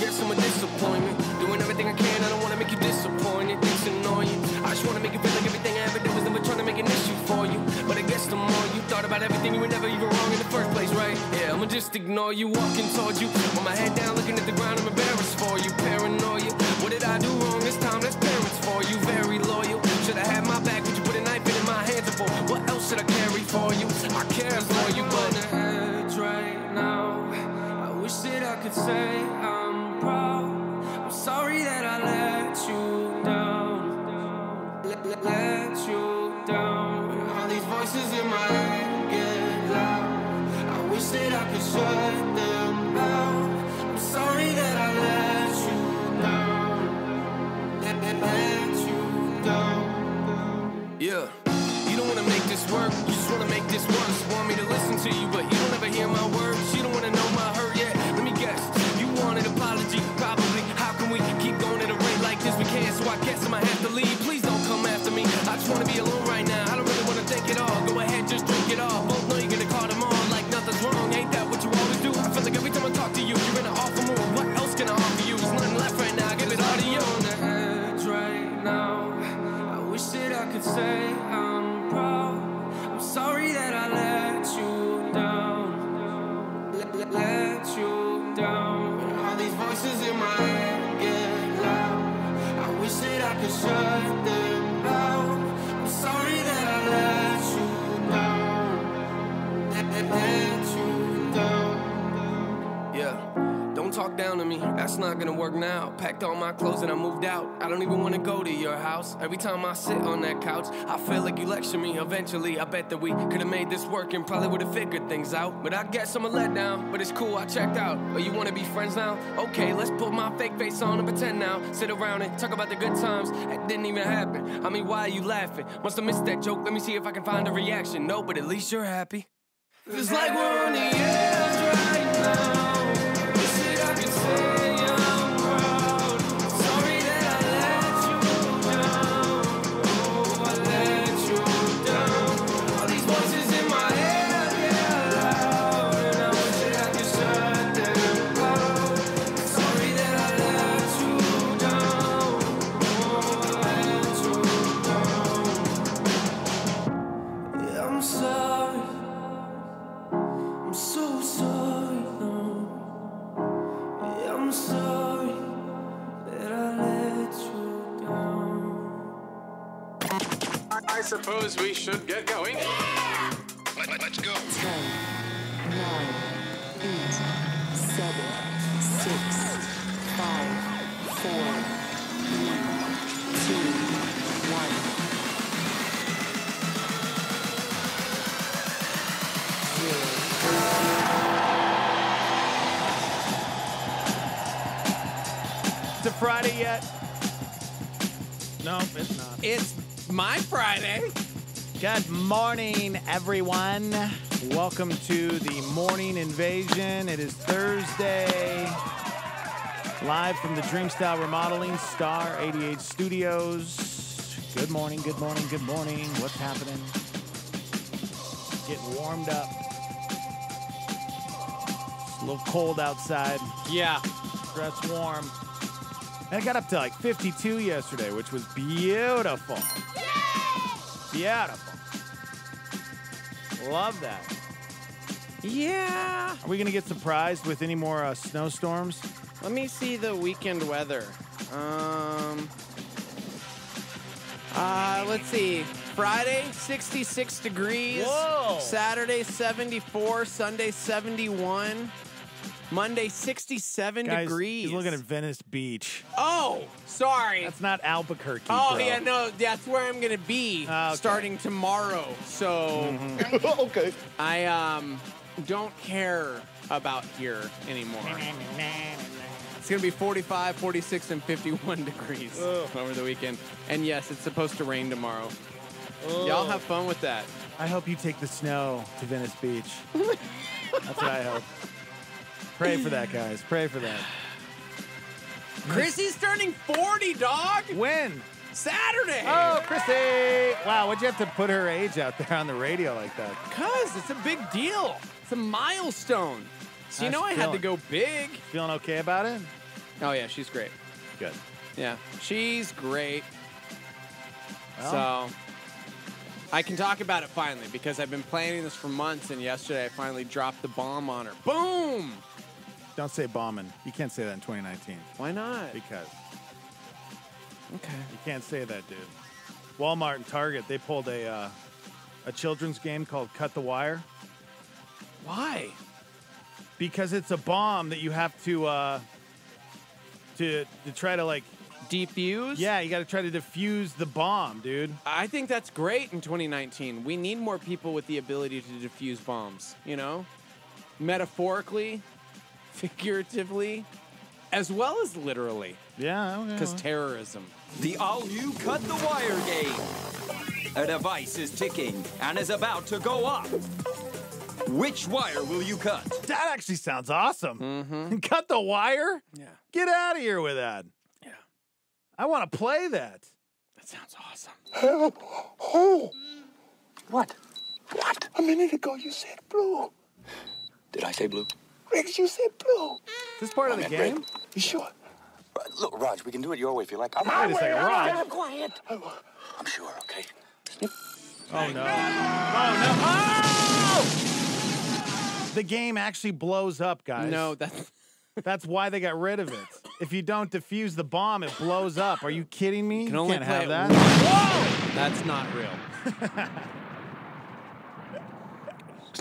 guess I'm a disappointment. Doing everything I can, I don't wanna make you disappointed. Things annoy you. I just wanna make you feel like everything I ever did was never trying to make an issue for you. But I guess the more you thought about everything, you were never even wrong in the first place, right? Yeah, I'ma just ignore you, walking towards you. With my head down, looking at the ground, I'm embarrassed for you. Paranoia. What did I do wrong this time? That's parents for you. Very loyal. Should I have my back? Would you put a knife in my hands for? What else should I carry for you? I care for you, but on the edge right now. I wish that I could say I'm proud. I'm sorry that I let you down. Let you down. All these voices in my head get loud. I wish that I could shut them out. I'm sorry that I let you down. Let you down. Yeah. You don't wanna make this work, you just wanna make this worse. Want me to listen to you, but you don't ever hear my words. You don't wanna know my hurt yet. Let me guess, you want an apology, probably. How can we keep going at a rate like this? We can't, so I guess I might have to leave. Please don't come after me. I just wanna be alone right now. I don't really wanna think it all. Go ahead, just drink it all. Both know you're gonna call them on like nothing's wrong. Ain't that what you always do? I feel like every time I talk to you, you're in an awful mood. What else can I offer you? There's nothing left right now. Give it all to you. On the edge right now. I wish that I could say I'm proud. I'm sorry that I let you down. Let you down. All these voices in my head get loud. I wish that I could shut them out. I'm sorry that I let you down. Let you down. Yeah. Don't talk down to me, that's not gonna work now. Packed all my clothes and I moved out. I don't even wanna go to your house. Every time I sit on that couch, I feel like you lecture me. Eventually, I bet that we could've made this work and probably would've figured things out. But I guess I'm a letdown, but it's cool, I checked out. Oh, you wanna be friends now? Okay, let's put my fake face on and pretend now. Sit around and talk about the good times. That didn't even happen. I mean, why are you laughing? Must have missed that joke, let me see if I can find a reaction. No, but at least you're happy. Feels like we're on the edge right now. I can say I'm proud. Sorry that I let you down. Oh, I let you down. All these voices in my head get loud, and I wish that I could shut them out. Sorry that I let you down. Oh, I let you down. Yeah, I'm sorry. I'm so sorry. I'm sorry that I let you down. I suppose we should get going. Yeah! Let's go. 10, 9, 8, 7, 6, 5, 4, 3, 2, 1. Is it Friday yet? No, it's not. It's my Friday. Good morning, everyone. Welcome to the morning invasion. It is Thursday. Live from the Dreamstyle Remodeling Star 88 Studios. Good morning, good morning, good morning. What's happening? Getting warmed up. It's a little cold outside. Yeah. Dress warm. And it got up to like 52 yesterday, which was beautiful. Yay! Beautiful. Love that. Yeah. Are we going to get surprised with any more snowstorms? Let me see the weekend weather. Let's see. Friday, 66 degrees. Whoa. Saturday, 74. Sunday, 71. Monday, 67 Guys, degrees. He's looking at Venice Beach. Oh, sorry. That's not Albuquerque, Oh, bro. yeah, no, that's where I'm going to be starting tomorrow. So, Okay. I don't care about here anymore. It's going to be 45, 46, and 51 degrees over the weekend. And yes, it's supposed to rain tomorrow. Y'all have fun with that. I hope you take the snow to Venice Beach. That's what I hope. Pray for that, guys. Pray for that. Chrissy's turning 40, dog. When? Saturday. Oh, Chrissy. Wow, what'd you have to put her age out there on the radio like that? Because it's a big deal. It's a milestone. So, you know, I had to go big. Feeling okay about it? Oh, yeah, she's great. Good. Yeah, she's great. Well. So I can talk about it finally because I've been planning this for months, and yesterday I finally dropped the bomb on her. Boom! Don't say bombing. You can't say that in 2019. Why not? Because Okay. you can't say that, dude. Walmart and Target, they pulled a children's game called Cut the Wire. Why? Because it's a bomb that you have to try to, like... Defuse? Yeah, you got to try to defuse the bomb, dude. I think that's great in 2019. We need more people with the ability to defuse bombs, you know? Metaphorically, figuratively, as well as literally. Yeah, okay. Because terrorism. The all-new Cut the Wire game. A device is ticking and is about to go off. Which wire will you cut? That actually sounds awesome. Cut the wire? Yeah. Get out of here with that. Yeah. I want to play that. That sounds awesome. What? What? A minute ago you said blue. Did I say blue? Riggs, you said blue. Is this part of the game? You sure? Look, Raj, we can do it your way if you like. Wait a second, Raj. I'm quiet. I'm sure, okay? Oh, no. Oh, no. Oh! The game actually blows up, guys. No, that's... That's why they got rid of it. If you don't defuse the bomb, it blows up. Are you kidding me? Can You only can't play have it that. once. Whoa! That's not real.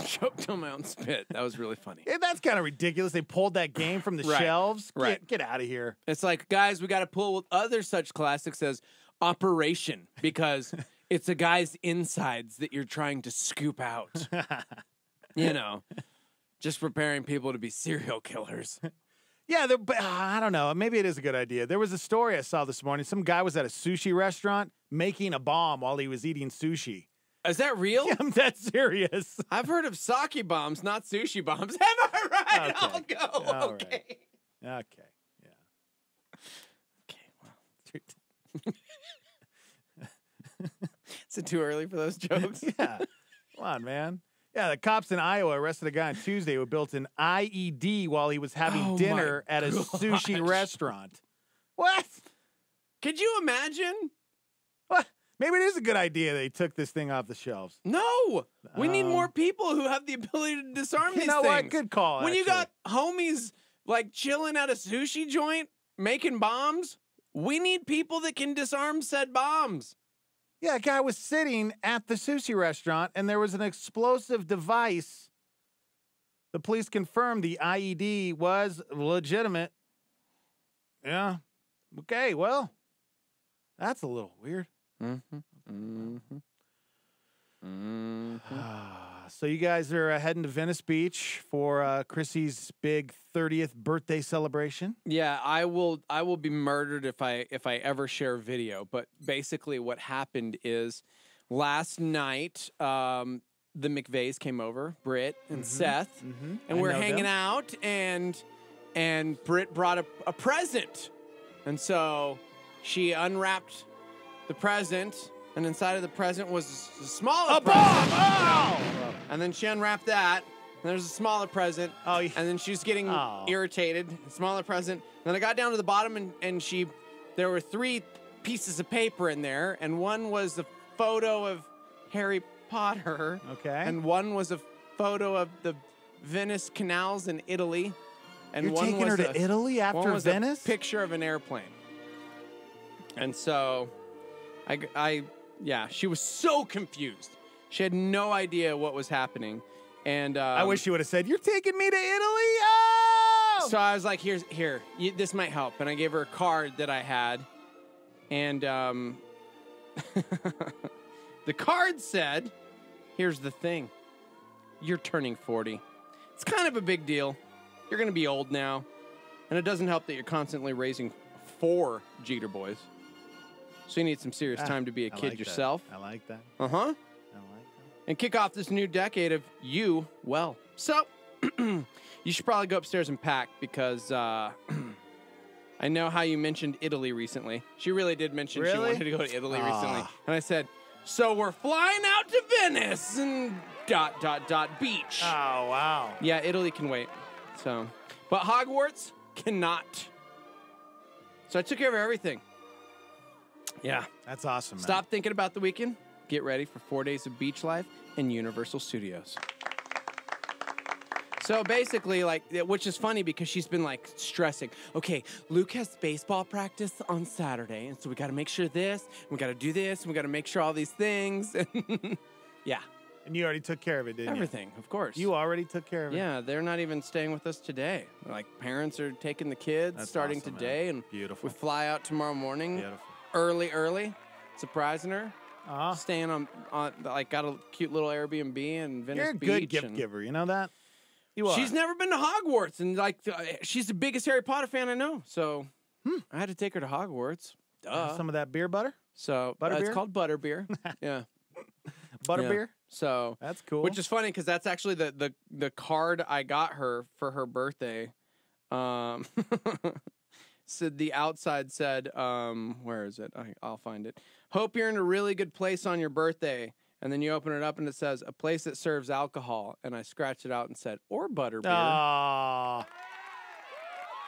Choked on my own spit. That was really funny. Yeah, that's kind of ridiculous. They pulled that game from the Right. shelves. Right. Get out of here. It's like, guys, we got to pull other such classics as Operation because it's a guy's insides that you're trying to scoop out. You know, just preparing people to be serial killers. Yeah, I don't know. Maybe it is a good idea. There was a story I saw this morning. Some guy was at a sushi restaurant making a bomb while he was eating sushi. Is that real? Yeah, I'm that serious. I've heard of sake bombs, not sushi bombs. Am I right? Okay. I'll go. All Okay. right. Okay. Yeah. Okay, well. Is it too early for those jokes? Yeah. Come on, man. Yeah, the cops in Iowa arrested a guy on Tuesday who built an IED while he was having Oh, dinner my at a sushi restaurant. What? Could you imagine? What? Maybe it is a good idea they took this thing off the shelves. No. We need more people who have the ability to disarm You these know things. what? Good call, When you actually. got homies like chilling at a sushi joint making bombs, we need people that can disarm said bombs. Yeah, a guy was sitting at the sushi restaurant, and there was an explosive device. The police confirmed the IED was legitimate. Yeah. Okay, well, that's a little weird. So you guys are heading to Venice Beach for Chrissy's big 30th birthday celebration? Yeah, I will be murdered if I ever share video. But basically what happened is last night the McVeighs came over, Britt and Seth, and we're hanging out and Britt brought a present. And so she unwrapped the present, and inside of the present was a smaller present. Oh! And then she unwrapped that, and there's a smaller present. Oh, yeah. And then she's getting Oh. irritated. Smaller present. And then I got down to the bottom, and there were 3 pieces of paper in there, and one was a photo of Harry Potter. Okay. And one was a photo of the Venice canals in Italy. And You're one taking was her to Italy one after was Venice? a picture of an airplane. And so, yeah, she was so confused. She had no idea what was happening. And I wish you would have said, "You're taking me to Italy." Oh! So I was like, here, this might help. And I gave her a card that I had. And the card said, here's the thing. You're turning 40. It's kind of a big deal. You're going to be old now. And it doesn't help that you're constantly raising 4 Jeter boys. So you need some serious time to be a I kid like yourself. That. I like that. Uh-huh. I like that. And kick off this new decade of you well. So, you should probably go upstairs and pack because I know how you mentioned Italy recently. She really did mention she Really? wanted to go to Italy recently. Ah. And I said, so we're flying out to Venice and ... beach. Oh, wow. Yeah, Italy can wait. So, but Hogwarts cannot. So I took care of everything. Yeah. That's awesome, man. Stop thinking about the weekend. Get ready for 4 days of beach life in Universal Studios. So basically, like, which is funny because she's been like stressing. Okay, Luke has baseball practice on Saturday, and so we got to make sure this, and we got to do this, and we got to make sure all these things. Yeah. And you already took care of it, didn't Everything, of course. you? You already took care of it. Yeah, they're not even staying with us today. Like, parents are taking the kids That's starting awesome, today, man. and Beautiful. we fly out tomorrow morning. Beautiful. Early, surprising her. Uh-huh. Staying on like got a cute little Airbnb in Venice You're a Beach. good gift giver. You know that? You are. She's never been to Hogwarts, and like she's the biggest Harry Potter fan I know. So I had to take her to Hogwarts. Duh. Some of that beer butter? So Butterbeer? it's called butterbeer. Yeah, Butterbeer? So That's cool. Which is funny because that's actually the card I got her for her birthday. Said the outside said, where is it? I'll find it. Hope you're in a really good place on your birthday. And then you open it up and it says, a place that serves alcohol. And I scratched it out and said, or butterbeer. Aw.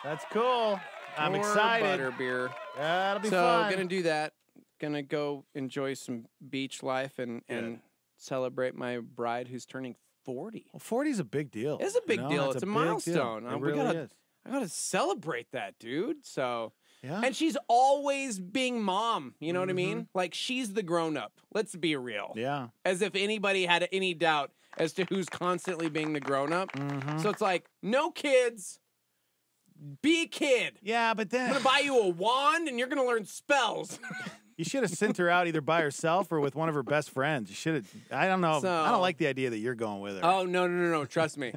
That's cool. I'm or excited. Butterbeer. That'll be So, fun. gonna do that. Gonna go enjoy some beach life and celebrate my bride who's turning 40. Well, 40 is a big deal. It's a big you know? deal. It's It's a big deal. milestone. It We really gotta- is. I gotta celebrate that, dude. So, Yeah. and she's always being mom. You know what I mean? Like she's the grown up. Let's be real. Yeah. As if anybody had any doubt as to who's constantly being the grown up. So it's like no kids. Be a kid. Yeah, but then I'm gonna buy you a wand and you're gonna learn spells. you should have sent her out either by herself or with one of her best friends. You should have. I don't know. So- I don't like the idea that you're going with her. Oh no! Trust me.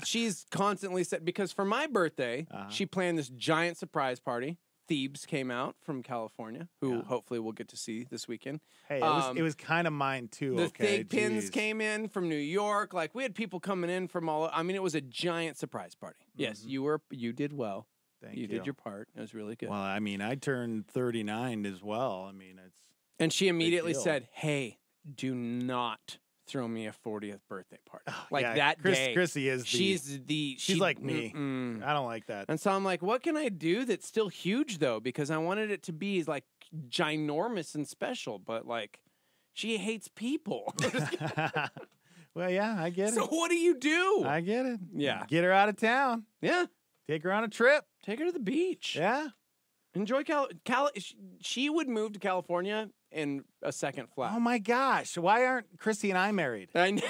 She's constantly said because for my birthday, she planned this giant surprise party. Thebes came out from California, who hopefully we'll get to see this weekend. Hey, it was kind of mine too. The Okay, Thig Pins Jeez. came in from New York. Like we had people coming in from all. I mean, it was a giant surprise party. Yes, you did well. Thank you did your part. It was really good. Well, I mean, I turned 39 as well. I mean, it's And she immediately deal. said, "Hey, do not throw me a 40th birthday party." Like yeah, that day. Chrissy is. She's like me. Mm-mm. I don't like that. And so I'm like, what can I do that's still huge though? Because I wanted it to be like ginormous and special, but like she hates people. Well, yeah, I get So it. what do you do? I get it. Yeah. Get her out of town. Yeah. Take her on a trip. Take her to the beach. Yeah. Enjoy she would move to California in a second flat. Oh my gosh. Why aren't Chrissy and I married? I know.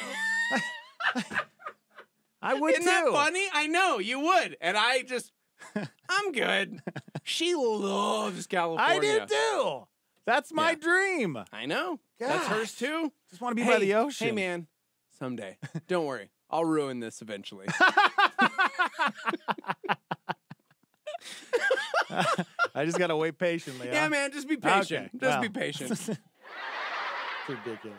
I would Isn't too. that funny? I know you would. And I just, I'm good. She loves California. I do too. That's my dream. I know. That's hers too. Just want to be by the ocean. Hey, man. Someday. Don't worry. I'll ruin this eventually. I just got to wait patiently. Yeah, huh? man. Just be patient. Okay, Just well. be patient. It's ridiculous.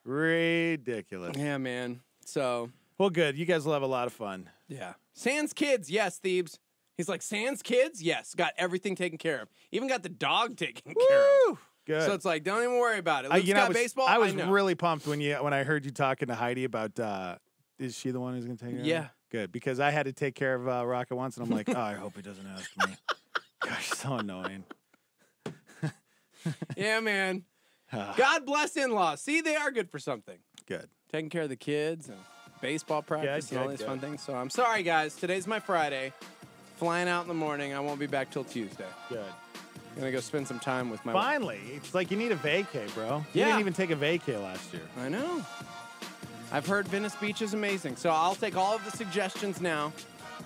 Ridiculous. Yeah, man. So, Well, good. You guys will have a lot of fun. yeah. Sans kids. Yes, Thebes. He's like, sans kids? Yes. Got everything taken care of. Even got the dog taken care of. Woo! Good. So it's like, don't even worry about it. Luke's got baseball. I was know. really pumped when I heard you talking to Heidi about. Is she the one who's going to take care of it? Yeah. Good, because I had to take care of Rocket once, and I'm like, oh, I hope he doesn't ask me. Gosh, so annoying. Yeah, man. God bless in-laws. See, they are good for something. Good. Taking care of the kids and baseball practice and all good, these fun things. So I'm sorry, guys. Today's my Friday. Flying out in the morning. I won't be back till Tuesday. Good. Gonna go spend some time with my wife. Finally, it's like you need a vacay, bro. You Yeah. didn't even take a vacay last year. I know. I've heard Venice Beach is amazing. So I'll take all of the suggestions now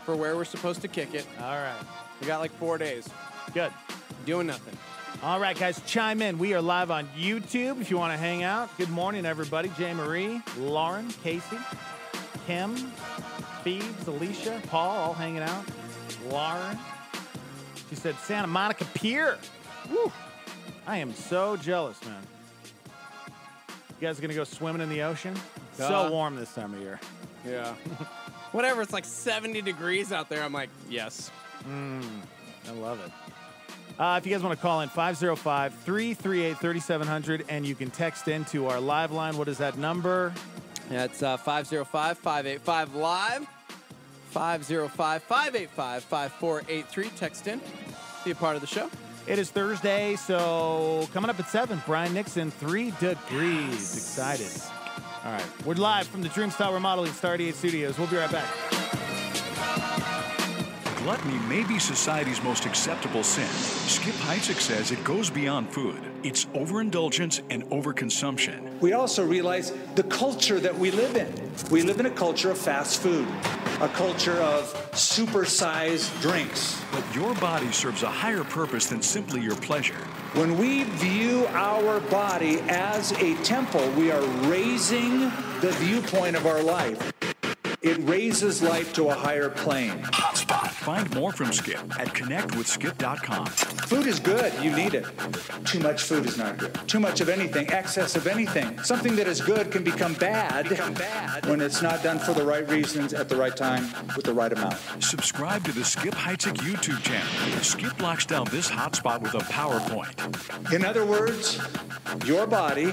for where we're supposed to kick it. All right. We got like 4 days. Good. Doing nothing. All right, guys, chime in. We are live on YouTube if you want to hang out. Good morning, everybody. Jay Marie, Lauren, Casey, Kim, Phoebes, Alicia, Paul, all hanging out. Lauren. She said Santa Monica Pier. Woo. I am so jealous, man. You guys are going to go swimming in the ocean? So Duh. warm this time of year. Yeah. Whatever. It's like 70 degrees out there. I'm like, yes. I love it. If you guys want to call in, 505-338-3700, and you can text into our live line. What is that number? That's 505-585-LIVE. 505-585-5483. Text in. be a part of the show. It is Thursday, so coming up at 7, Brian Nixon, 3 degrees. Excited. All right, we're live from the Dreamstyle Remodeling Star 88 Studios. We'll be right back. Gluttony may be society's most acceptable sin. Skip Heitzig says it goes beyond food. It's overindulgence and overconsumption. We also realize the culture that we live in. We live in a culture of fast food, a culture of supersized drinks. But your body serves a higher purpose than simply your pleasure. When we view our body as a temple, we are raising the viewpoint of our life. It raises life to a higher plane. Hotspot. Find more from Skip at connectwithskip.com. Food is good. You need it. Too much food is not good. Too much of anything, excess of anything. Something that is good can become bad when it's not done for the right reasons at the right time with the right amount. Subscribe to the Skip Heitzig YouTube channel. Skip locks down this hotspot with a PowerPoint. In other words, your body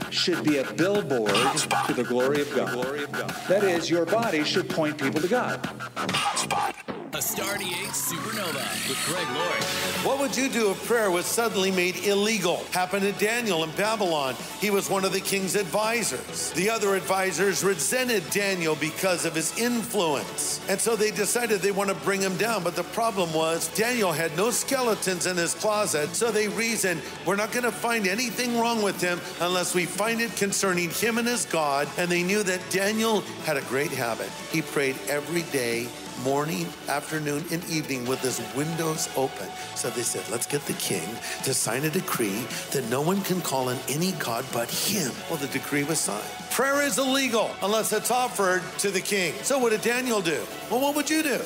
should be a billboard to the glory of God. That is, your body should point people to God. Hotspot. A Star 88 Supernova with Greg Laurie. What would you do if prayer was suddenly made illegal? Happened to Daniel in Babylon. He was one of the king's advisors. The other advisors resented Daniel because of his influence. And so they decided they want to bring him down. But the problem was Daniel had no skeletons in his closet. So they reasoned, we're not going to find anything wrong with him unless we find it concerning him and his God. And they knew that Daniel had a great habit. He prayed every day, morning, afternoon, and evening with his windows open. So they said, let's get the king to sign a decree that no one can call on any god but him. Well, the decree was signed. Prayer is illegal unless it's offered to the king. So what did Daniel do? Well, what would you do?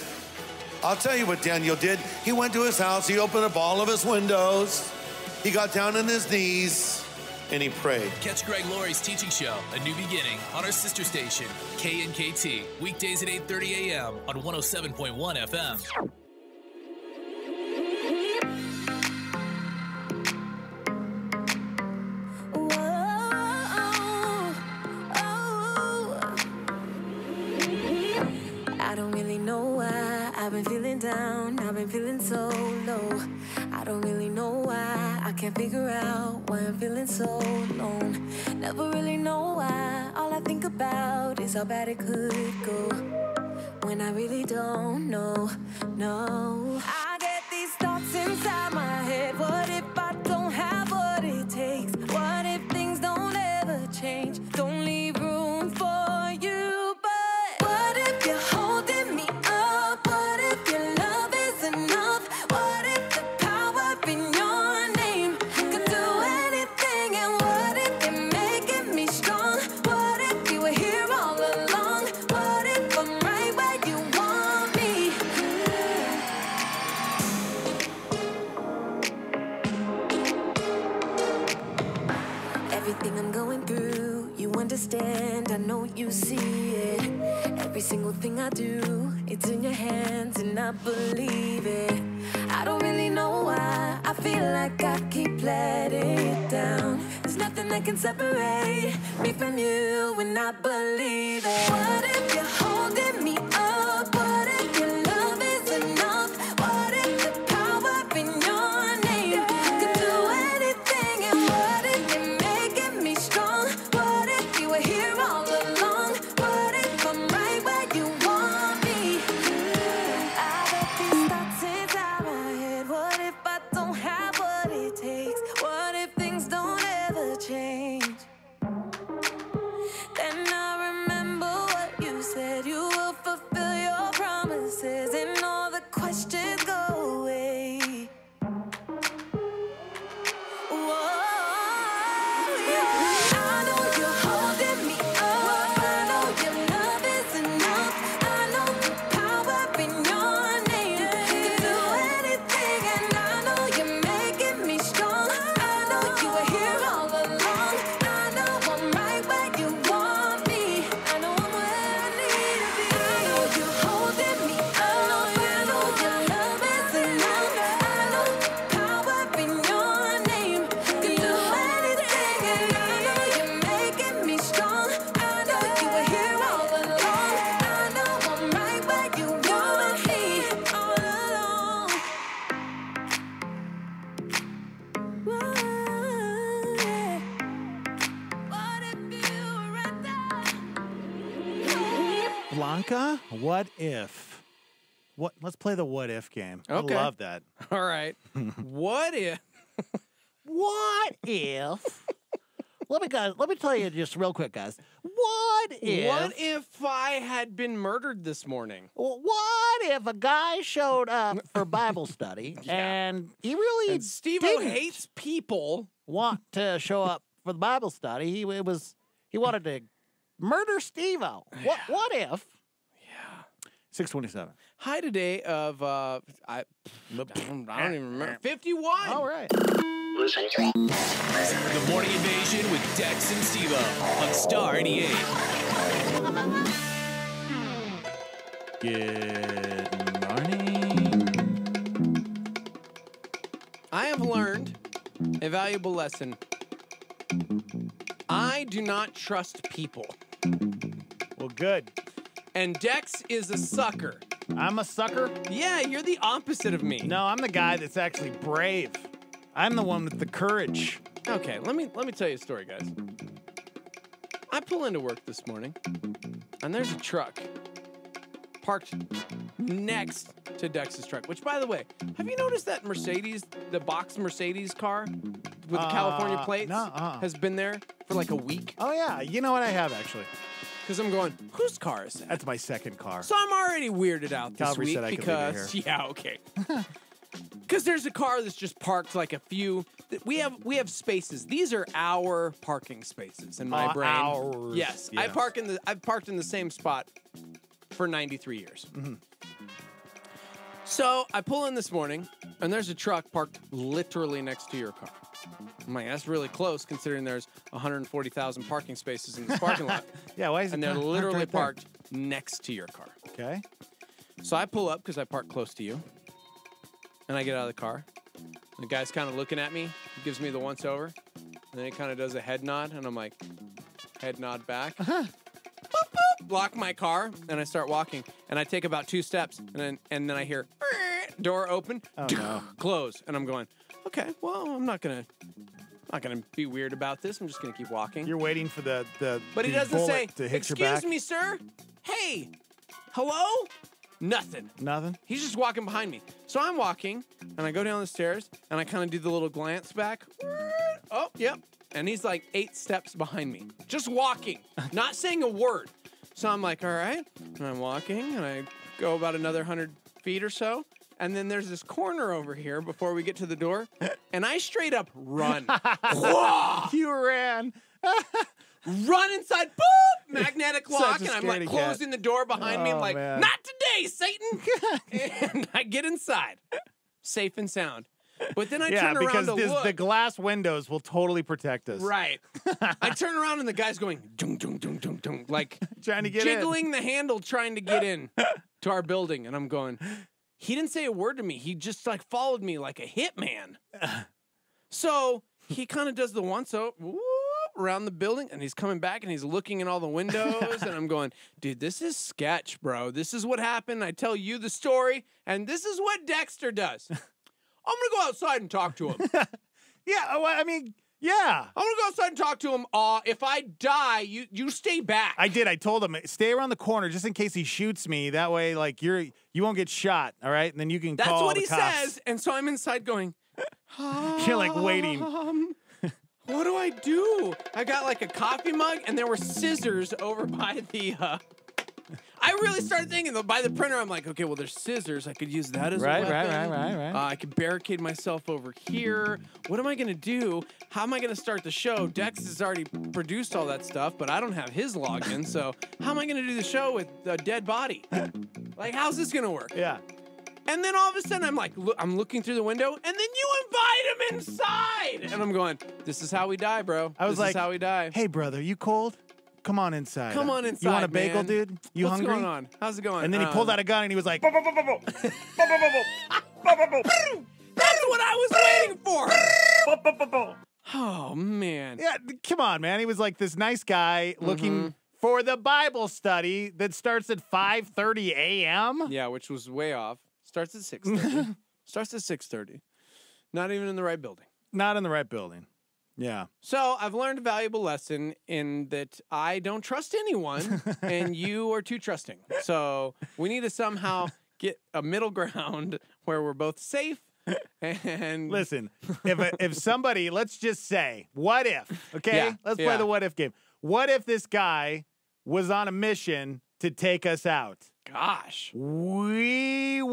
I'll tell you what Daniel did. He went to his house, he opened up all of his windows, he got down on his knees, and he prayed. Catch Greg Laurie's teaching show, A New Beginning, on our sister station, KNKT, weekdays at 8:30 a.m. on 107.1 FM. I don't really know why I've been feeling down, I've been feeling so low. I don't really know why, I can't figure out why I'm feeling so alone. Never really know why, all I think about is how bad it could go. When I really don't know, no. I get these thoughts inside my head, what if I don't have what it takes? What if things don't ever change, don't leave room for you? But what if you're holding me up? What if your love is enough? What if the power in your name could do anything? And what if you're making me strong? What if you were here all along? What if I'm right where you want me? Everything I'm going through, you understand, I know you see it. Every single thing I do, it's in your hands and I believe it. I don't really know why, I feel like I keep letting it down. There's nothing that can separate me from you and I believe it. What if you're holding me up? What if your love is enough? What if the power in your name could do anything? And what if you're making me strong? What if you were here all along? What if I'm right where you want me? I got these thoughts inside my head. What if I don't have what it takes? What if things don't ever change? Then I remember what you said, you will fulfill Ivanka, what if? Let's play the what if game. Okay. I love that. All right. What if? What if? Let me tell you just real quick, guys. What if I had been murdered this morning? What if a guy showed up for Bible study and he really and Steve-O hates people want to show up for the Bible study? He wanted to murder Steve-O. What if? 627. High today of I don't even remember. 51. All right. The Morning Invasion with Dex and Steve-O on Star 88. Good morning. I have learned a valuable lesson. I do not trust people. Well, good. And Dex is a sucker. I'm a sucker? Yeah, you're the opposite of me. No, I'm the guy that's actually brave. I'm the one with the courage. Okay, let me tell you a story, guys. I pull into work this morning, and there's a truck parked next to Dex's truck, which, by the way, have you noticed that Mercedes, the box Mercedes car with the California plates, has been there for like a week? Oh, yeah. You know what? I have, actually. Because I'm going, whose car is that? That's my second car. So I'm already weirded out this Calvary week said I could because, leave it yeah, okay. Because there's a car that's just parked like a few. We have spaces. These are our parking spaces in my brain. Ours. Yes, Yes. I've parked in the same spot for 93 years. Mm-hmm. So I pull in this morning, and there's a truck parked literally next to your car. I'm like, that's really close considering there's 140,000 parking spaces in this parking lot. Yeah, why is it And they're parked literally right there? parked next to your car. Okay. So I pull up because I park close to you. And I get out of the car. The guy's kind of looking at me. He gives me the once over. And then he kind of does a head nod. And I'm like, head nod back. Boop, boop, lock my car. And I start walking. And I take about 2 steps. And then I hear door open. Oh, no. Close. And I'm going, okay, well, I'm not gonna be weird about this. I'm just gonna keep walking. You're waiting for the But he the doesn't say, bullet to hit your back. excuse me, sir. Hey, hello? Nothing. Nothing? He's just walking behind me. So I'm walking, and I go down the stairs, and I kind of do the little glance back. Oh, yep. And he's like 8 steps behind me. Just walking, not saying a word. So I'm like, all right. And I'm walking, and I go about another 100 feet or so. And then there's this corner over here before we get to the door. And I straight up run. You ran. Run inside, boop, magnetic lock, Such a and I'm like scaredy closing the door behind me. I'm like, man. not today, Satan. And I get inside, safe and sound. But then I turn around to look. The glass windows will totally protect us. Right. I turn around and the guy's going, dung, dung, dung, dung, dung, like trying to get jiggling the handle, trying to get in to our building. And I'm going, he didn't say a word to me. He just like followed me like a hitman. So he kind of does the once over. Around the building, and he's coming back and he's looking in all the windows, and I'm going, dude, this is sketch, bro. This is what happened. I tell you the story, and this is what Dexter does. I'm gonna go outside and talk to him. Yeah, well, I mean, yeah. I'm gonna go outside and talk to him. If I die, you stay back. I did. I told him, stay around the corner just in case he shoots me. That way, like, you won't get shot, all right? And then you can That's call what the he cops. says, and so I'm inside going, You're like waiting. What do I do? I got like a coffee mug, and there were scissors over by the. I really started thinking by the printer. I'm like, okay, well, there's scissors. I could use that as a weapon. Right. I could barricade myself over here. What am I gonna do? How am I gonna start the show? Dex has already produced all that stuff, but I don't have his login. So how am I gonna do the show with a dead body? Like, how's this gonna work? Yeah. And then all of a sudden, I'm like, I'm looking through the window, and then you invite him inside. And I'm going, this is how we die, bro. I was this is how we die. Hey, brother, you cold? Come on inside. Come on inside, You want a bagel, man. dude? You What's hungry? going on? How's it going? And then he pulled out a gun and he was like, That's what I was waiting for. Oh, man. yeah, come on, man. He was like this nice guy looking for the Bible study that starts at 5:30 a.m. Yeah, which was way off. Starts at 6:30. Starts at 6:30. Not even in the right building. Not in the right building. Yeah. So I've learned a valuable lesson in that I don't trust anyone, and you are too trusting. So we need to somehow get a middle ground where we're both safe. And listen, if somebody, let's just say, what if? Okay, Yeah, let's play the what if game. What if this guy was on a mission to take us out? Gosh, we're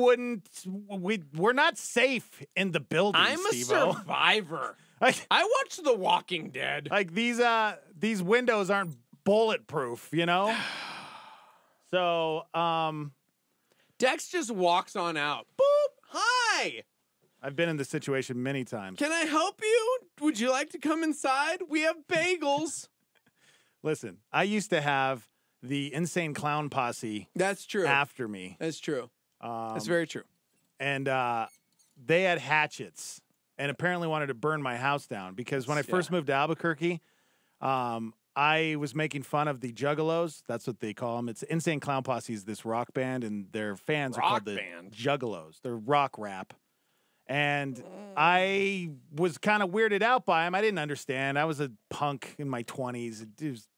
not safe in the building. I'm a survivor. I watched The Walking Dead. Like these windows aren't bulletproof, you know? So, Dex just walks on out. Boop! Hi! I've been in this situation many times. Can I help you? Would you like to come inside? We have bagels. Listen, I used to have the insane clown posse. That's true. After me. That's true. That's very true. And they had hatchets and apparently wanted to burn my house down because when I first moved to Albuquerque, I was making fun of the Juggalos. That's what they call them. It's Insane Clown Posse is this rock band, and their fans are called the Juggalos. They're rock rap. And I was kind of weirded out by them. I didn't understand. I was a punk in my 20s. It was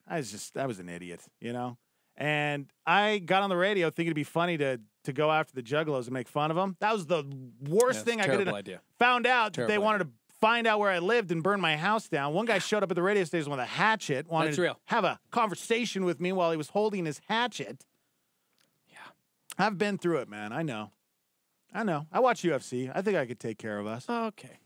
I was an idiot, you know? And I got on the radio thinking it'd be funny to go after the Juggalos and make fun of them. That was the worst thing I could have done. Idea. Found out that they wanted to find out where I lived and burn my house down. One guy showed up at the radio station with a hatchet, wanted to have a conversation with me while he was holding his hatchet. Yeah. I've been through it, man. I know. I watch UFC. I think I could take care of us. Okay.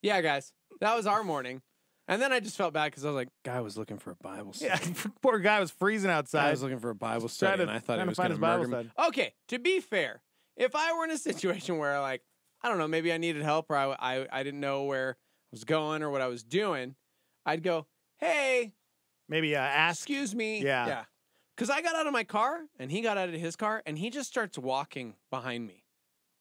Yeah, guys. That was our morning. And then I just felt bad because I was like, guy was looking for a Bible study. Yeah, poor guy was freezing outside. I was looking for a Bible study, and I thought he was going to murder me. Okay, to be fair, if I were in a situation where, like, I don't know, maybe I needed help or I didn't know where I was going or what I was doing, I'd go, hey. Maybe ask. Excuse me. Yeah. Because I got out of my car, and he got out of his car, and he just starts walking behind me,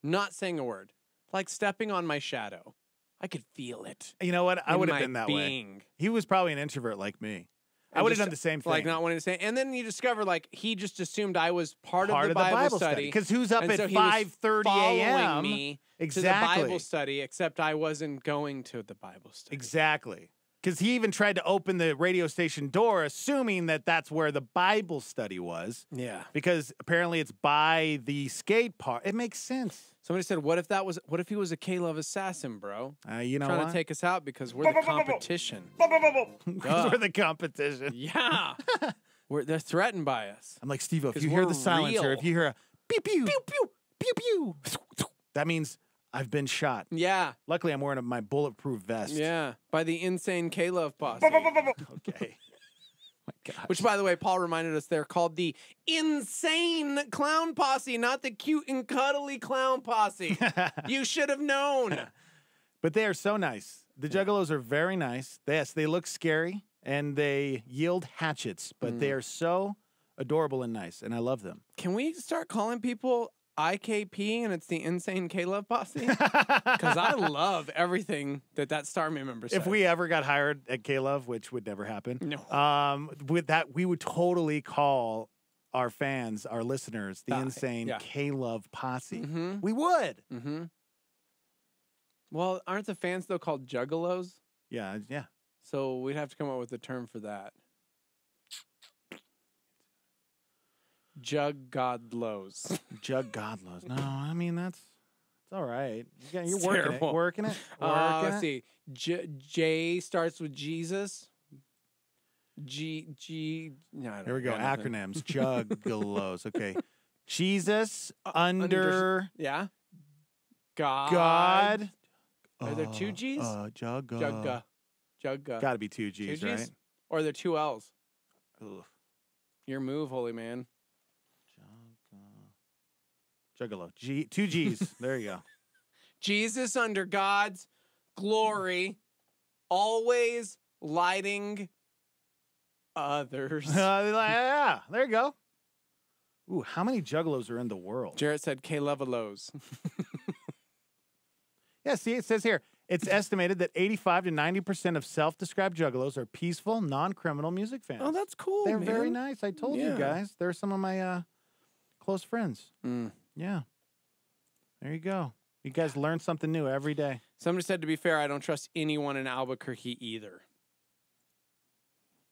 not saying a word, like stepping on my shadow. I could feel it. You know what? I would have been that way. He was probably an introvert like me. I would have done the same thing. Like not wanting to say. And then you discover like he just assumed I was part of the Bible study. Because who's up at 5:30 a.m. me exactly. to the Bible study, except I wasn't going to the Bible study. Exactly. Because he even tried to open the radio station door, assuming that that's where the Bible study was. Yeah. Because apparently it's by the skate park. It makes sense. Somebody said, what if he was a K-Love assassin, bro? You know trying to take us out because we're the competition. Because we're the competition. Yeah. They're threatened by us. I'm like, Steve-O, if you hear the silencer, if you hear a pew, pew, pew, pew, pew, pew, that means I've been shot. Yeah. Luckily, I'm wearing my bulletproof vest. Yeah. By the insane K-Love posse. Okay. My God. Which, by the way, Paul reminded us they're called the Insane Clown Posse, not the cute and cuddly clown posse. You should have known. But they are so nice. The Juggalos are very nice. Yes, they look scary, and they yield hatchets, but they are so adorable and nice, and I love them. Can we start calling people IKP and it's the Insane K-Love Posse? Because I love everything that star member says. If we ever got hired at K-Love, which would never happen, no. With that, we would totally call our fans, our listeners, the Insane K-Love Posse. Mm-hmm. We would. Mm-hmm. Well, aren't the fans, though, called Juggalos? Yeah. So we'd have to come up with a term for that. Juggalos. Juggalos. No, I mean, it's all right. You're working it. Let's see. J starts with Jesus. No, here we go. Acronyms. Juggalos. Okay. Jesus under. Yeah. God. Are there two G's? Jugga. Got to be two G's, right? Or are there two L's? Ugh. Your move, holy man. Juggalo. Two G's. There you go. Jesus under God's glory, always lighting others. Yeah, there you go. Ooh, how many Juggalos are in the world? Jarrett said K-Levelos. Yeah, see, it says here, it's estimated that 85 to 90% of self-described Juggalos are peaceful, non-criminal music fans. Oh, that's cool, They're man. very nice. I told you guys. They're some of my close friends. Mm. Yeah. There you go. You guys learn something new every day. Somebody said, to be fair, I don't trust anyone in Albuquerque either.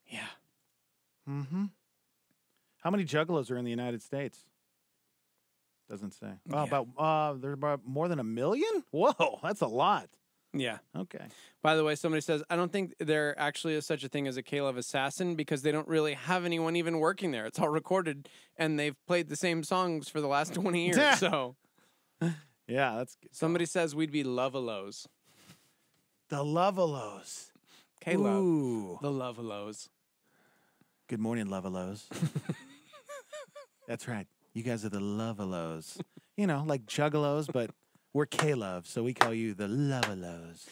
Yeah. Mm-hmm. How many Juggalos are in the United States? Doesn't say. Oh, there's about more than 1 million? Whoa, that's a lot. Yeah. Okay. By the way, somebody says, I don't think there actually is such a thing as a Caleb assassin because they don't really have anyone even working there. It's all recorded, and they've played the same songs for the last 20 years. So, yeah, that's good. Somebody says we'd be Lovalos. The Lovalos. Caleb. Ooh. The Lovalos. Good morning, Lovalos. That's right. You guys are the Lovalos. You know, like Juggalos, but we're Caleb, so we call you the Lovalos.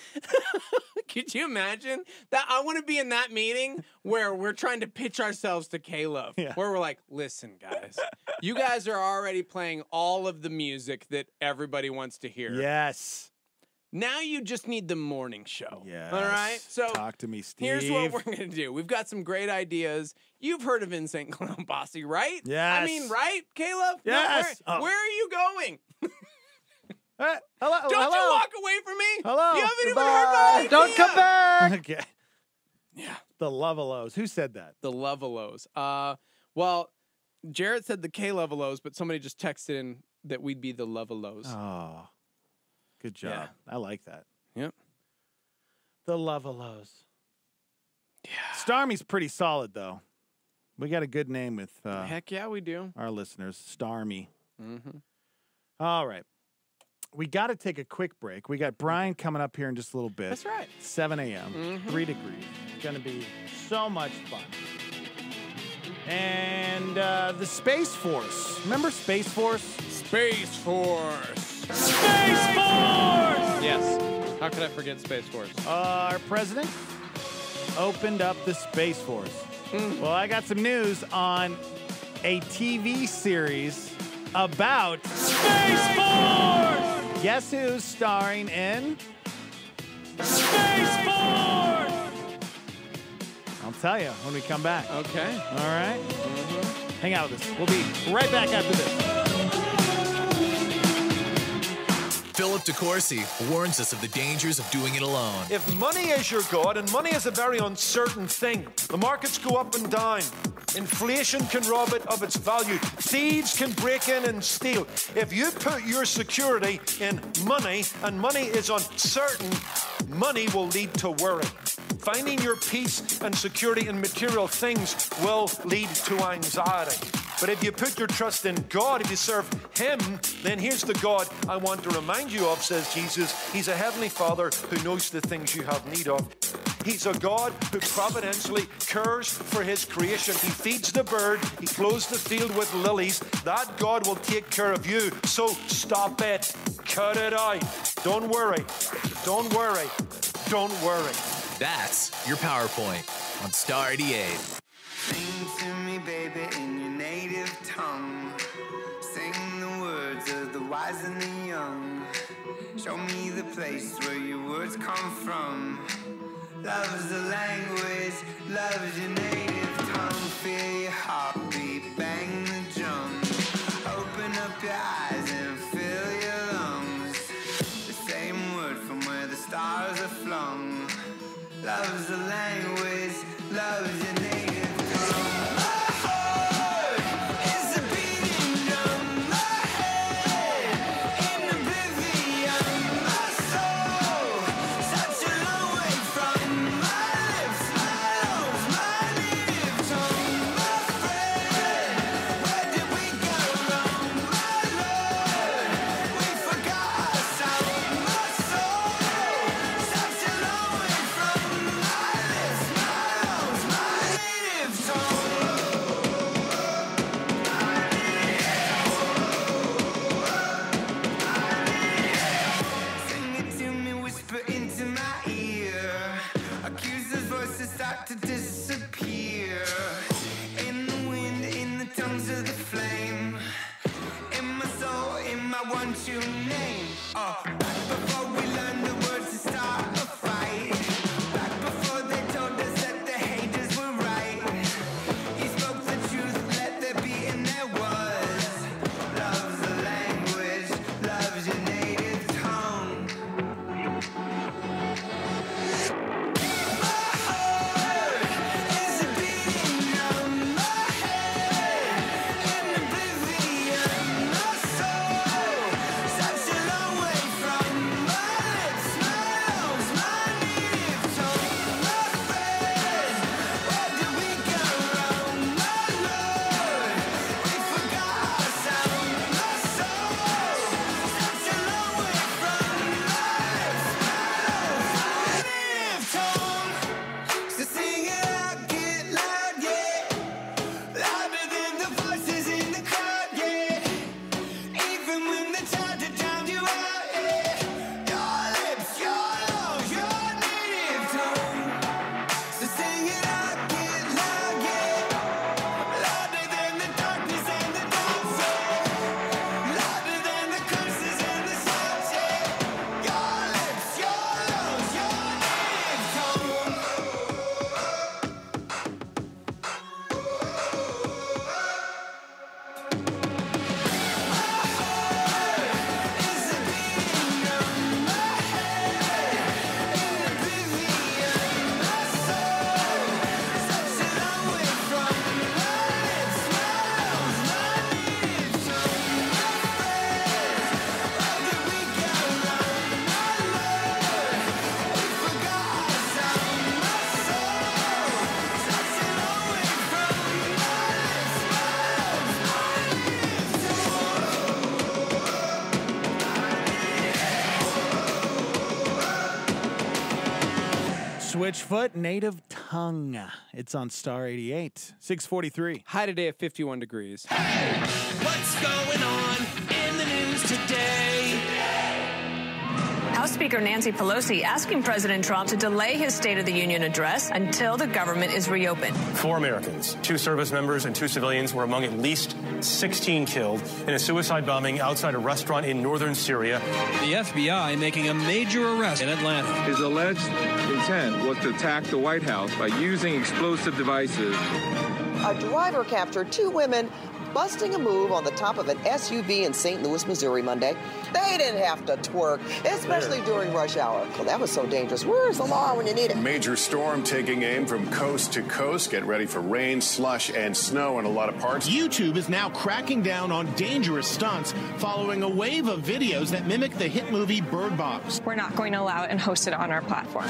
Could you imagine that? I want to be in that meeting where we're trying to pitch ourselves to Caleb, where we're like, listen, guys, you guys are already playing all of the music that everybody wants to hear. Yes. Now you just need the morning show. Yes. All right? So talk to me, Steve. Here's what we're going to do. We've got some great ideas. You've heard of Insane Clown Posse, right? Yes. I mean, right, Caleb? Yes. Where are you going? Hello. Don't you walk away from me. Hello. You haven't even heard my idea. Don't come back. Okay. Yeah. The Lovalos. Who said that? The Lovalos. Well, Jarrett said the K-Lovalos, but somebody just texted in that we'd be the Lovalos. Oh. Good job. Yeah. I like that. Yep. The Lovalos. Yeah. Starmy's pretty solid, though. We got a good name with Heck yeah, we do. our listeners. Starmy. Mm-hmm. All right. We got to take a quick break. We got Brian coming up here in just a little bit. That's right. 7 a.m., 3 degrees. It's going to be so much fun. And the Space Force. Remember Space Force? Space Force. Space Force! Yes. How could I forget Space Force? Our president opened up the Space Force. Well, I got some news on a TV series about Space Force! Guess who's starring in Space Force? I'll tell you when we come back. Okay. All right? Hang out with us. We'll be right back after this. Philip DeCourcy warns us of the dangers of doing it alone. If money is your god, and money is a very uncertain thing, the markets go up and down. Inflation can rob it of its value. Thieves can break in and steal. If you put your security in money, and money is uncertain, money will lead to worry. Finding your peace and security in material things will lead to anxiety. But if you put your trust in God, if you serve Him, then here's the God I want to remind you of, says Jesus. He's a heavenly Father who knows the things you have need of. He's a God who providentially cares for His creation. He feeds the bird. He clothes the field with lilies. That God will take care of you. So stop it. Cut it out. Don't worry. Don't worry. Don't worry. That's your PowerPoint on Star 88. Sing to me, baby, in your native tongue. Sing the words of the wise and the young. Show me the place where your words come from. Love's the language, love's your native tongue. Feel your heartbeat, bang the drum. Open up your eyes and fill your lungs. The same word from where the stars are flung. Love's the language, love's your native tongue. My heart is a beating drum. My head in oblivion. My soul such a long way from my lips, my lungs, my native tongue. My friend, where did we go wrong? My Lord, we forgot our sound. My soul such a long way from my lips, my lungs, my native tongue. Sing it to me, whisper into my ear. Accusers' voices start to disappear. In the wind, in the tongues of the flame. In my soul, in my one true name. Back before we learned the words to start a fight. Back before they told us that the haters were right. He spoke the truth, let there be, and there was. Love's the language, love's your native tongue. Switchfoot, native tongue. It's on Star 88. 643. High today at 51 degrees. What's going on in the news today? House Speaker Nancy Pelosi asking President Trump to delay his State of the Union address until the government is reopened. 4 Americans, 2 service members and 2 civilians were among at least 16 killed in a suicide bombing outside a restaurant in northern Syria. The FBI making a major arrest in Atlanta. His alleged intent was to attack the White House by using explosive devices. A driver captured 2 women busting a move on the top of an SUV in St. Louis, Missouri Monday. They didn't have to twerk, especially during rush hour. Well, that was so dangerous. Where's the law when you need it? Major storm taking aim from coast to coast. Get ready for rain, slush, and snow in a lot of parts. YouTube is now cracking down on dangerous stunts following a wave of videos that mimic the hit movie Bird Box. We're not going to allow it and host it on our platform.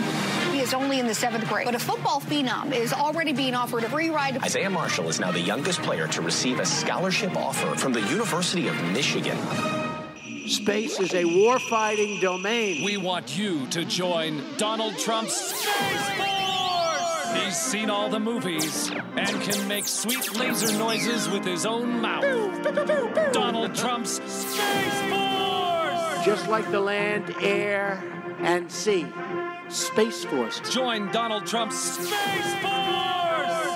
He is only in the 7th grade, but a football phenom is already being offered a free ride. Isaiah Marshall is now the youngest player to receive a scholarship offer from the University of Michigan. Space is a war-fighting domain. We want you to join Donald Trump's Space Force! He's seen all the movies and can make sweet laser noises with his own mouth. Donald Trump's Space Force! Just like the land, air, and sea. Space Force. Join Donald Trump's Space Force!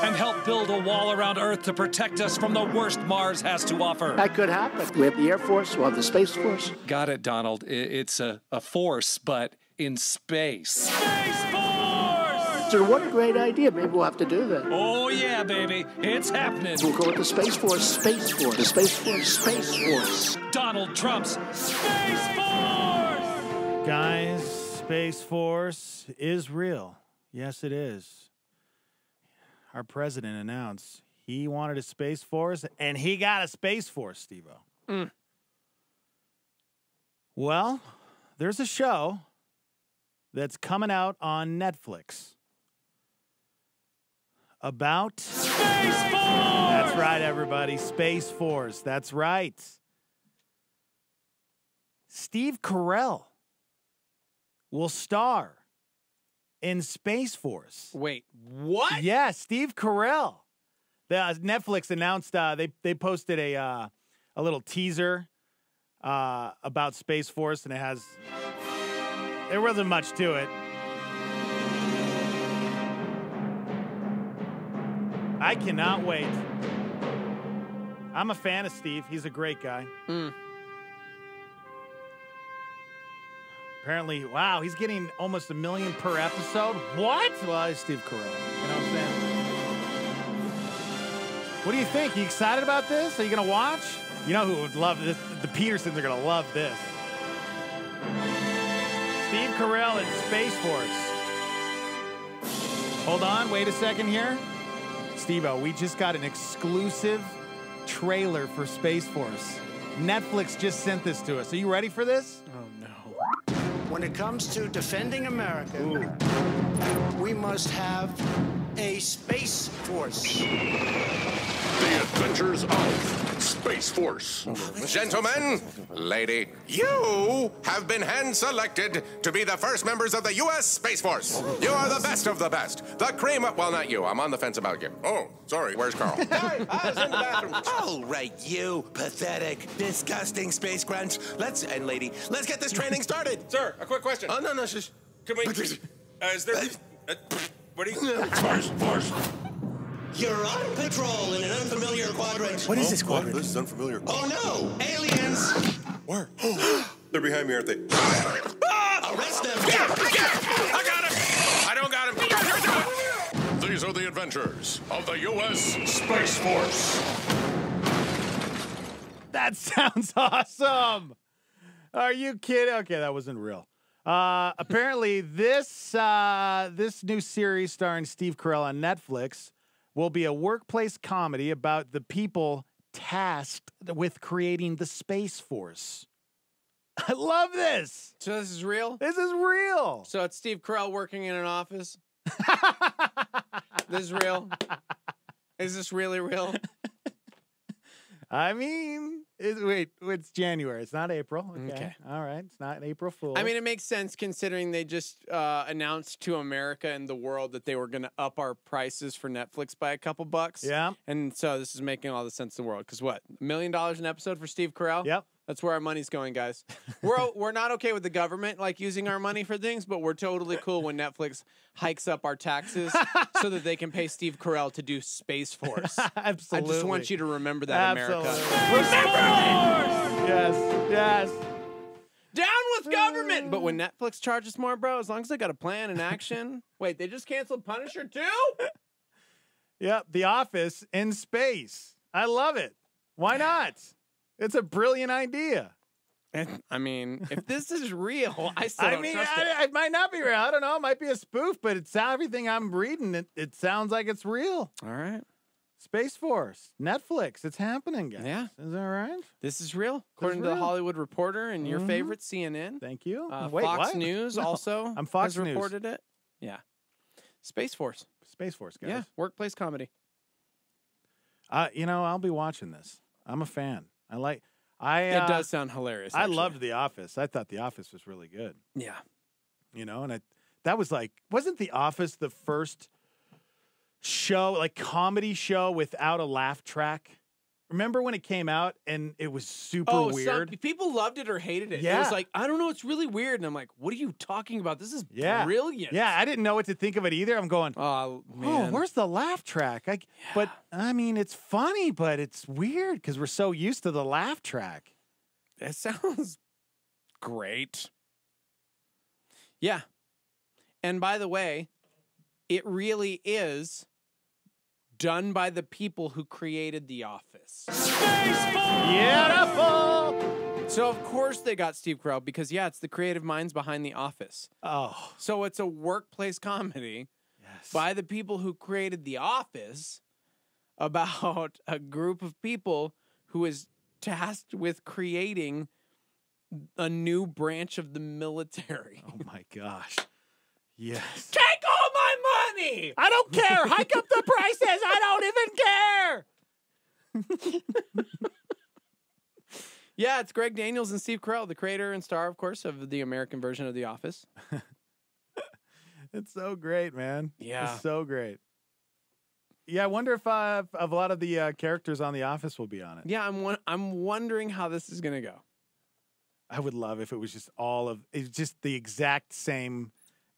And help build a wall around Earth to protect us from the worst Mars has to offer. That could happen. We have the Air Force, we'll have the Space Force. Got it, Donald. It's a force, but in space. Space Force! So what a great idea. Maybe we'll have to do that. Oh, yeah, baby. It's happening. We'll go with the Space Force, Space Force. The Space Force, Space Force. Donald Trump's Space Force! Guys, Space Force is real. Yes, it is. Our president announced he wanted a Space Force, and he got a Space Force, Steve-O. Well, there's a show that's coming out on Netflix about Space Force! That's right, everybody. Space Force. That's right. Steve Carell will star in Space Force. Wait, what? Yeah, Steve Carell. Netflix announced they posted a little teaser about Space Force, and there wasn't much to it. I cannot wait. I'm a fan of Steve. He's a great guy. Apparently, wow, he's getting almost $1 million per episode. What? Well, it's Steve Carell. You know what I'm saying? What do you think? You excited about this? Are you going to watch? You know who would love this? The Petersons are going to love this. Steve Carell in Space Force. Hold on. Wait a second here. Steve-O, we just got an exclusive trailer for Space Force. Netflix just sent this to us. Are you ready for this? Oh, no. When it comes to defending America, we must have a Space Force. The Adventures of Space Force. Gentlemen, lady, you have been hand-selected to be the first members of the U.S. Space Force. You are the best of the best. The cream of... Well, not you. I'm on the fence about you. Oh, sorry. Where's Carl? Hey, I was in the bathroom. All right, you pathetic, disgusting space grunts. Let's get this training started. Sir, a quick question. Oh, no, just... Can we... is there... what do you... Space Force. You're on patrol in an unfamiliar quadrant. What is this quadrant? This is unfamiliar. Oh, no! Aliens! Where? They're behind me, aren't they? Arrest them! I got him! I don't got him! These are the adventures of the U.S. Space Force. That sounds awesome. Are you kidding? Okay, that wasn't real. Apparently, this new series starring Steve Carell on Netflix will be a workplace comedy about the people tasked with creating the Space Force. I love this. So this is real? This is real. So it's Steve Carell working in an office? This is real? Is this really real? I mean, Wait, it's January. It's not April. Okay. All right. It's not an April Fool. I mean, it makes sense considering they just announced to America and the world that they were going to up our prices for Netflix by a couple bucks. Yeah. And so this is making all the sense in the world. Because what? $1 million an episode for Steve Carell? Yep. That's where our money's going, guys. We're not okay with the government like using our money for things, but we're totally cool when Netflix hikes up our taxes so that they can pay Steve Carell to do Space Force. Absolutely. I just want you to remember that, America. Yes. Down with government! But when Netflix charges more, bro, as long as they got a plan and action. Wait, they just canceled Punisher too? Yep. The Office in space. I love it. Why not? It's a brilliant idea. I mean, if this is real, I still don't trust it. It might not be real. I don't know. It might be a spoof, but it's everything I'm reading. It sounds like it's real. All right. Space Force, Netflix. It's happening, guys. Yeah. Is that right? This is real, according to the Hollywood Reporter and your favorite CNN. Thank you. Wait, Fox what? News No, also I'm Fox has News. reported it. Yeah. Space Force. Space Force, guys. Yeah, workplace comedy. I'll be watching this. I'm a fan. It does sound hilarious. I actually. loved The Office. I thought The Office was really good. Yeah. And that was wasn't The Office the first show, comedy show without a laugh track? Remember when it came out and it was super weird? Some people loved it or hated it. Yeah. It was like, I don't know, it's really weird. And I'm like, what are you talking about? This is brilliant. Yeah, I didn't know what to think of it either. I'm going, oh, man. Where's the laugh track? But, I mean, it's funny, but it's weird because we're so used to the laugh track. That sounds great. Yeah. And by the way, it really is done by the people who created The Office. Beautiful! So, of course, they got Steve Carell because, it's the creative minds behind The Office. Oh. So it's a workplace comedy by the people who created The Office about a group of people who is tasked with creating a new branch of the military. Oh, my gosh. Yes. Take all my money! I don't care. Hike up the prices. I don't even care. Yeah, it's Greg Daniels and Steve Carell, the creator and star, of course, of the American version of The Office. It's so great, man. Yeah. It's so great. Yeah, I wonder if a lot of the characters on The Office will be on it. Yeah, I'm wondering how this is going to go. I would love if it was just the exact same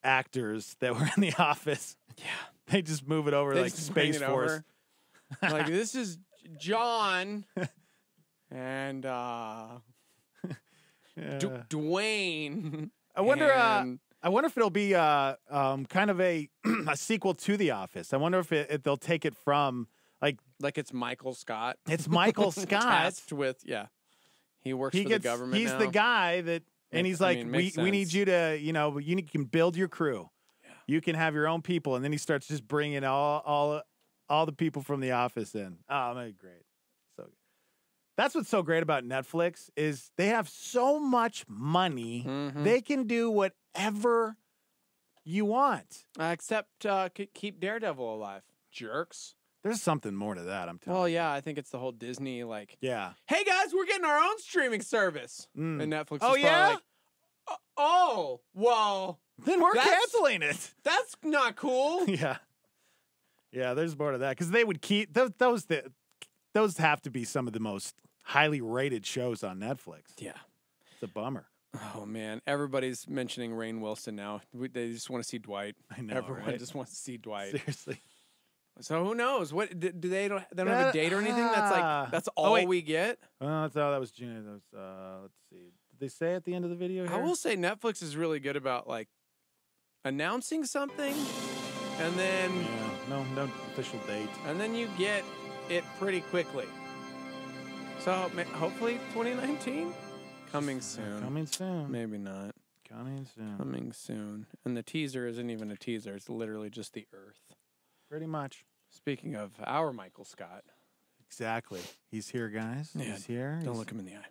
actors that were in The Office. Yeah. They just move it over They like just bring Space it Force. over. Like, this is John and Dwayne. I wonder if it'll be kind of a sequel to The Office. I wonder if they'll take it from like it's Michael Scott. It's Michael Scott tasked with he works for the government. He's now. the guy that, and he's like, we need you to, you can build your crew. Yeah. You can have your own people, and then he starts just bringing all the people from The Office in. Oh, man, great. So that's what's so great about Netflix is they have so much money. Mm-hmm. They can do whatever you want. Except keep Daredevil alive. Jerks. There's something more to that, I'm telling you. Well, yeah, I think it's the whole Disney, yeah. Hey, guys, we're getting our own streaming service. And Netflix is yeah? well. Then we're canceling it. That's not cool. Yeah. Yeah, there's more to that. Because they would keep, those have to be some of the most highly rated shows on Netflix. Yeah. It's a bummer. Oh, man. Everybody's mentioning Rainn Wilson now. They just want to see Dwight. I know, Everyone just wants to see Dwight. Seriously. So who knows? What do they don't have a date or anything? That's all we get. That was June. That was let's see. Did they say at the end of the video here? I will say Netflix is really good about announcing something, and then no official date, and then you get it pretty quickly. So hopefully 2019 coming soon. Coming soon. Maybe not. Coming soon. Coming soon. And the teaser isn't even a teaser. It's literally just the Earth. Pretty much. Speaking of our Michael Scott. Exactly. He's here, guys. Yeah, he's here. Don't look him in the eye.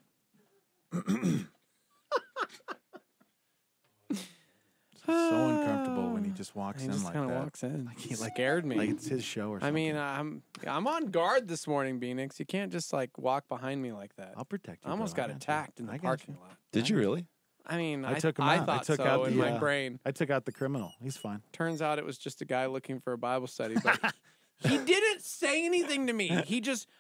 It's so uncomfortable when he just just walks He in just like kind of that. walks in. Like He he scared me. Like it's his show or something. I mean, I'm on guard this morning, Phoenix. You can't just like walk behind me like that. I'll protect you. I almost bro. got attacked in the parking lot. Did you really? I mean, I took him I out. thought I took so out in the, my brain. I took out the criminal. He's fine. Turns out it was just a guy looking for a Bible study, but he didn't say anything to me.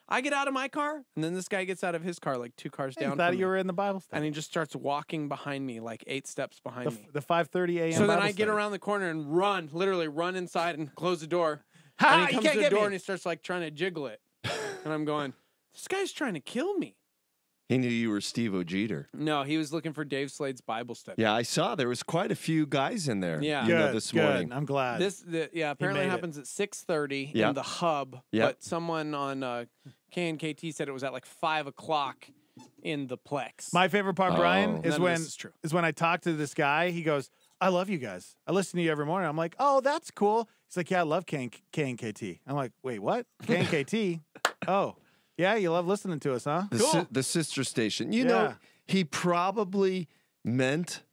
I get out of my car, and then this guy gets out of his car like 2 cars down. I thought from you me. were in the Bible study. And he just starts walking behind me, like 8 steps behind me. The 5:30 a.m. So then Bible I get study. around the corner and literally run inside and close the door. Ha, and he you comes can't to the get door me. and he starts like trying to jiggle it. And I'm going, this guy's trying to kill me. He knew you were Steve O'Jeter. No, he was looking for Dave Slade's Bible study. Yeah, I saw there was quite a few guys in there. Yeah. This morning. I'm glad. Apparently made it it. happens at 6:30 Yeah. in the hub. Yeah. But someone on KNKT said it was at like 5 o'clock in the Plex. My favorite part, Brian, None is of when this is true. I talk to this guy. He goes, "I love you guys. I listen to you every morning." I'm like, "Oh, that's cool." He's like, "Yeah, I love KNKT." I'm like, "Wait, what? KNKT? Oh, yeah, you love listening to us, huh? Cool." The sister station. You know, he probably meant,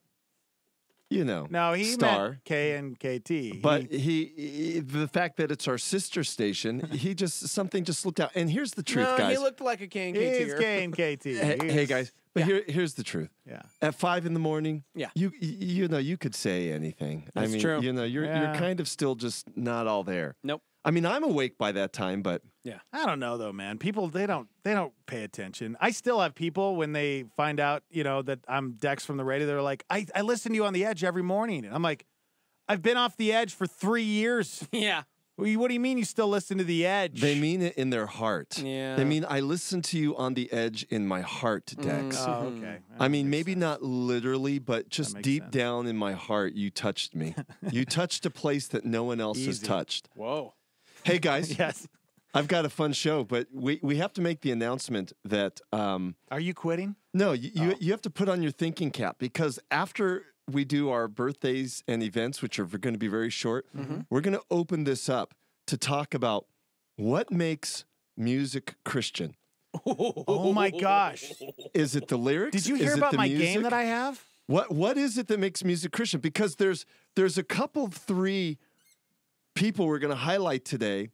No, he Star. meant KNKT. But the fact that it's our sister station, something just looked out. And here's the truth, No, guys. he looked like a KNKT. He's KNKT. Hey guys, but here's the truth. Yeah. At 5 in the morning, Yeah. you could say anything. That's I mean, true. you're kind of still just not all there. Nope. I mean, I'm awake by that time, but yeah, I don't know though, man. People they don't pay attention. I still have people when they find out, that I'm Dex from the radio. They're like, I listen to you on The Edge every morning, and I'm like, I've been off The Edge for 3 years. Yeah. What do you mean you still listen to The Edge? they mean it in their heart. Yeah. They mean I listen to you on the edge in my heart, Dex. Oh, okay. I mean, maybe not literally, but just deep down in my heart, you touched me. You touched a place that no one else has Easy. touched. Whoa. Hey, guys. Yes. I've got a fun show, but we have to make the announcement that... Are you quitting? No, you have to put on your thinking cap, because after we do our birthdays and events, which are going to be very short, we're going to open this up to talk about what makes music Christian. Oh my gosh. Is it the lyrics? Did you hear Is it about the my music? game that I have? What is it that makes music Christian? Because there's a couple, 3 people we're going to highlight today,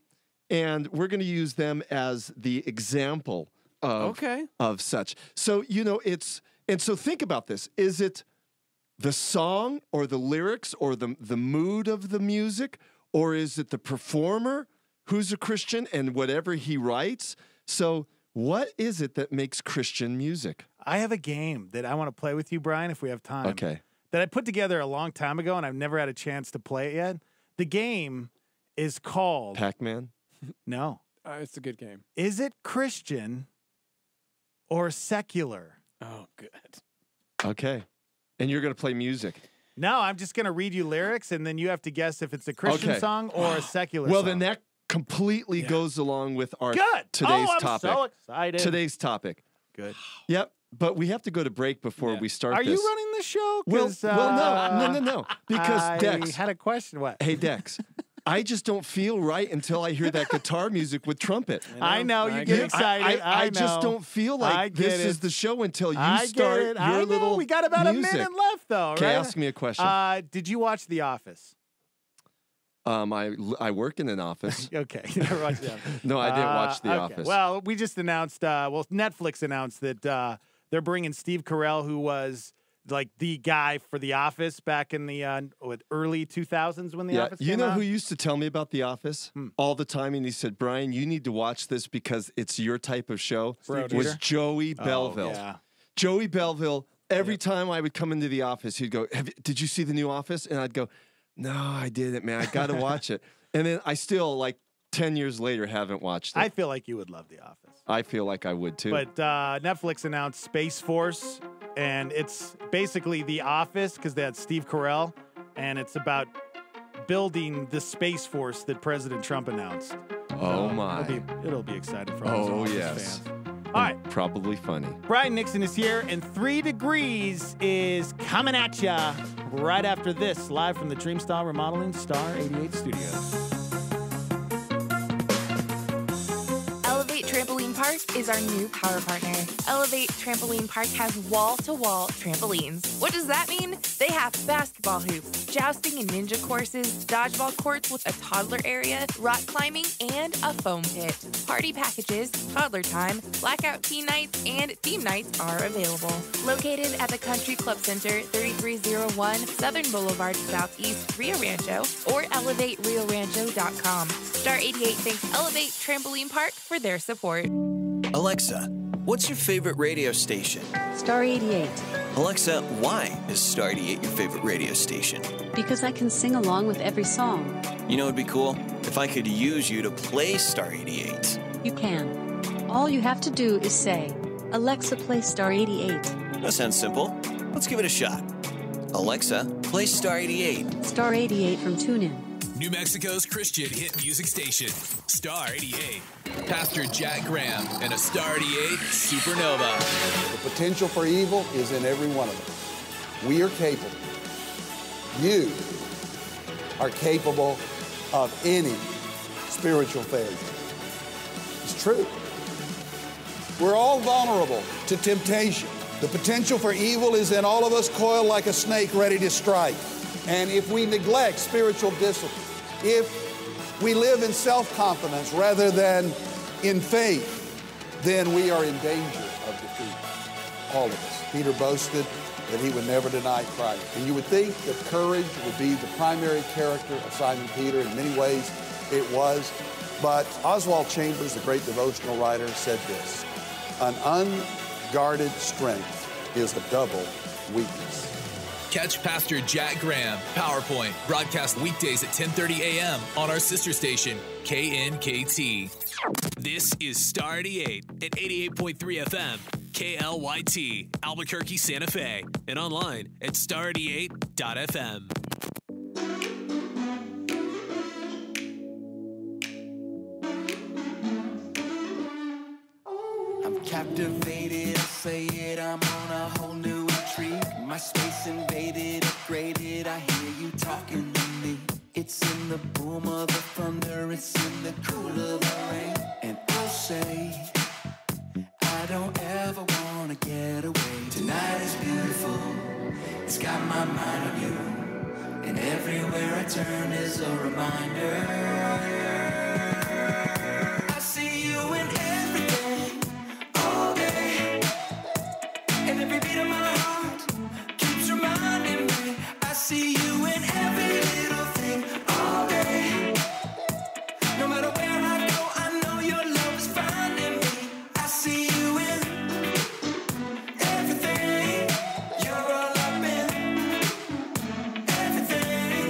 and we're going to use them as the example of such. So, so think about this. Is it the song or the lyrics or the mood of the music, or is it the performer who's a Christian and whatever he writes? So what is it that makes Christian music? I have a game that I want to play with you, Brian, if we have time. Okay. That I put together a long time ago, and I've never had a chance to play it yet. The game is called... Pac-Man? No. It's a good game. Is it Christian or secular? Oh, good. Okay. And you're going to play music. No, I'm just going to read you lyrics, and then you have to guess if it's a Christian song or a secular Well, song. then that completely goes along with our Good. today's I'm topic. so excited. Today's topic. Good. Yep. But we have to go to break before we start Are this. you running the show? Well, 'Cause, no. Because I Dex had a question. What? Hey, Dex. I just don't feel right until I hear that guitar music with trumpet. I know you get excited. I just know. don't feel like this is the show until you start your I know. little We got about music. a minute left, though. Okay, right? ask me a question. Did you watch The Office? I work in an office. Okay, you never watched The Office. No, I didn't watch The okay. Office. Well, we just announced. Netflix announced that they're bringing Steve Carell, who was like the guy for The Office back in the early 2000s when The Office came you know out. who used to tell me about The Office all the time, and he said, "Brian, you need to watch this because it's your type of show." Was Joey Belleville? Yeah. Joey Belleville. Every time I would come into the office, he'd go, "Did you see the new Office?" And I'd go, "No, I didn't, man. I got to watch it." And then I still, like 10 years later, haven't watched it. I feel like you would love The Office. I feel like I would too. But Netflix announced Space Force, and it's basically The Office because they had Steve Carell, and it's about building the Space Force that President Trump announced. Oh, my. It'll be exciting for all those Office fans. All right. Probably funny. Brian Nixon is here, and 3 Degrees is coming at ya right after this, live from the Dreamstyle Remodeling Star 88 studios. Elevate Trampoline Park Park is our new power partner. Elevate Trampoline Park has wall-to-wall trampolines. What does that mean? They have basketball hoops, jousting and ninja courses, dodgeball courts with a toddler area, rock climbing, and a foam pit. Party packages, toddler time, blackout teen nights, and theme nights are available. Located at the Country Club Center, 3301 Southern Boulevard, Southeast Rio Rancho, or ElevateRioRancho.com. Star 88 thanks Elevate Trampoline Park for their support. Alexa, what's your favorite radio station? Star 88. Alexa, why is Star 88 your favorite radio station? Because I can sing along with every song. You know, it'd be cool if I could use you to play Star 88. You can. All you have to do is say, Alexa, play Star 88. That sounds simple. Let's give it a shot. Alexa, play Star 88. Star 88 from TuneIn. New Mexico's Christian hit music station, Star 88. Pastor Jack Graham and a Star 88 Supernova. The potential for evil is in every one of us. We are capable. You are capable of any spiritual failure. It's true. We're all vulnerable to temptation. The potential for evil is in all of us, coiled like a snake ready to strike. And if we neglect spiritual discipline, if we live in self-confidence rather than in faith, then we are in danger of defeat. All of us. Peter boasted that he would never deny Christ. And you would think that courage would be the primary character of Simon Peter. In many ways, it was. But Oswald Chambers, the great devotional writer, said this: an unguarded strength is a double weakness. Catch Pastor Jack Graham, PowerPoint, broadcast weekdays at 10:30 a.m. on our sister station, KNKT. This is Star 88 at 88.3 FM, KLYT, Albuquerque, Santa Fe, and online at star88.fm. I'm captivated, I say it, I'm on a whole new retreat. My space invaded, upgraded, I hear you talking to me. It's in the boom of the thunder, it's in the cool of the rain. And I'll say, I don't ever wanna get away. Tonight is beautiful, it's got my mind on you. And everywhere I turn is a reminder. I see you in everything, all day. And every beat of my heart keeps reminding me. I see you in every little thing, all day. No matter where I go, I know your love is finding me. I see you in everything. You're all up in everything.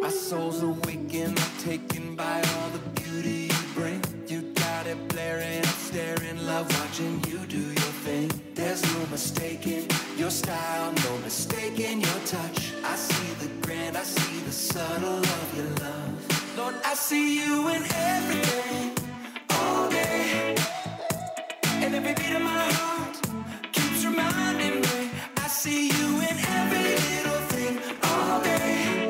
My soul's awakened, I'm taken by all the beauty you bring. You got it blaring, I'm staring, love watching you do your thing. There's no mistaking your style, no mistaking your touch. I see the grand, I see the subtle of your love. Lord, I see you in everything, all day. And every beat of my heart keeps reminding me. I see you in every little thing, all day.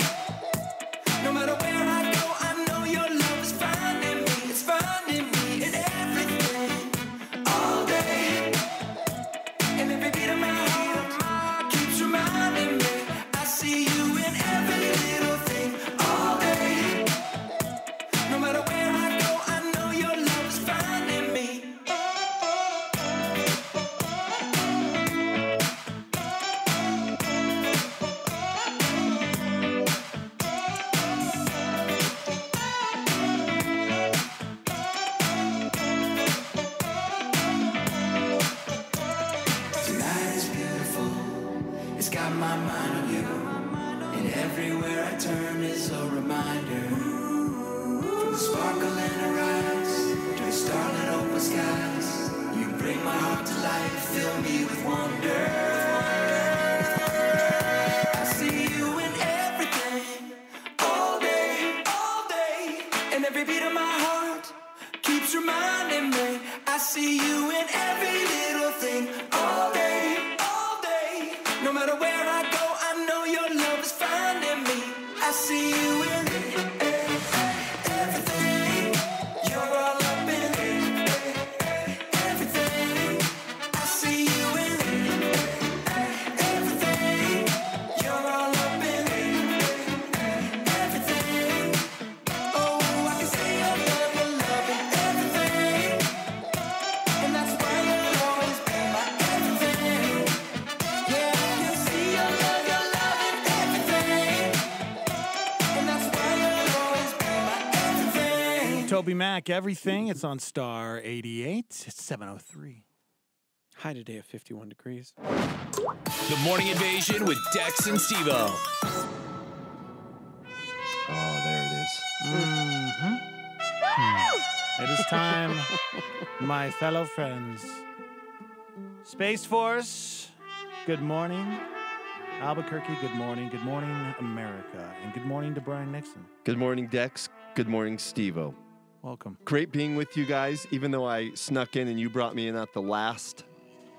No matter where I go, I know your love is finding me. It's finding me in everything, all day. And every beat of my heart keeps reminding me. I see you in every little thing, all day. No matter where I go, I know your love is finding me. Tonight is beautiful, it's got my mind on you. And everywhere I turn is a reminder. From the sparkle in her eyes to the starlit open skies, you bring my heart to life, fill me with wonder. I see you in everything, all day, all day. And every beat of my heart keeps reminding me. I see you in every little thing, all day, all day. No matter where I go, I know your love is finding me. I see you in everything. You're all up in Toby Mac, everything. It's on Star 88. It's 7:03. High today of 51 degrees. The Morning Invasion with Dex and Steve-O. Oh, there it is. It is time, my fellow friends. Space Force, good morning. Albuquerque, good morning. Good morning, America. And good morning to Brian Nixon. Good morning, Dex. Good morning, Steve-O. Welcome. Great being with you guys, even though I snuck in and you brought me in at the last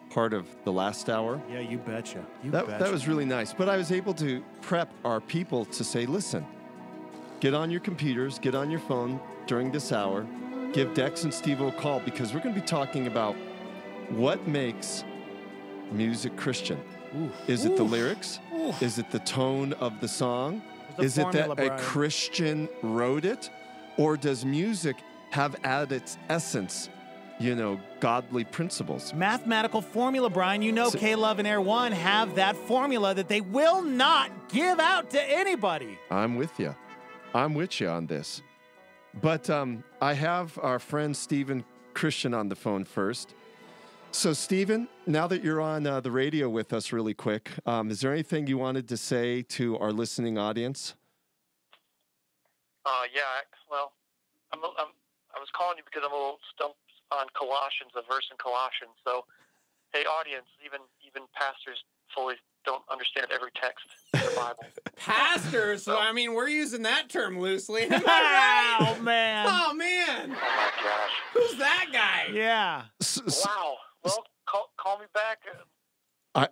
part of the last hour. Yeah, you betcha. That was really nice. But I was able to prep our people to say, listen, get on your computers, get on your phone during this hour, give Dex and Steve-O a call, because we're going to be talking about what makes music Christian. Is it the lyrics? Is it the tone of the song? Is it that a Christian wrote it? Or does music have at its essence, godly principles? Mathematical formula, Brian. K-Love and Air One have that formula that they will not give out to anybody. I'm with you. I'm with you on this. But I have our friend Stephen Christian on the phone first. So, Stephen, now that you're on the radio with us really quick, is there anything you wanted to say to our listening audience? I was calling you because I'm a little stumped on Colossians, a verse in Colossians. So, hey, audience, even pastors fully don't understand every text in the Bible. Pastors? So, I mean, we're using that term loosely. Am I right? Oh, man. Oh, man. Oh, my gosh. Who's that guy? Yeah. Wow. Well, call me back.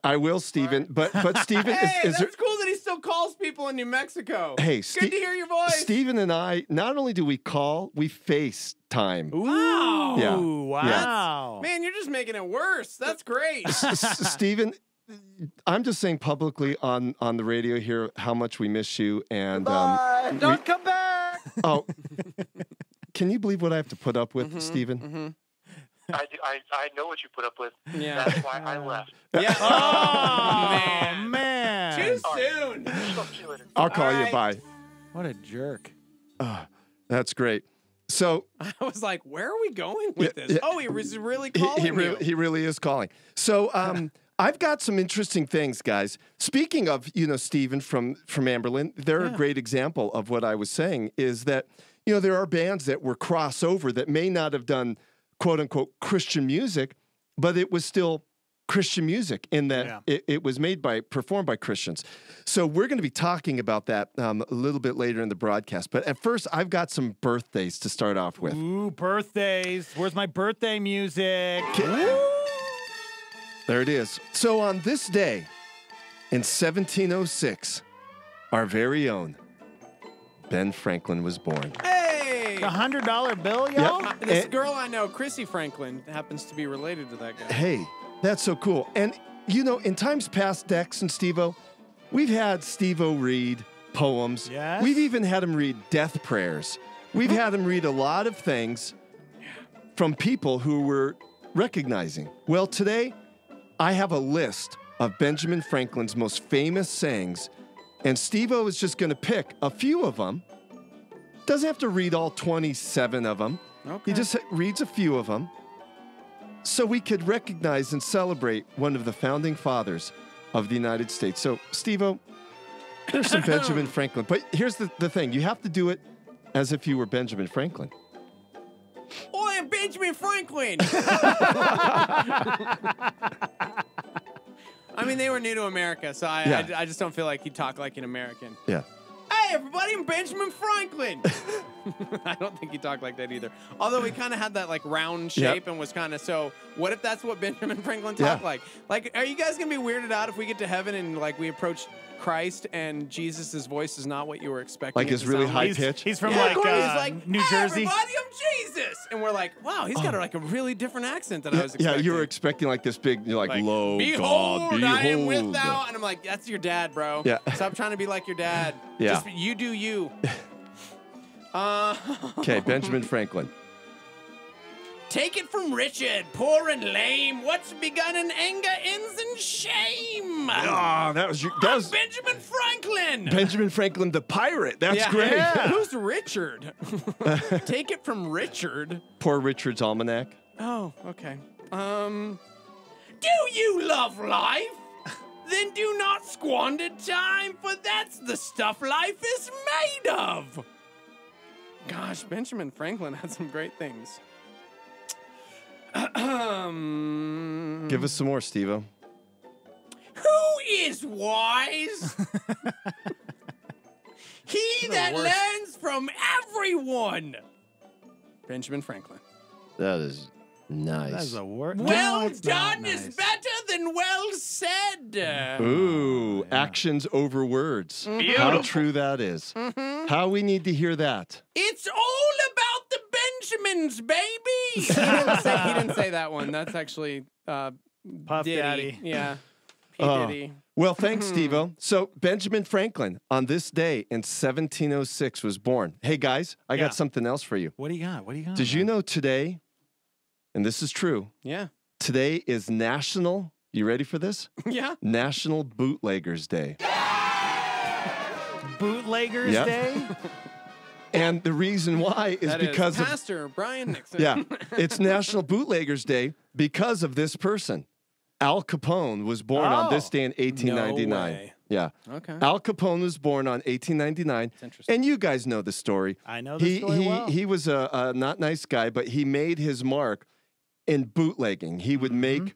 I will, Stephen. But Stephen, hey, is that's cool that he still calls people in New Mexico. Hey, good to hear your voice. Stephen and I, not only do we call, we FaceTime. Wow. Yeah. Wow. Man, you're just making it worse. That's great. Stephen, I'm just saying publicly on the radio here how much we miss you. And don't come back. Oh, can you believe what I have to put up with, Stephen? Mm-hmm. I know what you put up with. Yeah. That's why I left. Yeah. Oh, man. Too soon. I'll call you. Bye. What a jerk. That's great. So I was like, where are we going with this? Oh, he was really calling He really is calling. So I've got some interesting things, guys. Speaking of, Stephen from Amberlin, they're a great example of what I was saying is that, there are bands that were crossover that may not have done quote unquote Christian music, but it was still Christian music in that it was performed by Christians. So we're going to be talking about that a little bit later in the broadcast. But at first, I've got some birthdays to start off with. Ooh, birthdays. Where's my birthday music? There it is. So on this day in 1706, our very own Ben Franklin was born. The $100 bill, yo? Yep. This girl I know, Chrissy Franklin, happens to be related to that guy. Hey, that's so cool. And, in times past, Dex and Steve-O, we've had Steve-O read poems. Yes. We've even had him read death prayers. We've had him read a lot of things from people who were recognizing. Well, today, I have a list of Benjamin Franklin's most famous sayings, and Steve-O is just going to pick a few of them. Doesn't have to read all 27 of them. Okay. He just reads a few of them so we could recognize and celebrate one of the founding fathers of the United States. So, Steve-O, there's some Benjamin Franklin. But here's the thing. You have to do it as if you were Benjamin Franklin. Oh, I'm Benjamin Franklin. I mean, they were new to America, so I just don't feel like he'd talk like an American. Yeah. Hey, everybody, I'm Benjamin Franklin. I don't think he talked like that either. Although he kind of had that, round shape and was kind of, so what if that's what Benjamin Franklin talked like? Like, are you guys going to be weirded out if we get to heaven and, we approach Christ and Jesus' voice is not what you were expecting? Like his really high pitch? He's from, New Jersey. Everybody, I'm Jesus. And we're like, wow, he's got, a really different accent than I was expecting. Yeah, you were expecting, this big, low behold, God, behold. I am with thou. And I'm like, that's your dad, bro. Yeah. Stop trying to be like your dad. Yeah. Just you do you. Okay, Benjamin Franklin. Take it from Richard, poor and lame. What's begun in anger ends in shame. Oh, that was Benjamin Franklin. Benjamin Franklin, the pirate. That's great. Yeah. Who's Richard? Take it from Richard. Poor Richard's Almanac. Oh, okay. Do you love life? Then do not squander time, for that's the stuff life is made of. Gosh, Benjamin Franklin had some great things. Give us some more, Steve-O. Who is wise? He that learns from everyone. Benjamin Franklin. That is nice. That's a word. Well done is better than well said. Ooh, actions over words. Beautiful. How true that is. How we need to hear that. It's all about the Benjamins, baby. he didn't say that one. That's actually Puff Diddy. Daddy. Yeah. P. Diddy. Well, thanks, Steve-O. So Benjamin Franklin, on this day in 1706, was born. Hey, guys, I got something else for you. What do you got? Did you know today, and this is true, Yeah. today is National, you ready for this? Yeah. National Bootleggers Day. Bootleggers Yep. Day? And the reason why is That because of... Pastor Brian Nixon. Yeah, it's National Bootleggers Day because of this person. Al Capone was born on this day in 1899. No way. Yeah. Okay. Al Capone was born on 1899. And you guys know the story. I know the story well. He was a not nice guy, but he made his mark in bootlegging. He would make,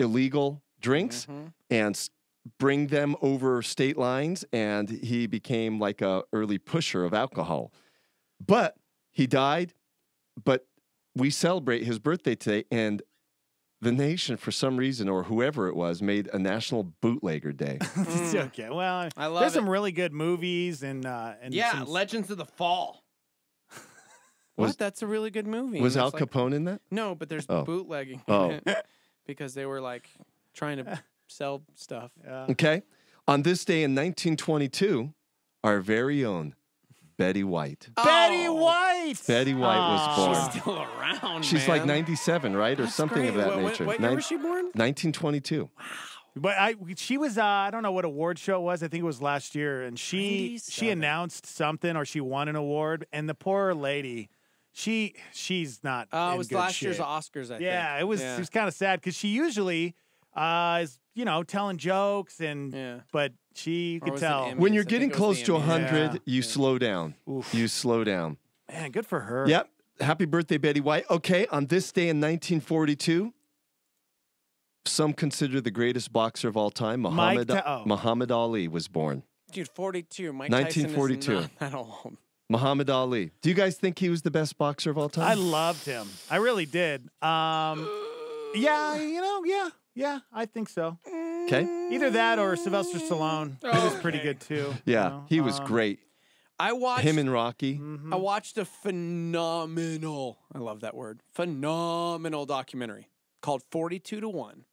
illegal drinks and bring them over state lines, and he became like a early pusher of alcohol. But he died, but we celebrate his birthday today, and the nation, for some reason, or whoever it was, made a National Bootlegger Day. Okay, well, I love there's it. some really good movies and Yeah, some... Legends of the Fall. What? That's a really good movie. Was It's Al like- Capone in that? No, but there's Oh. bootlegging Oh. in it because they were like trying to sell stuff. Okay. On this day in 1922, our very own Betty White. Betty White! Betty White was born. She's still around, She's man. like 97, right? Or something of great. that What- nature. what year was she born? 1922. But she was I don't know what award show it was. I think it was last year, and she announced something or she won an award, and the poor lady, she's not. Oh, in it was good last year's shape. Oscars, I think. Yeah, it was. It was kind of sad because she usually is telling jokes but she Or could was it tell Emmys? When you're I getting think it was close the to Emmys. 100, you slow down. You slow down. Man, good for her. Yep. Happy birthday, Betty White. Okay, on this day in 1942, some consider the greatest boxer of all time, Muhammad Ali was born. Dude, 42. Mike 1942. Tyson is not that old. Muhammad Ali. Do you guys think he was the best boxer of all time? I loved him. I really did. Yeah, I think so. Okay. Either that or Sylvester Stallone. He was pretty good too. Yeah, he was great. I watched Him and Rocky. I watched a phenomenal, I love that word, phenomenal documentary called 42 to 1.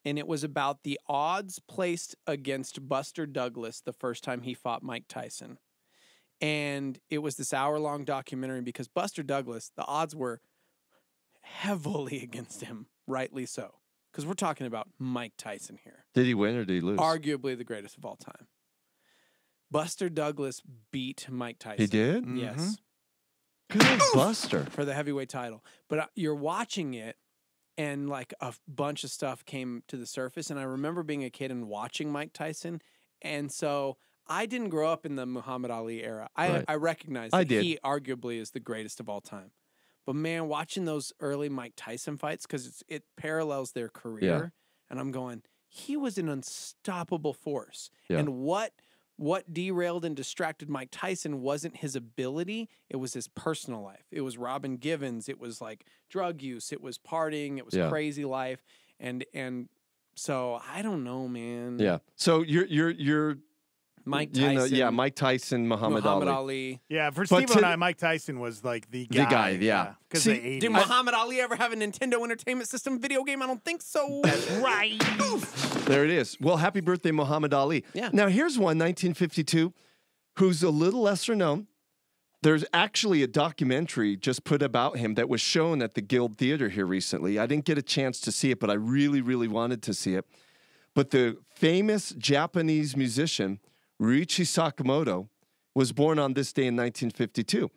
And it was about the odds placed against Buster Douglas the first time he fought Mike Tyson. And it was this hour-long documentary because Buster Douglas, the odds were heavily against him, rightly so. Because we're talking about Mike Tyson here. Did he win or did he lose? Arguably the greatest of all time. Buster Douglas beat Mike Tyson. He did? Yes. Good Buster. For the heavyweight title. But you're watching it, and like a bunch of stuff came to the surface. And I remember being a kid and watching Mike Tyson. And so I didn't grow up in the Muhammad Ali era. I recognize that he arguably is the greatest of all time. But man, watching those early Mike Tyson fights, because it parallels their career, and I'm going, he was an unstoppable force. Yeah. And what derailed and distracted Mike Tyson wasn't his ability, it was his personal life. It was Robin Givens, it was like drug use, it was partying, it was crazy life. And so I don't know, man. Yeah. So you're Mike Tyson. Mike Tyson, Muhammad Ali. Yeah, for Steve and I, Mike Tyson was like the guy. The guy, yeah. Because See, the 80s. Did Muhammad Ali ever have a Nintendo Entertainment System video game? I don't think so. That's right. There it is. Well, happy birthday, Muhammad Ali. Yeah. Now, here's one, 1952, who's a little lesser known. There's actually a documentary just put about him that was shown at the Guild Theater here recently. I didn't get a chance to see it, but I really, really wanted to see it. But the famous Japanese musician, Ryuichi Sakamoto, was born on this day in 1952.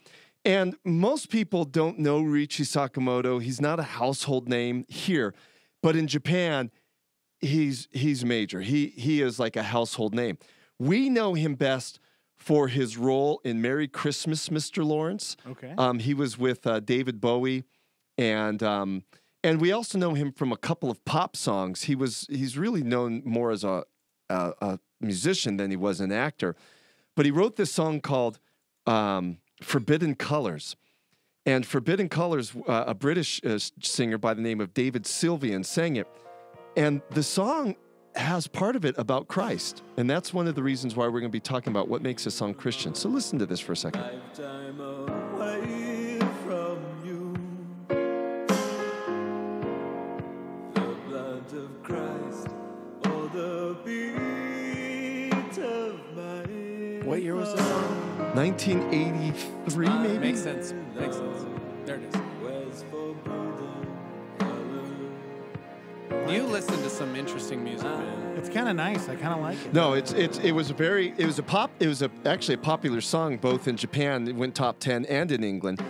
And most people don't know Ryuichi Sakamoto. He's not a household name here. But in Japan, he's major. He is like a household name. We know him best for his role in Merry Christmas, Mr. Lawrence. Okay. He was with David Bowie, and we also know him from a couple of pop songs. He's really known more as a musician than he was an actor. But he wrote this song called Forbidden Colors. And Forbidden Colors, a British singer by the name of David Sylvian sang it. And the song has part of it about Christ. And that's one of the reasons why we're going to be talking about what makes a song Christian. So listen to this for a second. Lifetime away from you. The blood of Christ, or the beat of my... What year was this song? 1983, maybe? Makes sense. Makes sense. There it is. You listen to some interesting music, man. It's kind of nice. I kind of like it. No, it was actually a popular song both in Japan, it went top 10, and in England.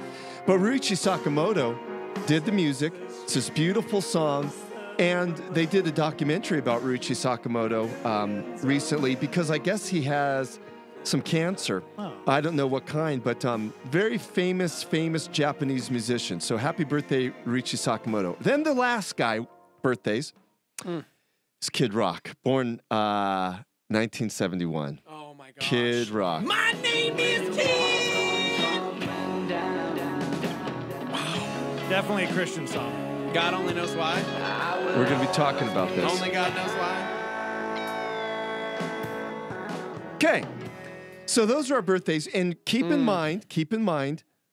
But Ryuichi Sakamoto did the music. It's this beautiful song, and they did a documentary about Ryuichi Sakamoto recently because I guess he has some cancer. Oh. I don't know what kind, but very famous Japanese musician. So happy birthday, Ryuichi Sakamoto. Then the last guy. Birthdays. It's Kid Rock, born 1971. Oh my gosh. Kid Rock. My name is Kid. Definitely a Christian song. God only knows why. We're going to be talking about this. Only God knows why. Okay. So those are our birthdays. And keep in mind,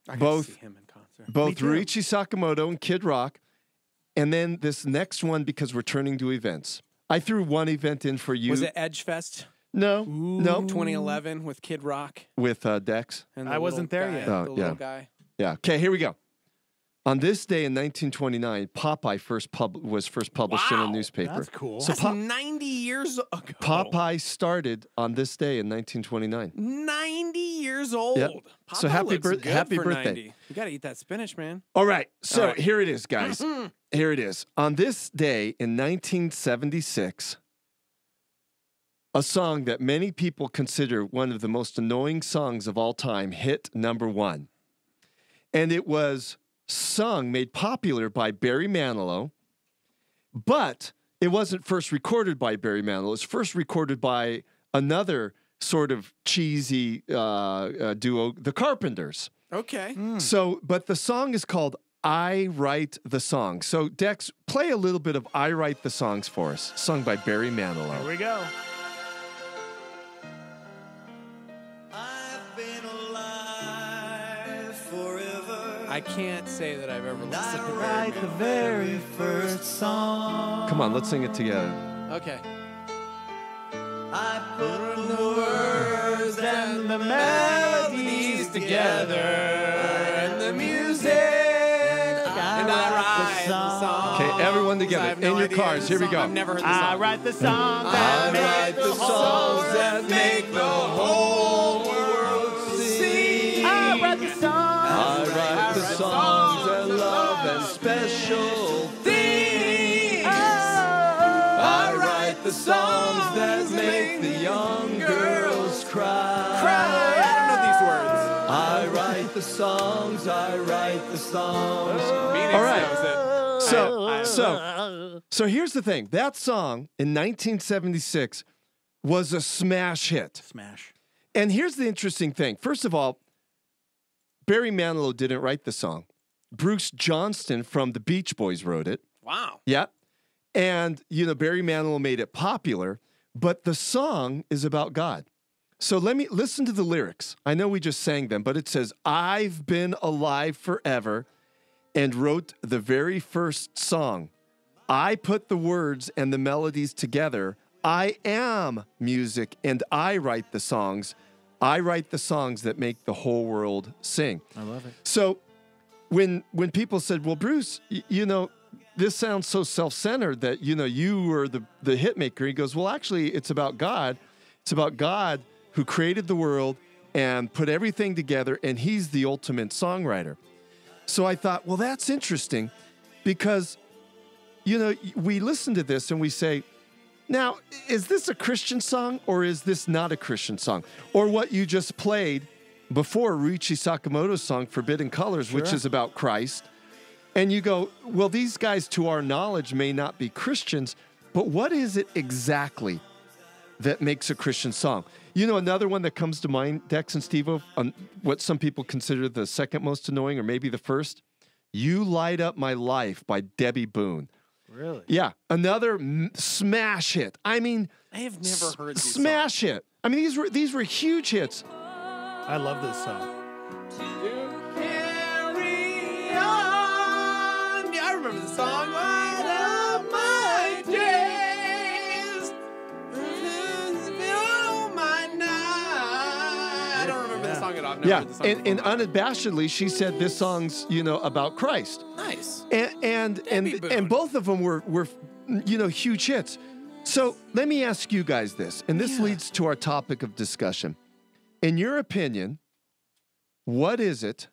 I both see him in concert. both Ryuichi Sakamoto and Kid Rock. And then this next one, because we're turning to events. I threw one event in for you. Was it Edge Fest? No. 2011 with Kid Rock. With Dex? And the I wasn't there guy, yet. The little guy. Yeah. Okay, here we go. On this day in 1929, Popeye was first published in a newspaper. That's cool. So That's 90 years ago. Popeye started on this day in 1929. 90 years old. Yep. Popeye So happy looks good happy for birthday. 90. You got to eat that spinach, man. All right. So All right. here it is, guys. Here it is. On this day in 1976, a song that many people consider one of the most annoying songs of all time hit number one. And it was made popular by Barry Manilow, but it wasn't first recorded by Barry Manilow. It was first recorded by another sort of cheesy duo, the Carpenters. Okay. So, but the song is called I Write the Song. So, Dex, play a little bit of I Write the Songs for us, sung by Barry Manilow. Here we go. I can't say that I've ever listened to Write the very first song. Come on, let's sing it together. Okay. I put the words and the melodies together, and the music, and I write the song. Okay, everyone together in your cars. Here we go. I've never heard the song. I write the songs I write the songs that make the whole world sing. I write the songs. I write the songs that love and special things. I write the songs that make the young girls cry. I don't know these words. I write the songs. I write the songs. All right. So here's the thing. That song in 1976 was a smash hit. Smash. And here's the interesting thing. First of all, Barry Manilow didn't write the song. Bruce Johnston from the Beach Boys wrote it. Wow. Yeah. And, Barry Manilow made it popular, but the song is about God. So let me listen to the lyrics. I know we just sang them, but it says, I've been alive forever and wrote the very first song. I put the words and the melodies together. I am music and I write the songs. I write the songs that make the whole world sing. I love it. So when people said, well, Bruce, you know, this sounds so self-centered that, you know, you were the hit maker. He goes, well, actually, it's about God. It's about God who created the world and put everything together, and he's the ultimate songwriter. So I thought, well, that's interesting because, you know, we listen to this and we say, now, is this a Christian song or is this not a Christian song? Or what you just played before, Ryuichi Sakamoto's song, Forbidden Colors, which is about Christ. And you go, well, these guys, to our knowledge, may not be Christians, but what is it exactly that makes a Christian song? You know, another one that comes to mind, Dex and Steve-O, what some people consider the second most annoying or maybe the first, You Light Up My Life by Debbie Boone. Really? Yeah, another smash hit. I mean, I have never heard these smash hit. I mean, these were huge hits. I love this song. Carry on. Yeah, I remember the song. Light up my days. Fill my night. I don't remember the song at all. I've never heard the song and unabashedly, she said this song's, you know, about Christ. Nice. And both of them were you know, huge hits. So let me ask you guys this, and this leads to our topic of discussion. In your opinion, what is it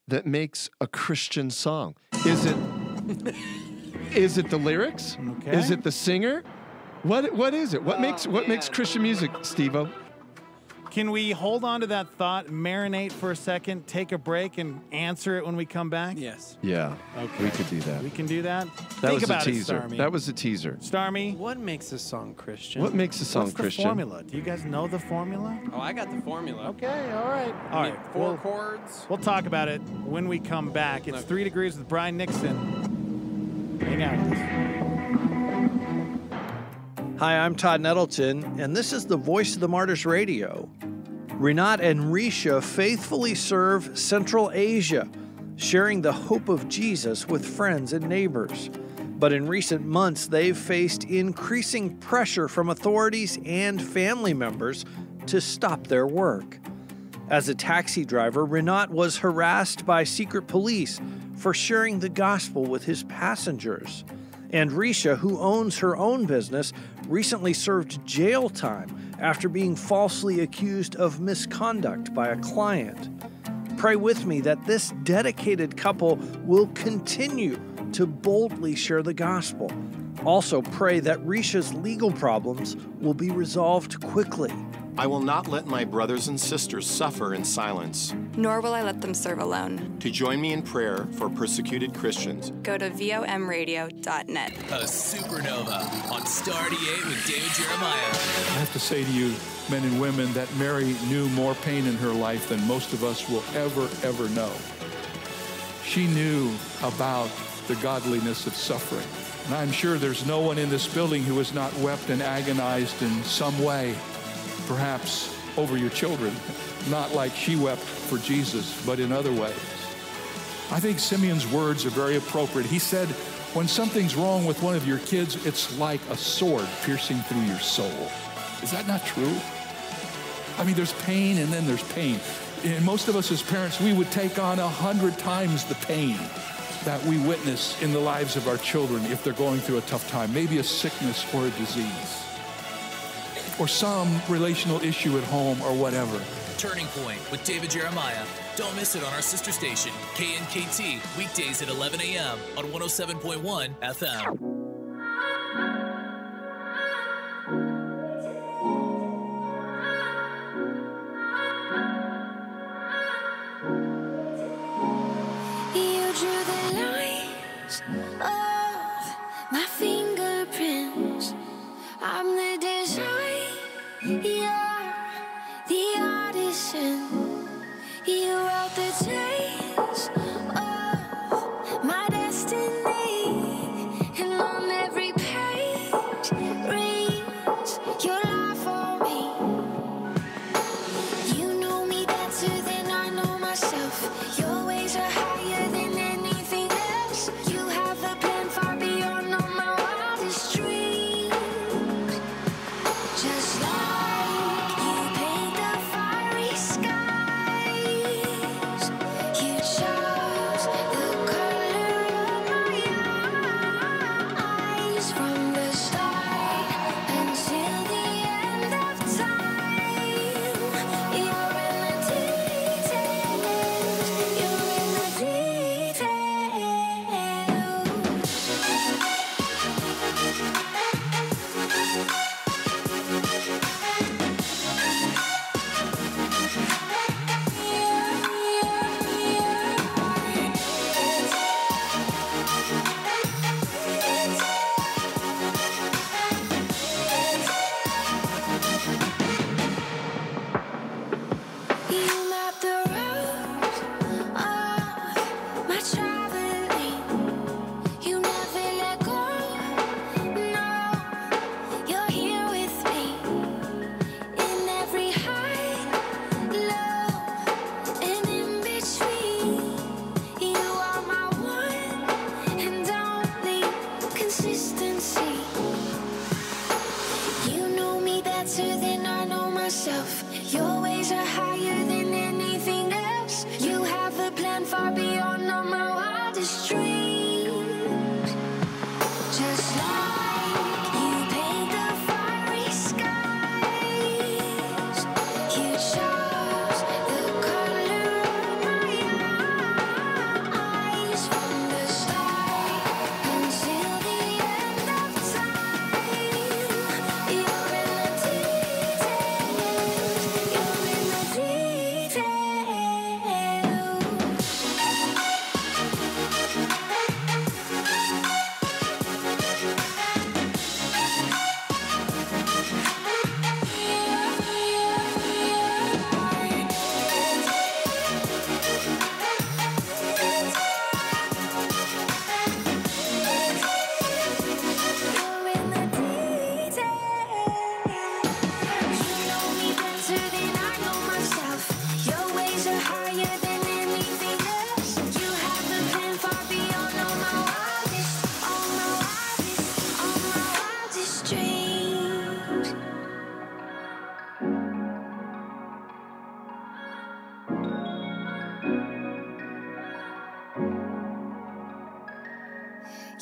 that makes a Christian song? Is it the lyrics? Okay. Is it the singer? What is it? What makes Christian music, Steve-O? Can we hold on to that thought, marinate for a second, take a break, and answer it when we come back? Yes. Yeah. Okay. We could do that. We can do that? That Think was about a teaser. it, Starmy. That was a teaser. Starmy? What makes a song Christian? What makes a song What's Christian? the formula? Do you guys know the formula? Oh, I got the formula. Okay, all right. All right. Four chords. We'll talk about it when we come back. It's 3 Degrees with Brian Nixon. Hang out with us. Hi, I'm Todd Nettleton, and this is the Voice of the Martyrs Radio. Renat and Risha faithfully serve Central Asia, sharing the hope of Jesus with friends and neighbors. But in recent months, they've faced increasing pressure from authorities and family members to stop their work. As a taxi driver, Renat was harassed by secret police for sharing the gospel with his passengers. And Risha, who owns her own business, recently served jail time after being falsely accused of misconduct by a client. Pray with me that this dedicated couple will continue to boldly share the gospel. Also pray that Risha's legal problems will be resolved quickly. I will not let my brothers and sisters suffer in silence. Nor will I let them serve alone. To join me in prayer for persecuted Christians, go to vomradio.net. A supernova on Star 88 with David Jeremiah. I have to say to you, men and women, that Mary knew more pain in her life than most of us will ever know. She knew about the godliness of suffering. And I'm sure there's no one in this building who has not wept and agonized in some way. Perhaps over your children, not like she wept for Jesus, but in other ways. I think Simeon's words are very appropriate. He said, when something's wrong with one of your kids, it's like a sword piercing through your soul. Is that not true? I mean, there's pain and then there's pain. And most of us as parents, we would take on 100 times the pain that we witness in the lives of our children if they're going through a tough time, maybe a sickness or a disease, or some relational issue at home or whatever. Turning Point with David Jeremiah. Don't miss it on our sister station, KNKT, weekdays at 11 a.m. on 107.1 FM. You drew the lines of my fingerprints. I'm the design, you're the artisan. You wrote the tales of my destiny, and far beyond all my wildest dreams. Just like you paint the fiery skies, you chose the color of my eyes from the start until the end of time. You're in the details. You're in the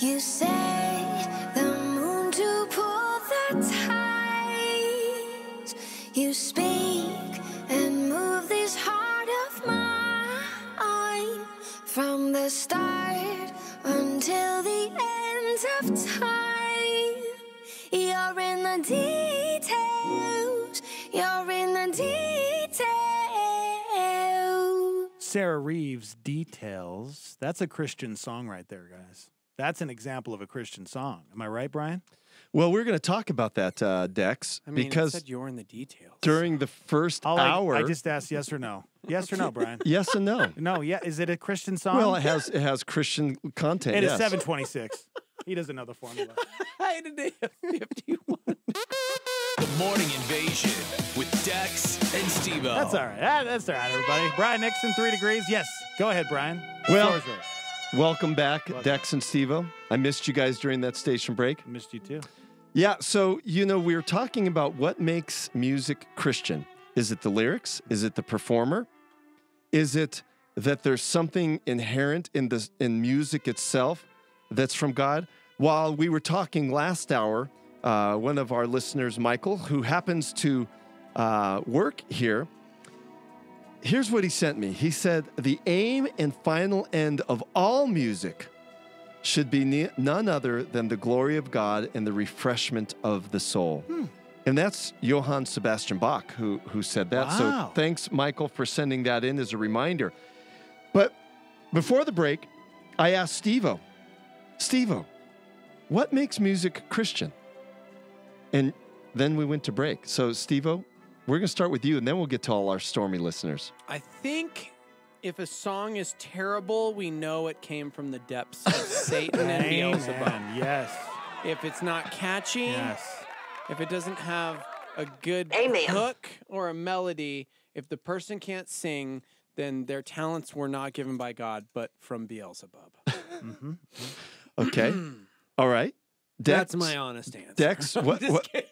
You say the moon to pull the tides. You speak and move this heart of mine from the start until the end of time. You're in the details. You're in the details. Sarah Reeves, Details. That's a Christian song right there, guys. That's an example of a Christian song. Am I right, Brian? Well, we're going to talk about that, Dex, I mean, because it said you're in the details. during the first hour, I just asked yes or no. Yes or no, Brian? yes and no. No, yeah. Is it a Christian song? Well, it has Christian content. It is yes. 726. He doesn't know the formula. I did 51. The Morning Invasion with Dex and Steve-O. That's all right. That's all right, everybody. Brian Nixon, 3 degrees. Yes. Go ahead, Brian. Well, Floor's yours. welcome back, Dex and Steve-O. I missed you guys during that station break. I missed you too. Yeah, so, we were talking about what makes music Christian. Is it the lyrics? Is it the performer? Is it that there's something inherent in music itself that's from God? While we were talking last hour, one of our listeners, Michael, who happens to work here, here's what he sent me. He said, the aim and final end of all music should be none other than the glory of God and the refreshment of the soul. And that's Johann Sebastian Bach who said that. Wow. So thanks, Michael, for sending that in as a reminder. But before the break, I asked Steve-O, what makes music Christian? And then we went to break. So, Steve-O, we're going to start with you, and then we'll get to all our stormy listeners. I think if a song is terrible, we know it came from the depths of Satan and Beelzebub. Yes. If it's not catchy, Yes. if it doesn't have a good hook or a melody, if the person can't sing, then their talents were not given by God, but from Beelzebub. Okay. All right. Dex, That's my honest answer. Dex,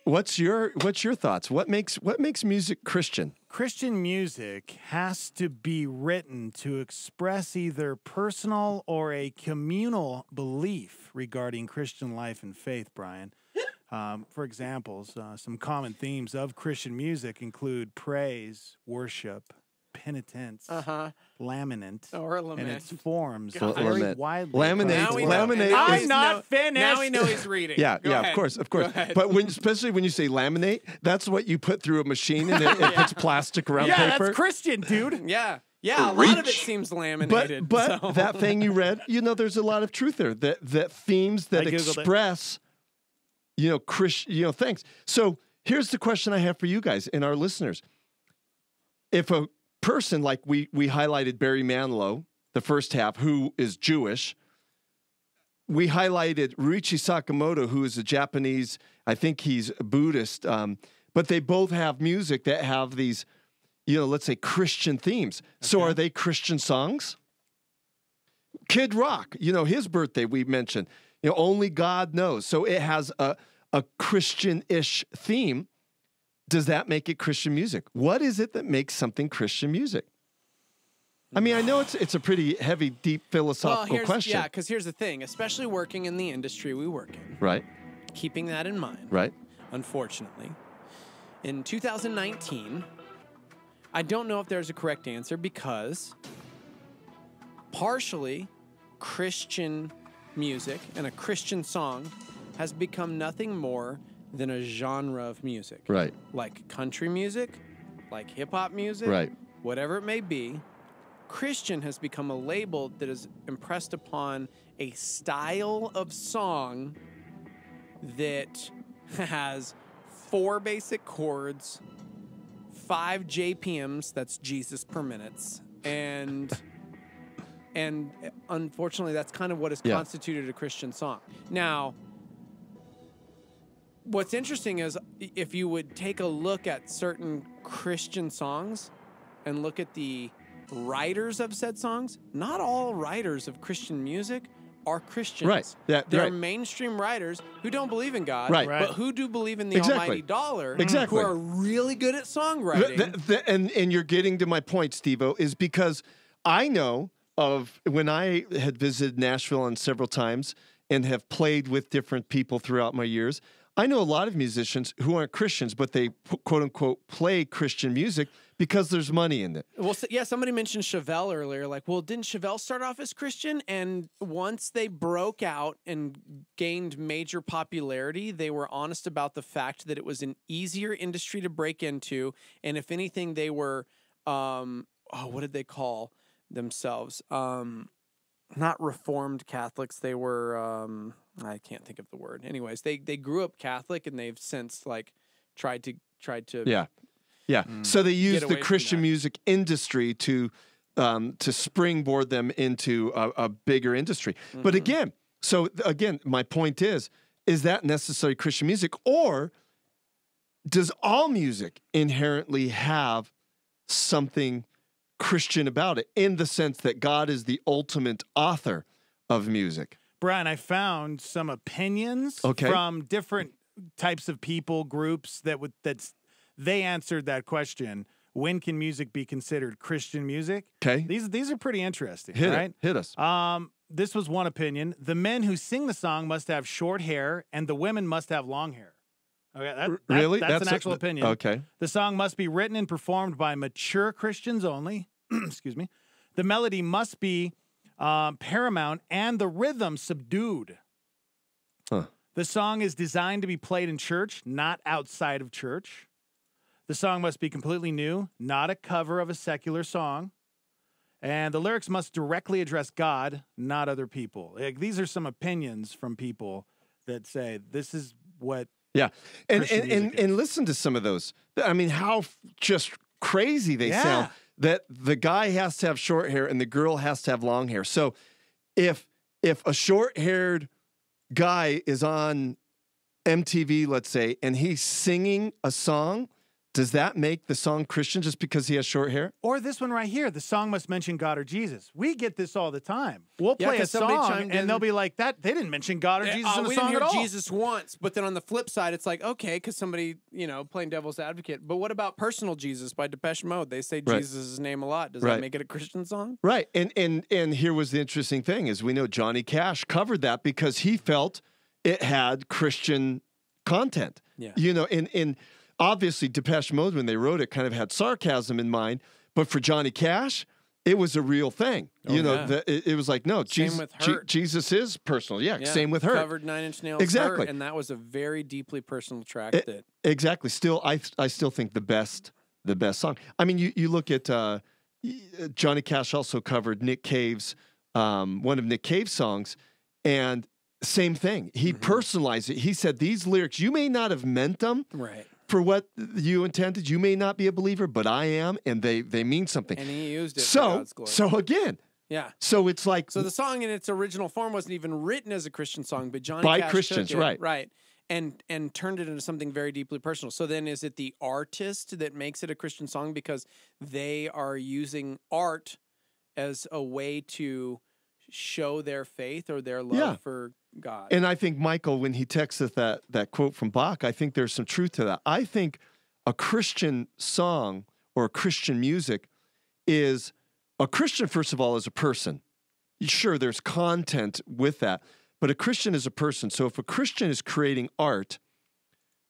what's your thoughts? What makes music Christian? Christian music has to be written to express either personal or a communal belief regarding Christian life and faith, Brian. For examples, some common themes of Christian music include praise, worship, penitence, lament, or lament, and its forms God. vary Lament. widely. Laminate. I'm not finished. Now we know he's reading. Yeah, Go ahead. of course. Go ahead. But especially when you say laminate, that's what you put through a machine and it puts plastic around Yeah, paper. that's Christian, dude. Yeah, a lot of it seems laminated. But so. that thing you read, there's a lot of truth there. That themes that express, thanks. So here's the question I have for you guys and our listeners. If a person like we highlighted Barry Manilow, the first half, who is Jewish. We highlighted Ruichi Sakamoto, who is a Japanese, I think he's a Buddhist, but they both have music that have these, let's say Christian themes. Okay. So are they Christian songs? Kid Rock, his birthday we mentioned, Only God Knows. So it has a Christian-ish theme. Does that make it Christian music? What is it that makes something Christian music? I mean, I know it's a pretty heavy, deep philosophical question. Yeah, because here's the thing, especially working in the industry we work in. Right. Keeping that in mind. Right. Unfortunately. In 2019, I don't know if there's a correct answer because partially Christian music and a Christian song has become nothing more than a genre of music. Right. Like country music, like hip-hop music, Right. whatever it may be. Christian has become a label that is impressed upon a style of song that has 4 basic chords, 5 JPMs, that's Jesus per minutes, and unfortunately that's kind of what has constituted a Christian song. Now, what's interesting is if you would take a look at certain Christian songs and look at the writers of said songs, not all writers of Christian music are Christians. Right. Yeah, They're mainstream writers who don't believe in God, but who do believe in the almighty dollar, who are really good at songwriting. And you're getting to my point, Steve-O, is because I know of when I had visited Nashville on several times and have played with different people throughout my years, I know a lot of musicians who aren't Christians, but they quote unquote play Christian music because there's money in it. Well, yeah, somebody mentioned Chevelle earlier. Like, well, didn't Chevelle start off as Christian? And once they broke out and gained major popularity, they were honest about the fact that it was an easier industry to break into. And if anything, they were, what did they call themselves? Not Reformed Catholics. They were, I can't think of the word. Anyways, they grew up Catholic and they've since like tried to Yeah. So they use the Christian music industry to springboard them into a bigger industry. Mm-hmm. But again, my point is that necessarily Christian music, or does all music inherently have something Christian about it in the sense that God is the ultimate author of music? Brian, I found some opinions from different types of people, groups they answered that question. When can music be considered Christian music? Okay. These are pretty interesting, Hit right? Hit us. This was one opinion. The men who sing the song must have short hair and the women must have long hair. Okay, really? That's an actual opinion. Okay. The song must be written and performed by mature Christians only. Excuse me. The melody must be paramount and the rhythm subdued. Huh. The song is designed to be played in church, not outside of church. The song must be completely new, not a cover of a secular song. And the lyrics must directly address God, not other people. Like, these are some opinions from people that say this is what. Yeah, and listen to some of those. I mean, how just crazy they sound. That the guy has to have short hair and the girl has to have long hair. So if a short-haired guy is on MTV, let's say, and he's singing a song, does that make the song Christian just because he has short hair? Or this one right here, the song must mention God or Jesus. We get this all the time. We'll play a song and they'll be like, "That they didn't mention God or Jesus in the song at all." We didn't hear Jesus once, but then on the flip side, it's like, okay, because somebody, playing devil's advocate. But what about Personal Jesus by Depeche Mode? They say Jesus' name a lot. Does that make it a Christian song? Right. And here was the interesting thing is we know Johnny Cash covered that because he felt it had Christian content. Yeah. In obviously, Depeche Mode, when they wrote it, kind of had sarcasm in mind. But for Johnny Cash, it was a real thing. It was like, no, Jesus is personal. Yeah, same with her. Covered 9 Inch Nails. Exactly. Hurt, and that was a very deeply personal track. Exactly. Still, I still think the best song. I mean, you look at Johnny Cash also covered Nick Cave's, one of Nick Cave's songs, and same thing. He personalized it. He said, these lyrics, you may not have meant them. Right. For what you intended, you may not be a believer, but I am, and they mean something. And he used it for God's glory. So again, so it's like the song in its original form wasn't even written as a Christian song, but Johnny by Cash Christians, took it, right, and turned it into something very deeply personal. So then, is it the artist that makes it a Christian song because they are using art as a way to show their faith or their love for God? And I think Michael, when he texted that quote from Bach, I think there's some truth to that. I think a Christian song or Christian music is a Christian, first of all, is a person. Sure, there's content with that, but a Christian is a person. So if a Christian is creating art,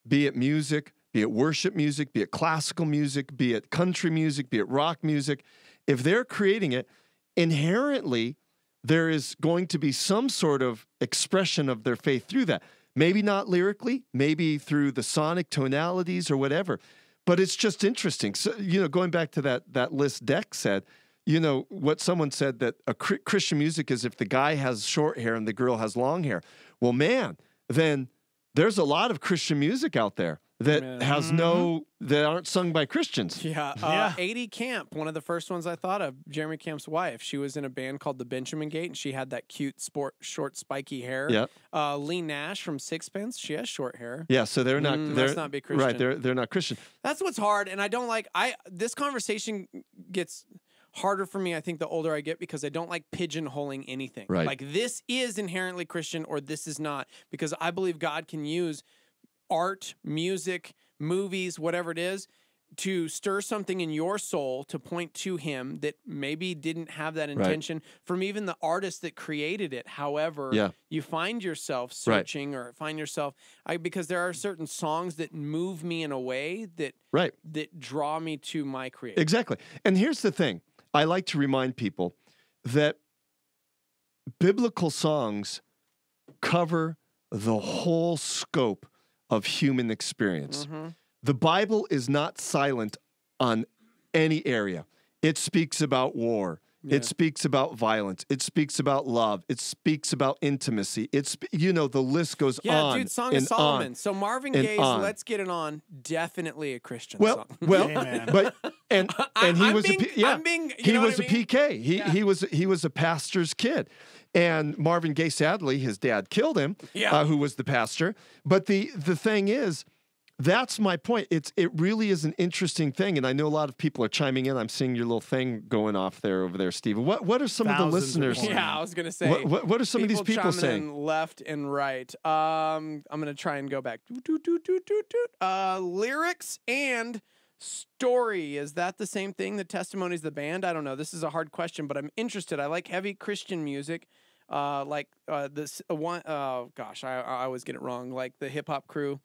be it music, be it worship music, be it classical music, be it country music, be it rock music, if they're creating it, inherently, there is going to be some sort of expression of their faith through that. Maybe not lyrically, maybe through the sonic tonalities or whatever. But it's just interesting. So, going back to that list Deck said, what someone said, that a Christian music is if the guy has short hair and the girl has long hair. Well, man, then there's a lot of Christian music out there that has that aren't sung by Christians. Yeah. 80 Camp, one of the first ones I thought of, Jeremy Camp's wife. She was in a band called the Benjamin Gate, and she had that cute, short, spiky hair. Yeah. Lee Nash from Sixpence, she has short hair. Yeah, so they're not. Let's not be Christian. Right, they're not Christian. That's what's hard, and I don't like. This conversation gets harder for me, I think, the older I get, because I don't like pigeonholing anything. Right. Like, this is inherently Christian or this is not, because I believe God can use art, music, movies, whatever it is, to stir something in your soul to point to him that maybe didn't have that intention from even the artist that created it. However, you find yourself searching or find yourself, because there are certain songs that move me in a way that that draw me to my creator. Exactly. And here's the thing. I like to remind people that biblical songs cover the whole scope of human experience. The Bible is not silent on any area. It speaks about war. It speaks about violence. It speaks about love. It speaks about intimacy. The list goes on. Yeah, dude, Song of Solomon. So Marvin Gaye's "Let's Get It On," definitely a Christian song. But he was a PK. He was a pastor's kid. And Marvin Gaye, sadly, his dad killed him, who was the pastor. But the thing is, that's my point. It really is an interesting thing, and I know a lot of people are chiming in. I'm seeing your little thing going off over there, Steve. What are some of the listeners? I was going to say. What are some of these people saying? Left and right. I'm going to try and go back. Lyrics and story. Is that the same thing? The Testimonies, the band? I don't know. This is a hard question, but I'm interested. I like heavy Christian music. This one. Oh gosh, I always get it wrong. Like the hip hop crew.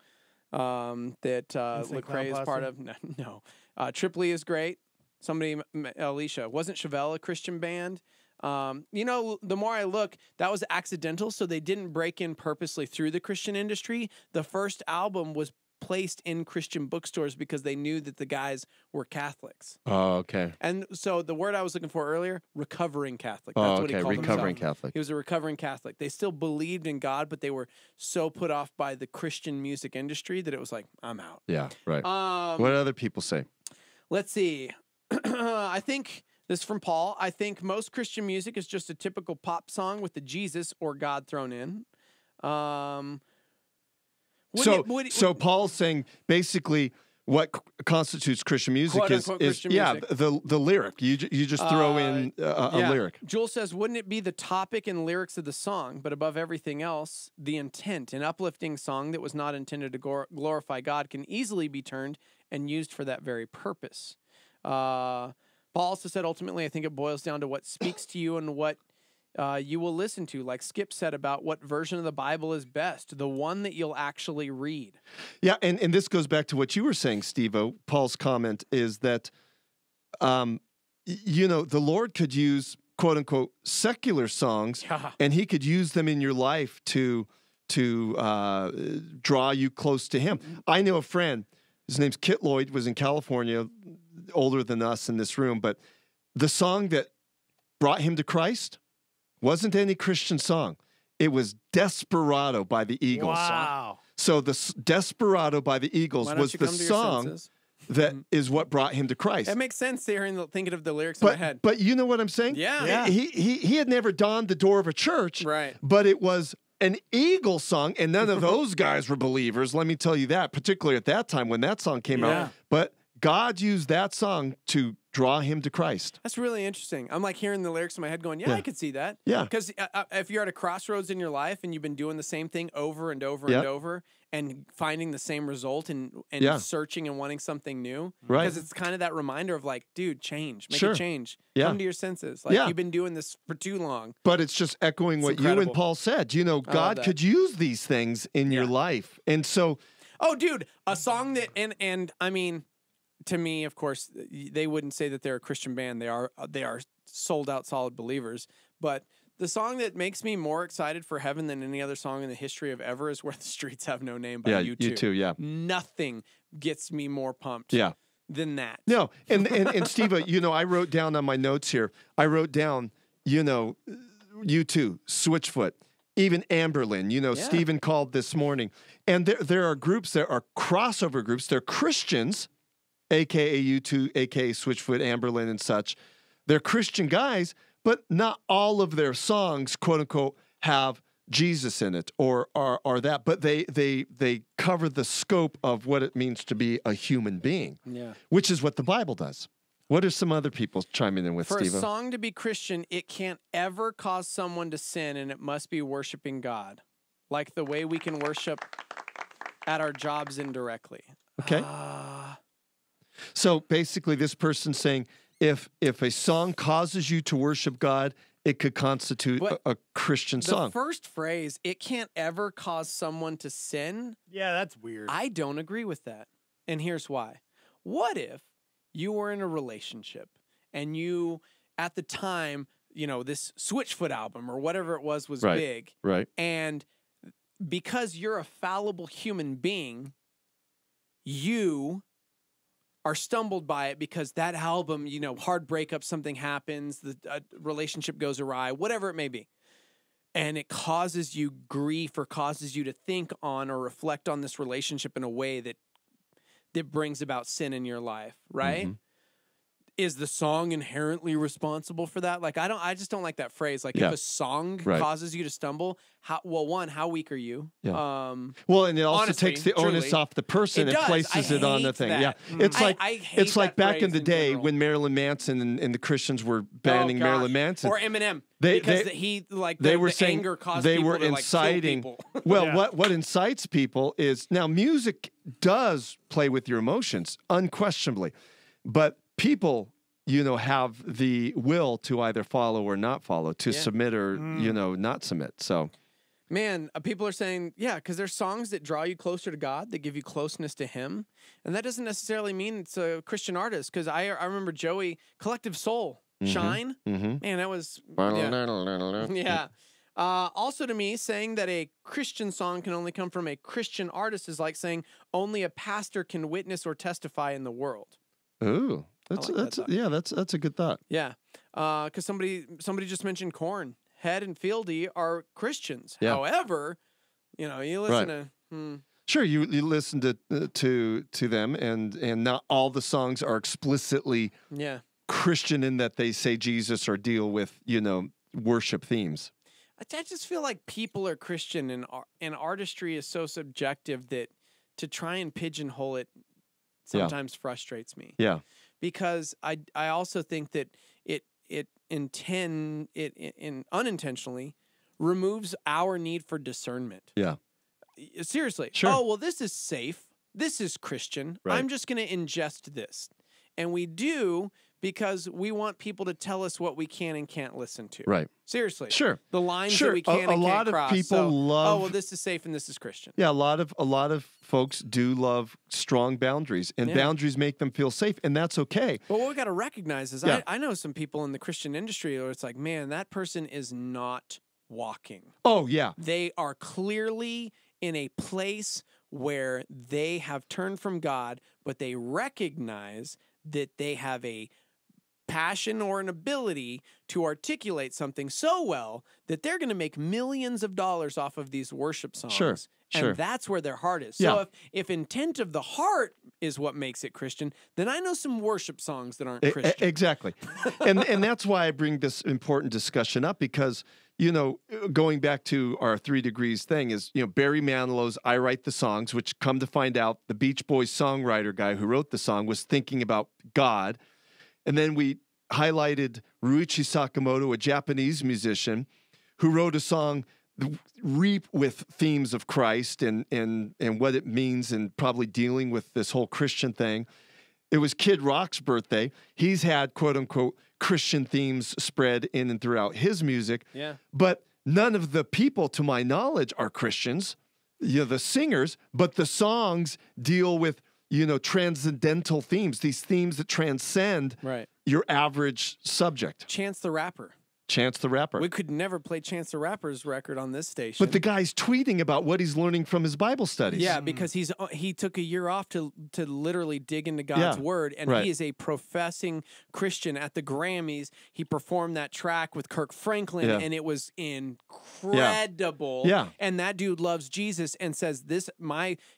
That Lecrae is part of. No. Tripoli is great. Alicia. Wasn't Chevelle a Christian band? The more I look, that was accidental, so they didn't break in purposely through the Christian industry. The first album was placed in Christian bookstores because they knew that the guys were Catholics. Oh, okay. And so the word I was looking for earlier, recovering Catholic. That's what he called recovering himself. Catholic. He was a recovering Catholic. They still believed in God, but they were so put off by the Christian music industry that it was like, I'm out. Yeah, right. What do other people say? Let's see. I think this is from Paul. I think most Christian music is just a typical pop song with the Jesus or God thrown in. So Paul's saying basically what constitutes Christian music is Christian music. the lyric. You just throw in a lyric. Jules says, wouldn't it be the topic and lyrics of the song, but above everything else, the intent? An uplifting song that was not intended to glorify God can easily be turned and used for that very purpose. Paul also said, ultimately, I think it boils down to what speaks to you and what you will listen to, like Skip said about what version of the Bible is best, the one that you'll actually read. Yeah, and this goes back to what you were saying, Steve-O. Paul's comment is that, the Lord could use, quote-unquote, secular songs, and he could use them in your life to draw you close to him. I know a friend, his name's Kit Lloyd, was in California, older than us in this room, but the song that brought him to Christ wasn't any Christian song. It was Desperado by the Eagles. Wow. So the Desperado by the Eagles was the song that is what brought him to Christ. That makes sense thinking of the lyrics in my head. But you know what I'm saying? Yeah. He had never donned the door of a church. Right. But it was an Eagles song, and none of those guys were believers. Let me tell you that, particularly at that time when that song came out. But God used that song to draw him to Christ. That's really interesting. I'm like hearing the lyrics in my head going, I could see that. Yeah. Because if you're at a crossroads in your life and you've been doing the same thing over and over and over, and finding the same result and searching and wanting something new. Right. Because it's kind of that reminder of like, dude, change. Make Sure. a change. Yeah. Come to your senses. Like you've been doing this for too long. But it's just echoing what you and Paul said. You know, God could use these things in your life. And so... Oh, dude, a song that... And I mean, to me, of course, they wouldn't say that they're a Christian band. They are sold out, solid believers. But... the song that makes me more excited for heaven than any other song in the history of ever is Where the Streets Have No Name by U2. U2, yeah. Nothing gets me more pumped than that. No, and Steve, you know, I wrote down on my notes here, you know, U2, Switchfoot, even Amberlin, you know, Stephen called this morning. And there are groups, there are crossover groups, they're Christians, a.k.a. U2, a.k.a. Switchfoot, Amberlin, and such. They're Christian guys, but not all of their songs, quote unquote, have Jesus in it or are that. But they cover the scope of what it means to be a human being, which is what the Bible does. What are some other people chiming in with, Steve? For a song to be Christian, it can't ever cause someone to sin, and it must be worshiping God, like the way we can worship at our jobs indirectly. Okay. So basically, this person's saying, if a song causes you to worship God, it could constitute a Christian song. The first phrase, it can't ever cause someone to sin. Yeah, that's weird. I don't agree with that. And here's why. What if you were in a relationship and you, at the time, you know, this Switchfoot album or whatever it was big. Right. And because you're a fallible human being, you are stumbled by it because that album, you know, hard breakup, something happens, the relationship goes awry, whatever it may be. And it causes you grief or causes you to think on or reflect on this relationship in a way that brings about sin in your life, right? Mm-hmm. Is the song inherently responsible for that? Like, I just don't like that phrase. Like, if a song causes you to stumble, how weak are you? Yeah. Well, and it also honestly, takes the onus off the person and places it on the thing. That. Yeah, it's like back in the day when Marilyn Manson and the Christians were banning Marilyn Manson or Eminem they were saying anger caused they people were to, inciting. Like, kill people. Well, what incites people is now music does play with your emotions unquestionably, but people, you know, have the will to either follow or not follow, to submit or, you know, not submit. So, man, people are saying, because there's songs that draw you closer to God, that give you closeness to Him. And that doesn't necessarily mean it's a Christian artist. Because I remember Joey, Collective Soul, Shine. Mm-hmm. Man, that was, also to me, saying that a Christian song can only come from a Christian artist is like saying only a pastor can witness or testify in the world. Ooh. That's a good thought. Yeah, because somebody just mentioned Korn. Head and Fieldy are Christians. Yeah. However, you know, you listen to. Sure, you listen to them, and not all the songs are explicitly Christian in that they say Jesus or deal with, you know, worship themes. I just feel like people are Christian, and artistry is so subjective that to try and pigeonhole it sometimes frustrates me. Yeah. Because I also think that it unintentionally removes our need for discernment. Yeah. Seriously. Sure. Oh, well, this is safe. This is Christian. Right. I'm just going to ingest this. And we do because we want people to tell us what we can and can't listen to. Right. Seriously. Sure. The lines that we can and can't cross. A lot of people love... oh, well, this is safe and this is Christian. Yeah, a lot of folks do love strong boundaries, and boundaries make them feel safe, and that's okay. But what we got to recognize is I know some people in the Christian industry where it's like, man, that person is not walking. Oh, yeah. They are clearly in a place where they have turned from God, but they recognize that they have a passion or an ability to articulate something so well that they're going to make millions of dollars off of these worship songs. Sure. And that's where their heart is. So if intent of the heart is what makes it Christian, then I know some worship songs that aren't Christian. Exactly. and that's why I bring this important discussion up, because, you know, going back to our 3 Degrees thing is, you know, Barry Manilow's I Write the Songs, which come to find out the Beach Boys songwriter guy who wrote the song was thinking about God. And then we highlighted Ryuichi Sakamoto, a Japanese musician, who wrote a song reap with themes of Christ and what it means, and probably dealing with this whole Christian thing. It was Kid Rock's birthday. He's had, quote unquote, Christian themes spread in and throughout his music. Yeah. But none of the people, to my knowledge, are Christians, the singers, but the songs deal with, transcendental themes, these themes that transcend your average subject. Chance the Rapper. Chance the Rapper. We could never play Chance the Rapper's record on this station. But the guy's tweeting about what he's learning from his Bible studies. Yeah, because he took a year off to literally dig into God's word, and he is a professing Christian. At the Grammys, he performed that track with Kirk Franklin, and it was incredible. Yeah. And that dude loves Jesus and says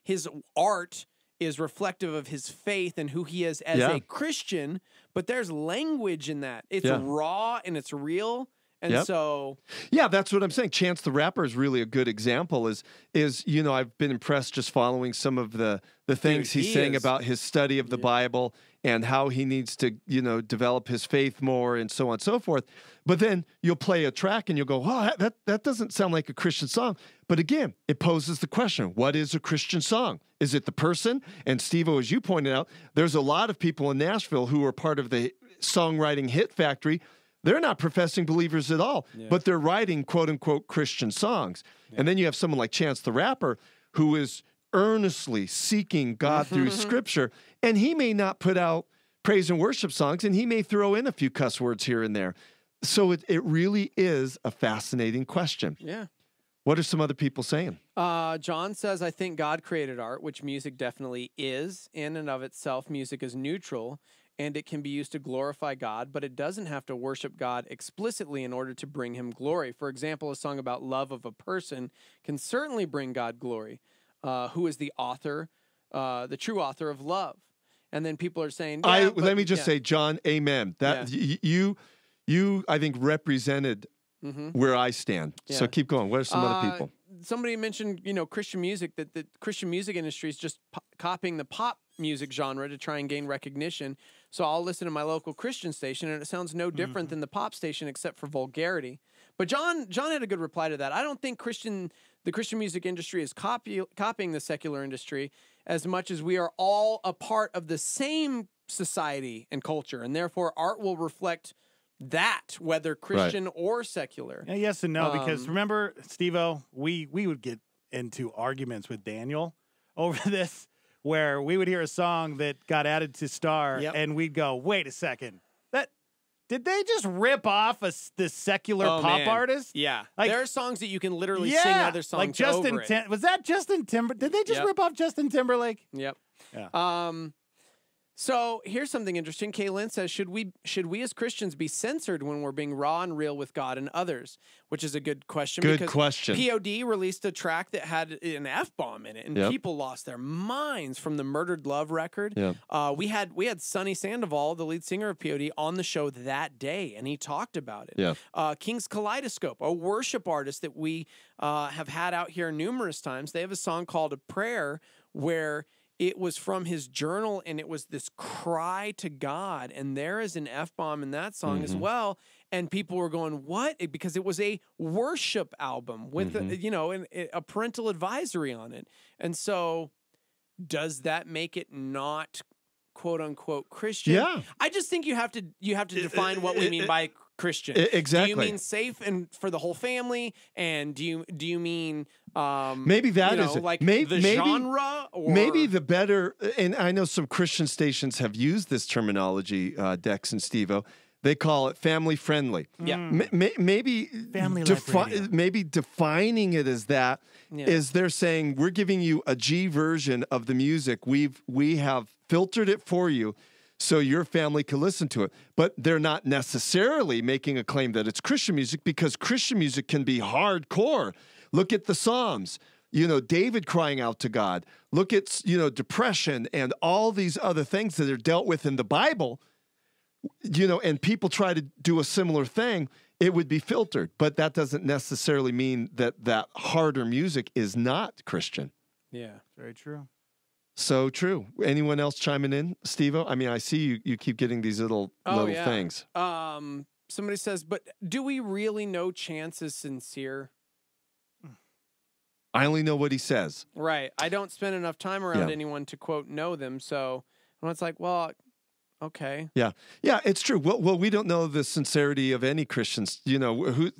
his art is reflective of his faith and who he is as a Christian, but there's language in that. It's raw and it's real. And so... Yeah, that's what I'm saying. Chance the Rapper is really a good example. I've been impressed just following some of the things he's saying about his study of the Bible and how he needs to, develop his faith more and so on and so forth. But then you'll play a track and you'll go, oh, that doesn't sound like a Christian song. But again, it poses the question, what is a Christian song? Is it the person? And Steve-O, as you pointed out, there's a lot of people in Nashville who are part of the songwriting hit factory. They're not professing believers at all, but they're writing quote-unquote Christian songs. And then you have someone like Chance the Rapper who is earnestly seeking God through Scripture, and he may not put out praise and worship songs, and he may throw in a few cuss words here and there. So it really is a fascinating question. Yeah. What are some other people saying? John says, I think God created art, which music definitely is. In and of itself, music is neutral, and it can be used to glorify God, but it doesn't have to worship God explicitly in order to bring him glory. For example, a song about love of a person can certainly bring God glory. Who is the author, the true author of love? And then people are saying, let me just say, John, amen. That you, I think, represented where I stand. So keep going. What are some other people? Somebody mentioned, Christian music, that the Christian music industry is just copying the pop music genre to try and gain recognition. So I'll listen to my local Christian station, and it sounds no different than the pop station except for vulgarity. But John had a good reply to that. I don't think the Christian music industry is copying the secular industry as much as we are all a part of the same society and culture, and therefore art will reflect that, whether Christian or secular. Yeah, yes and no, because remember, Steve-O, we would get into arguments with Daniel over this, where we would hear a song that got added to Star, and we'd go, wait a second, did they just rip off the secular pop artist? Yeah. Like, there are songs that you can literally sing other songs like Justin over it. Was that Justin Timberlake? Did they just rip off Justin Timberlake? Yep. Yeah. So here's something interesting. Kaylin says, should we as Christians be censored when we're being raw and real with God and others? Which is a good question. Good question. POD released a track that had an F-bomb in it, and people lost their minds from the Murdered Love record. Yep. We had Sonny Sandoval, the lead singer of POD, on the show that day, and he talked about it. Yeah. King's Kaleidoscope, a worship artist that we have had out here numerous times, they have a song called A Prayer where it was from his journal, and it was this cry to God. And there is an F-bomb in that song as well. And people were going, what? Because it was a worship album with, a parental advisory on it. And so does that make it not quote unquote Christian? Yeah. I just think you have to define what we mean by Christian. Exactly. Do you mean safe and for the whole family? And do you mean maybe that is like maybe, genre? Or... Maybe the better, and I know some Christian stations have used this terminology, Dex and Steve-O. They call it family friendly. Yeah. Maybe family maybe defining it as that is they're saying we're giving you a G version of the music. We have filtered it for you so your family can listen to it. But they're not necessarily making a claim that it's Christian music, because Christian music can be hardcore. Look at the Psalms. David crying out to God. Look at, depression and all these other things that are dealt with in the Bible. And people try to do a similar thing, it would be filtered. But that doesn't necessarily mean that harder music is not Christian. Yeah, very true. So true. Anyone else chiming in, Steve-O? I mean, I see you keep getting these little things. Somebody says, but do we really know Chance is sincere? I only know what he says. Right. I don't spend enough time around Yeah. anyone to, quote, know them. So when it's like, well, okay. Yeah, it's true. Well, we don't know the sincerity of any Christians. You know,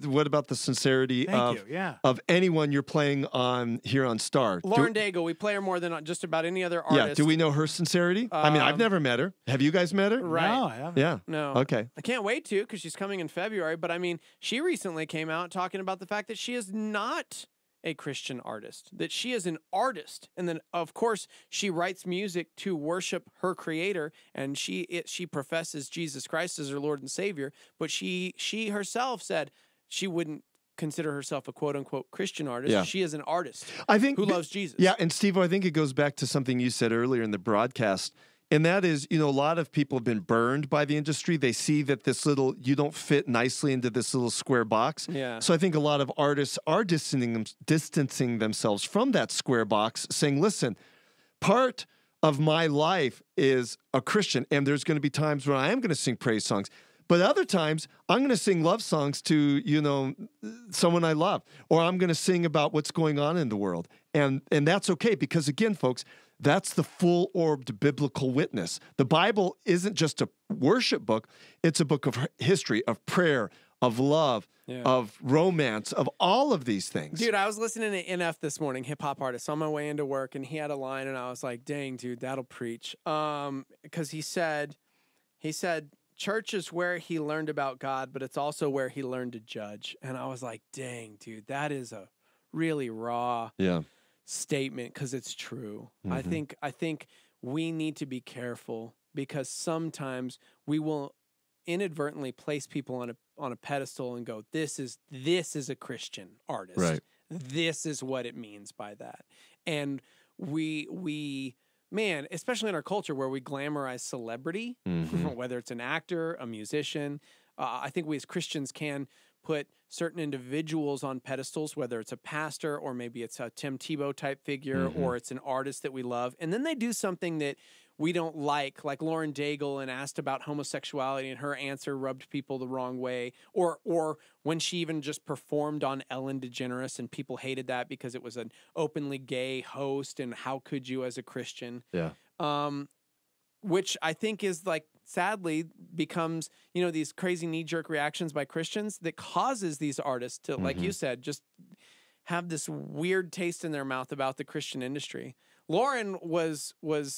what about the sincerity of anyone you're playing on here on Star? Lauren Daigle, we play her more than just about any other artist. Yeah, do we know her sincerity? I mean, I've never met her. Have you guys met her? Right. No, I haven't. Yeah. No. Okay. I can't wait to, because she's coming in February. But I mean, she recently came out talking about the fact that she is not a Christian artist, that she is an artist. And then, of course, she writes music to worship her creator, and she professes Jesus Christ as her Lord and Savior. But she herself said she wouldn't consider herself a quote-unquote Christian artist. Yeah. She is an artist who loves Jesus. Yeah, and Steve, I think it goes back to something you said earlier in the broadcast. And that is, you know, a lot of people have been burned by the industry. They see that you don't fit nicely into this little square box. Yeah. So I think a lot of artists are distancing themselves from that square box, saying, listen, part of my life is a Christian, and there's going to be times when I am going to sing praise songs. But other times, I'm going to sing love songs to, you know, someone I love, or I'm going to sing about what's going on in the world. And that's okay, because again, folks, that's the full-orbed biblical witness. The Bible isn't just a worship book. It's a book of history, of prayer, of love, of romance, of all of these things. Dude, I was listening to NF this morning, hip-hop artist, on my way into work, and he had a line, and I was like, dang, dude, that'll preach. Because he said, church is where he learned about God, but it's also where he learned to judge. And I was like, dang, dude, that is a really raw statement, because it's true. Mm-hmm. I think we need to be careful, because sometimes we will inadvertently place people on a pedestal and go, this is a Christian artist. Right. This is what it means by that. And we man, especially in our culture where we glamorize celebrity, whether it's an actor, a musician, I think we as Christians can put certain individuals on pedestals, whether it's a pastor or maybe it's a Tim Tebow type figure or it's an artist that we love. And then they do something that we don't like Lauren Daigle, and asked about homosexuality, and her answer rubbed people the wrong way. Or when she even just performed on Ellen DeGeneres, and people hated that because it was an openly gay host, and how could you as a Christian? Yeah. Which I think is sadly becomes, these crazy knee-jerk reactions by Christians that causes these artists to, like you said, just have this weird taste in their mouth about the Christian industry. Lauren was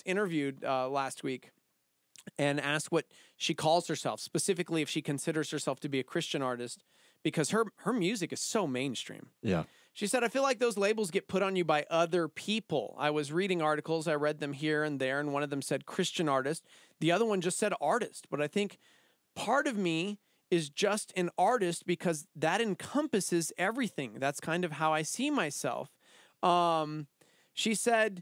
interviewed last week and asked what she calls herself, specifically if she considers herself to be a Christian artist, because her music is so mainstream. Yeah. She said, I feel like those labels get put on you by other people. I was reading articles, I read them here and there, and one of them said Christian artist. The other one just said artist. But I think part of me is just an artist because that encompasses everything. That's kind of how I see myself. She said,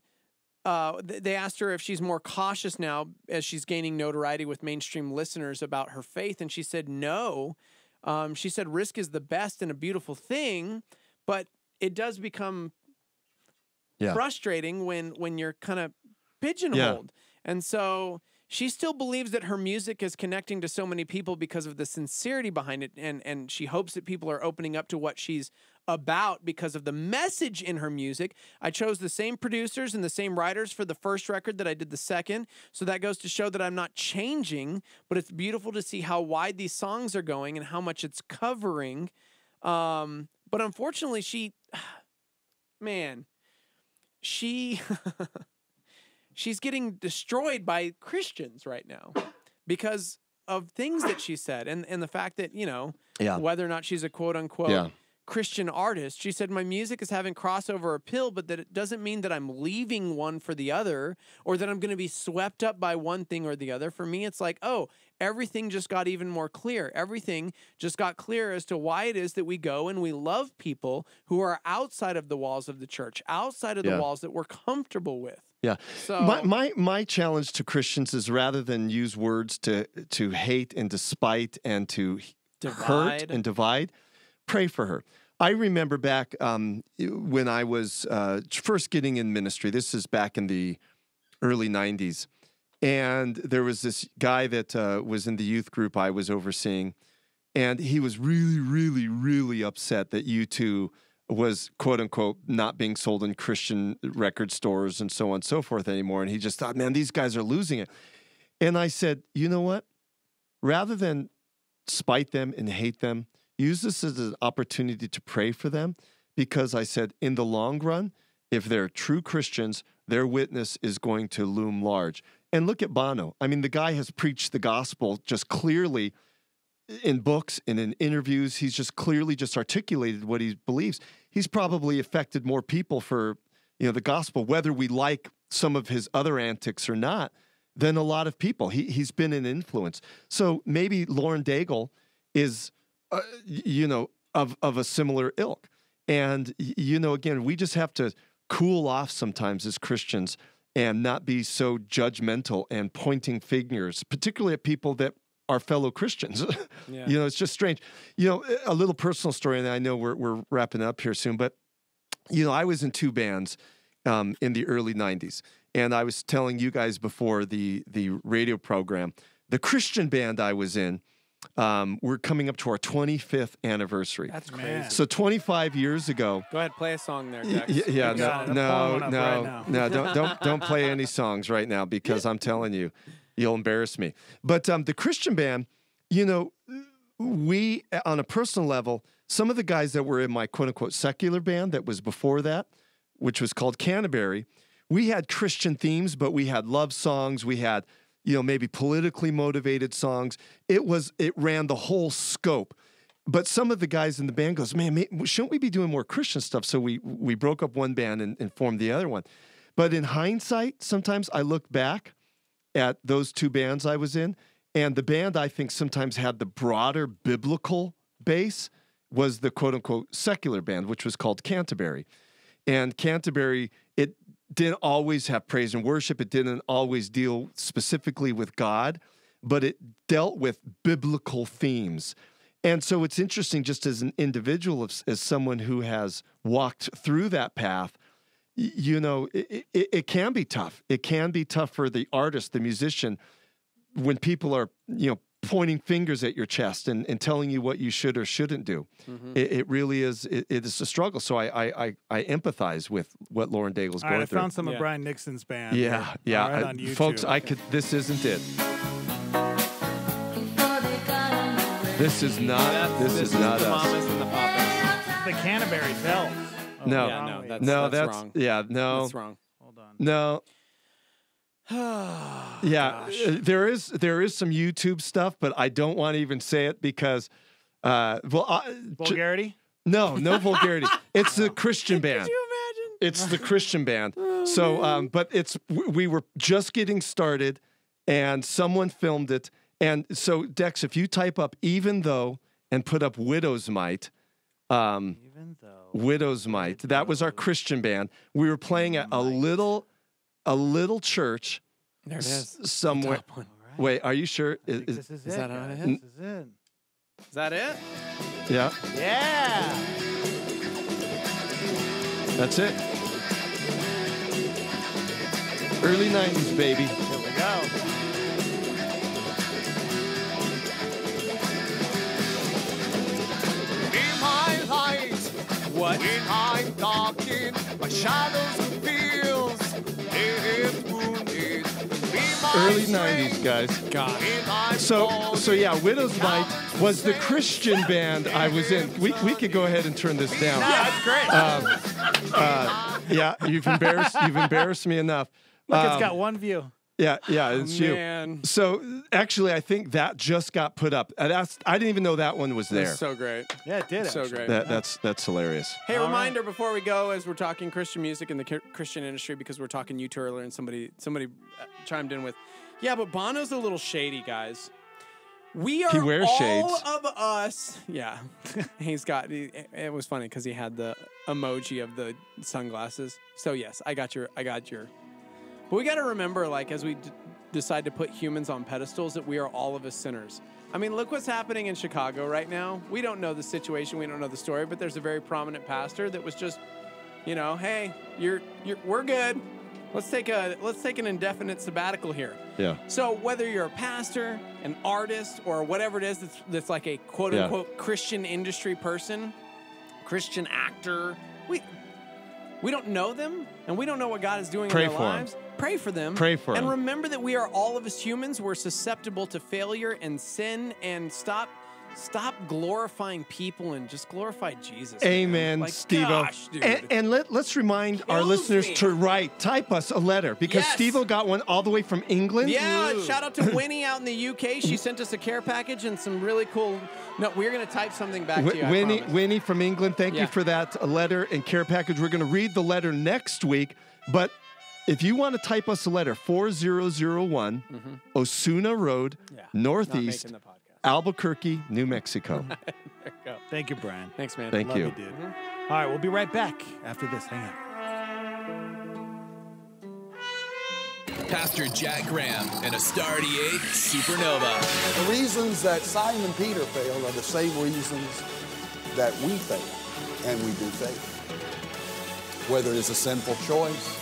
they asked her if she's more cautious now as she's gaining notoriety with mainstream listeners about her faith, and she said no. She said risk is the best and a beautiful thing, but it does become frustrating when you're kind of pigeonholed. And so she still believes that her music is connecting to so many people because of the sincerity behind it, and she hopes that people are opening up to what she's about because of the message in her music. I chose the same producers and the same writers for the first record that I did the second, so that goes to show that I'm not changing, but it's beautiful to see how wide these songs are going and how much it's covering. But unfortunately, she's getting destroyed by Christians right now because of things that she said and the fact that, whether or not she's a quote unquote Christian artist. She said, my music is having crossover appeal, but that it doesn't mean that I'm leaving one for the other or that I'm going to be swept up by one thing or the other. For me, it's like, everything just got even more clear. Everything just got clear as to why it is that we go and we love people who are outside of the walls of the church, outside of the walls that we're comfortable with. Yeah. So my challenge to Christians is, rather than use words to hate and despite and to hurt and divide, pray for her. I remember back when I was first getting in ministry. This is back in the early 90s. And there was this guy that was in the youth group I was overseeing. And he was really, really, really upset that U2 was quote unquote not being sold in Christian record stores and so on and so forth anymore. And he just thought, man, these guys are losing it. And I said, you know what? Rather than spite them and hate them, use this as an opportunity to pray for them, because I said, in the long run, if they're true Christians, their witness is going to loom large. And look at Bono. I mean, the guy has preached the gospel just clearly in books and in interviews. He's just clearly just articulated what he believes. He's probably affected more people for, the gospel, whether we like some of his other antics or not, than a lot of people. He's been an influence. So maybe Lauren Daigle is, of a similar ilk. And, again, we just have to cool off sometimes as Christians and not be so judgmental and pointing fingers, particularly at people that are fellow Christians. Yeah. It's just strange. A little personal story, and I know we're wrapping up here soon, but, I was in two bands in the early 90s. And I was telling you guys before the radio program, the Christian band I was in, we're coming up to our 25th anniversary. That's crazy. So 25 years ago. Go ahead, play a song there, Dex. No, don't play any songs right now, because I'm telling you, you'll embarrass me. But the Christian band, we, on a personal level, some of the guys that were in my quote-unquote secular band that was before that, which was called Canterbury, we had Christian themes, but we had love songs. We had, maybe politically motivated songs. It ran the whole scope. But some of the guys in the band goes, man, shouldn't we be doing more Christian stuff? So we broke up one band and formed the other one. But in hindsight, sometimes I look back at those two bands I was in, and the band I think sometimes had the broader biblical base was the quote-unquote secular band, which was called Canterbury. And Canterbury, it didn't always have praise and worship. It didn't always deal specifically with God, but it dealt with biblical themes. And so it's interesting, just as an individual, as someone who has walked through that path, it can be tough. It can be tough for the artist, the musician, when people are, pointing fingers at your chest and telling you what you should or shouldn't do. Mm-hmm. It really is. It is a struggle. So I empathize with what Lauren Daigle's going through. I found some of Brian Nixon's band. Yeah. Right on YouTube. Folks, this isn't it. This is not. This is not the us. Mamas and the Papas. The Canterbury Bells. That's wrong. Yeah, no. That's wrong. Hold on. No. Yeah, there is some YouTube stuff, but I don't want to even say it because, vulgarity? No vulgarity. It's the Christian band. Could you imagine? It's the Christian band. So, but we were just getting started, and someone filmed it. And so, Dex, if you type up "even though" and put up "Widow's Mite," Widow's Mite. That was our Christian band. We were playing at a little church. There it is. Somewhere. Right. Wait, are you sure? This is that how it is? This is it. Is that it? Yeah. Yeah. That's it. Early 90s, baby. Here we go. In my light, What? when I'm talking, my shadows and feels if wounded. Early 90s, guys. God. So yeah, Widow's Mite was the Christian band I was in. We could go ahead and turn this down. No, that's great. Yeah, you've embarrassed me enough. Look, it's got one view. Yeah, it's man. you. So actually, I think that just got put up. I didn't even know that one was there. That's so great. Yeah, it did. So actually. great. That's hilarious. Hey, reminder before we go, as we're talking Christian music in the Christian industry, because we're talking U2 earlier, and somebody chimed in with, yeah, but Bono's a little shady, guys. We are He wears all shades. of us. Yeah, it was funny because he had the emoji of the sunglasses. So yes, I got your. But we got to remember, like, as we decide to put humans on pedestals, that we are all of us sinners. I mean, look what's happening in Chicago right now. We don't know the situation, we don't know the story, but there's a very prominent pastor that was just, hey, we're good. Let's take an indefinite sabbatical here. Yeah. So whether you're a pastor, an artist, or whatever it is that's like a quote unquote Christian industry person, Christian actor. We don't know them, and we don't know what God is doing in their lives. Pray for them. Pray for them. And remember that we are all of us humans. We're susceptible to failure and sin, and stop glorifying people and just glorify Jesus. Amen, like, Steve-O. gosh, dude. And let's remind our listeners to type us a letter, because Steve-O got one all the way from England. Yeah, shout out to Winnie out in the UK. She sent us a care package and some really cool. No, we're going to type something back to you. Winnie from England, thank you for that letter and care package. We're going to read the letter next week, but if you want to type us a letter, 4001 Osuna Road, Northeast, Albuquerque, New Mexico. There you go. Thank you, Brian. Thanks, man. Thank you. Dude. All right, we'll be right back after this. Hang on. Pastor Jack Graham and a Star 88 Supernova. The reasons that Simon Peter failed are the same reasons that we fail, and we do fail. Whether it's a sinful choice,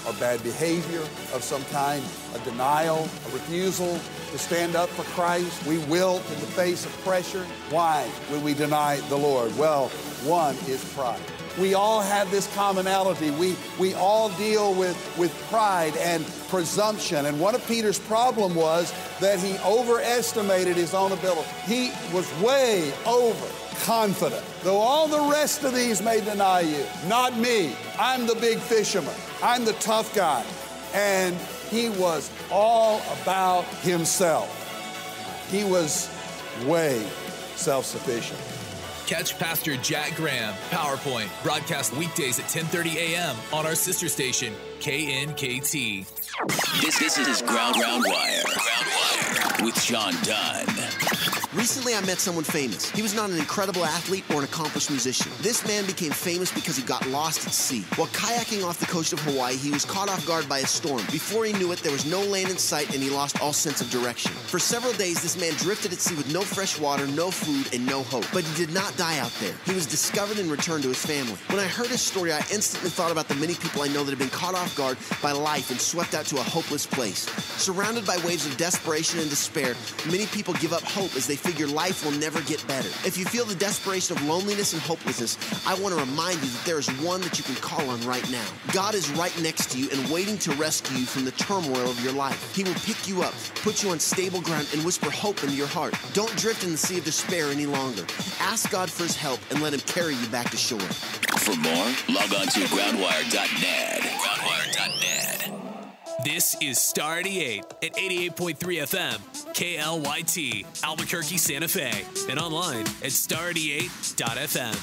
or bad behavior of some kind, a denial, a refusal to stand up for Christ. We wilt in the face of pressure. Why would we deny the Lord? Well, one is pride. We all have this commonality. We all deal with pride and presumption. And one of Peter's problem was that he overestimated his own ability. He was way overconfident. Though all the rest of these may deny you, not me. I'm the big fisherman. I'm the tough guy. And he was all about himself. He was way self-sufficient. Catch Pastor Jack Graham, PowerPoint, broadcast weekdays at 10:30 a.m. on our sister station, KNKT. This is Ground Wire with Sean Dunn. Recently, I met someone famous. He was not an incredible athlete or an accomplished musician. This man became famous because he got lost at sea. While kayaking off the coast of Hawaii, he was caught off guard by a storm. Before he knew it, there was no land in sight, and he lost all sense of direction. For several days, this man drifted at sea with no fresh water, no food, and no hope. But he did not die out there. He was discovered and returned to his family. When I heard his story, I instantly thought about the many people I know that have been caught off guard by life and swept out to a hopeless place. Surrounded by waves of desperation and despair, many people give up hope as they figure life will never get better. If you feel the desperation of loneliness and hopelessness, I want to remind you that there is one that you can call on right now. God is right next to you and waiting to rescue you from the turmoil of your life. He will pick you up, put you on stable ground, and whisper hope into your heart. Don't drift in the sea of despair any longer. Ask God for his help and let him carry you back to shore. For more, log on to groundwire.net. Groundwire.net. This is Star 88 at 88.3 FM, KLYT, Albuquerque, Santa Fe, and online at star88.fm.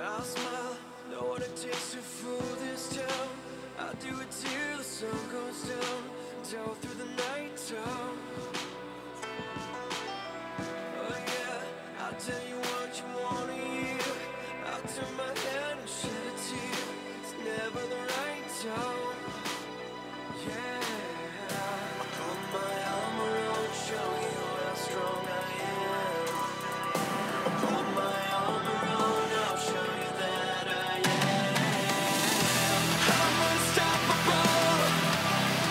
I'll smile, know what it takes to fool this town. I'll do it till the sun goes down, down through the night time. Oh yeah, I'll tell you what you want to hear. I'll turn my head and shed a tear. It's never the right time. Yeah, I'll put my arm around, show you how strong I am. I'll put my arm around, I'll show you that I am. I'm unstoppable.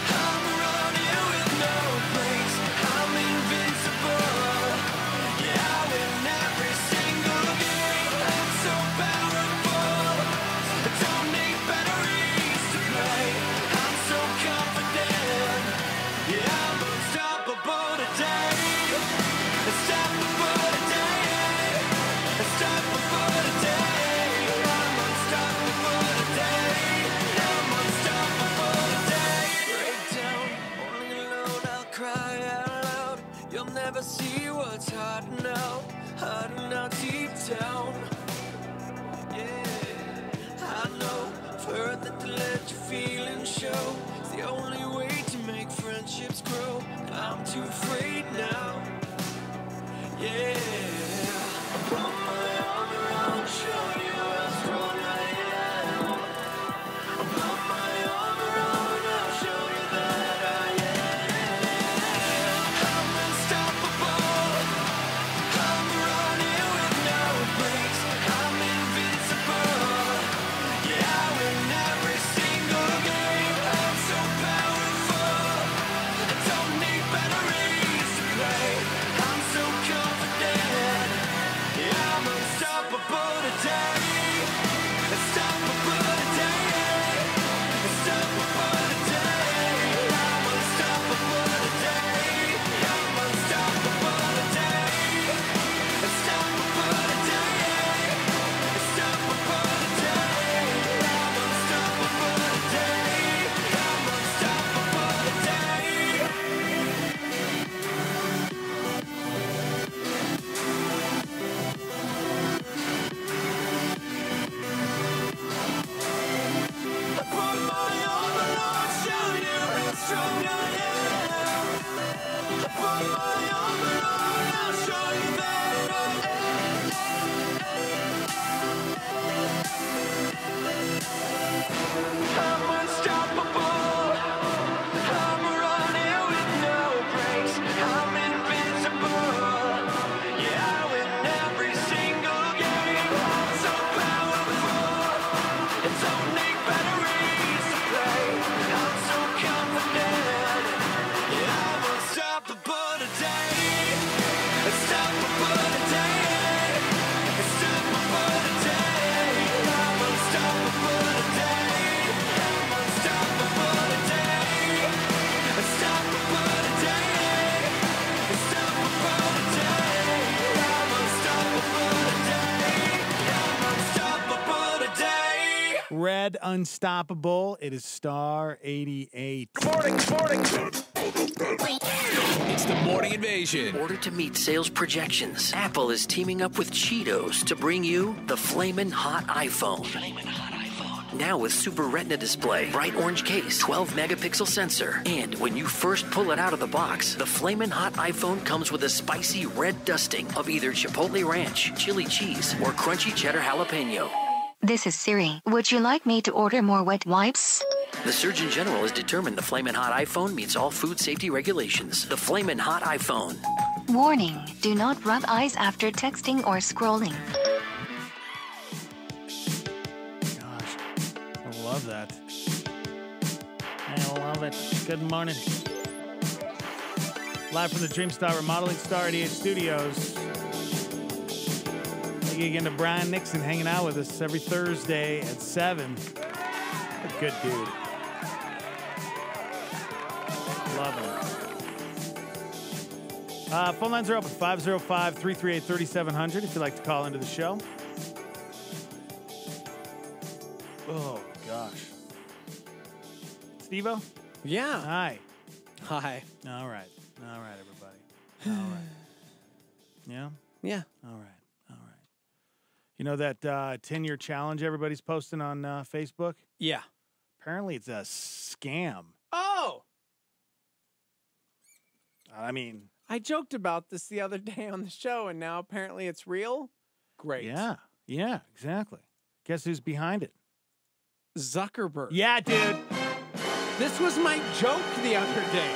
I'm around you with no brakes. I'm invincible. Yeah, I win every single game. I'm so powerful. I don't need batteries to play. I'm so confident. Yeah, I'm unstoppable today. Unstoppable today. Unstoppable today. I'm unstoppable today. I'm unstoppable today. Break down, only alone I'll cry out loud. You'll never see what's hiding out deep down. Yeah, I know, I've heard that to let your feelings show is the only way to make friendships grow. I'm too afraid now. Yeah, I put my arm around, show you how strong I am. I put my arm around, I'll show you that I am. I'm unstoppable. I'm around you with no brakes. I'm invincible. Yeah, I win every single game. I'm so powerful. I don't need batteries to play. unstoppable. It is Star 88. Good morning. It's the Morning Invasion. In order to meet sales projections, Apple is teaming up with Cheetos to bring you the Flamin' Hot iPhone. Now with Super Retina display, bright orange case, 12 megapixel sensor, and when you first pull it out of the box, the Flamin' Hot iPhone comes with a spicy red dusting of either Chipotle Ranch, chili cheese, or crunchy cheddar jalapeno. This is Siri. Would you like me to order more wet wipes? The Surgeon General has determined the Flamin' Hot iPhone meets all food safety regulations. The Flamin' Hot iPhone. Warning, do not rub eyes after texting or scrolling. I love that. I love it. Good morning. Live from the Dreamstar Remodeling Star 88 Studios. Thank you again to Brian Nixon hanging out with us every Thursday at 7. A good dude. Love him. Phone lines are open, 505-338-3700 if you'd like to call into the show. Oh, gosh. Steve-O? Yeah. Hi. Hi. All right, everybody. All right. Yeah? Yeah. All right. You know that 10-year challenge everybody's posting on Facebook? Yeah. Apparently it's a scam. Oh! I mean... I joked about this the other day on the show, and now apparently it's real? Great. Yeah, exactly. Guess who's behind it? Zuckerberg. Yeah, dude. This was my joke the other day.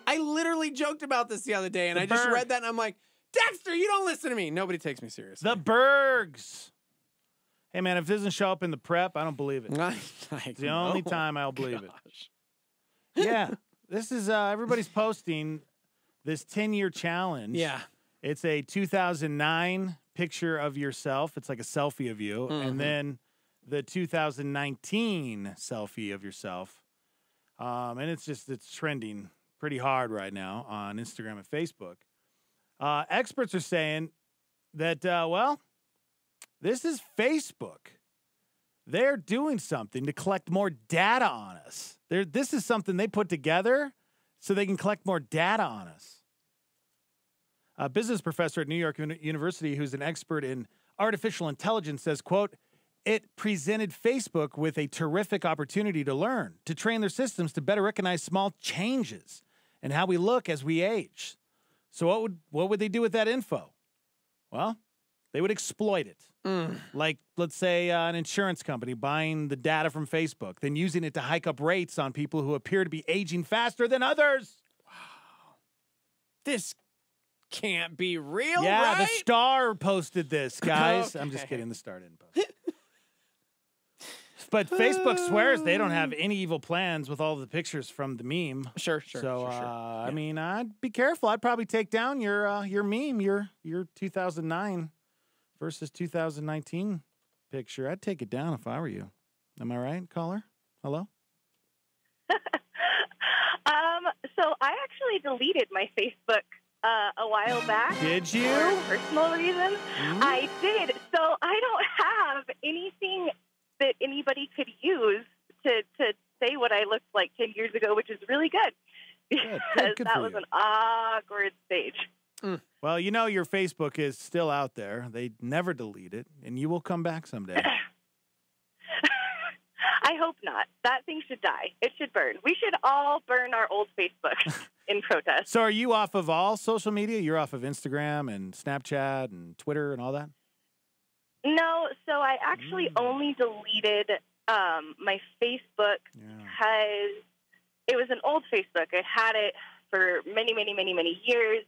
I literally joked about this the other day, and I just read that, and I'm like, Dexter, you don't listen to me. Nobody takes me seriously. The Bergs. Hey, man, if it doesn't show up in the prep, I don't believe it. It's the only time I'll believe it. Yeah. This is, everybody's posting this 10-year challenge. Yeah. It's a 2009 picture of yourself. It's like a selfie of you. Mm-hmm. And then the 2019 selfie of yourself. And it's trending pretty hard right now on Instagram and Facebook. Experts are saying that, this is Facebook. They're doing something to collect more data on us. This is something they put together so they can collect more data on us. A business professor at New York University who's an expert in artificial intelligence says, quote, it presented Facebook with a terrific opportunity to learn, to train their systems to better recognize small changes and how we look as we age. So what would they do with that info? Well, they would exploit it. Like, let's say an insurance company buying the data from Facebook, then using it to hike up rates on people who appear to be aging faster than others. Wow. This can't be real, yeah, right? The Star posted this, guys. Okay. I'm just kidding. The Star didn't post it. But Facebook swears they don't have any evil plans with all the pictures from the meme. Sure. I mean, I'd be careful. I'd probably take down your meme, your 2009 versus 2019 picture. I'd take it down if I were you. Am I right, caller? Hello? So I actually deleted my Facebook a while back. Did you? For personal reasons. I did. So I don't have anything that anybody could use to say what I looked like 10 years ago, which is really good. Because good that was an awkward stage. Well, you know your Facebook is still out there. They never delete it, and you will come back someday. I hope not. That thing should die. It should burn. We should all burn our old Facebook in protest. So are you off of all social media? You're off of Instagram and Snapchat and Twitter and all that? No, so I actually only deleted my Facebook because it was an old Facebook. I had it for many, many, many, many years,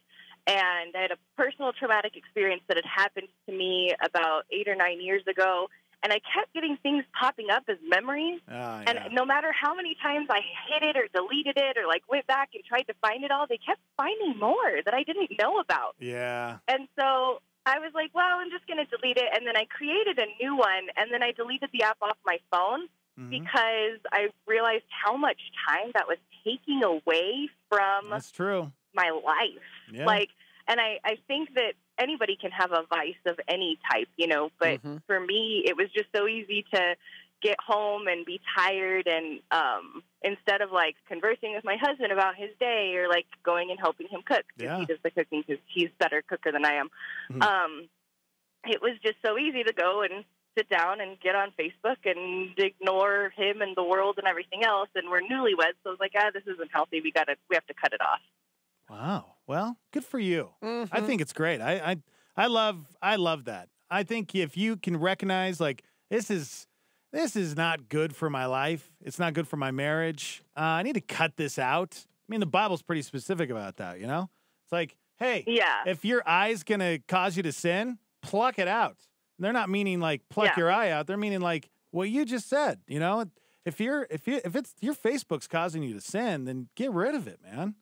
and I had a personal traumatic experience that had happened to me about 8 or 9 years ago, and I kept getting things popping up as memories, and no matter how many times I hid it or deleted it or like went back and tried to find it all, they kept finding more that I didn't know about. Yeah. And so I was like, well, I'm just going to delete it. And then I created a new one, and then I deleted the app off my phone because I realized how much time that was taking away from That's true. my life. Yeah. Like, and I think that anybody can have a vice of any type, you know, but for me, it was just so easy to get home and be tired, and instead of like conversing with my husband about his day or like going and helping him cook, because he does the cooking because he's a better cooker than I am. It was just so easy to go and sit down and get on Facebook and ignore him and the world and everything else. And we're newlyweds, so I was like, this isn't healthy. We have to cut it off. Wow. Well, good for you. I think it's great. I love that. I think if you can recognize like this is not good for my life. It's not good for my marriage. I need to cut this out. I mean, the Bible's pretty specific about that, you know? It's like, hey, if your eye's going to cause you to sin, pluck it out. They're not meaning like pluck your eye out. They're meaning like what you just said, you know? If it's your Facebook's causing you to sin, then get rid of it, man.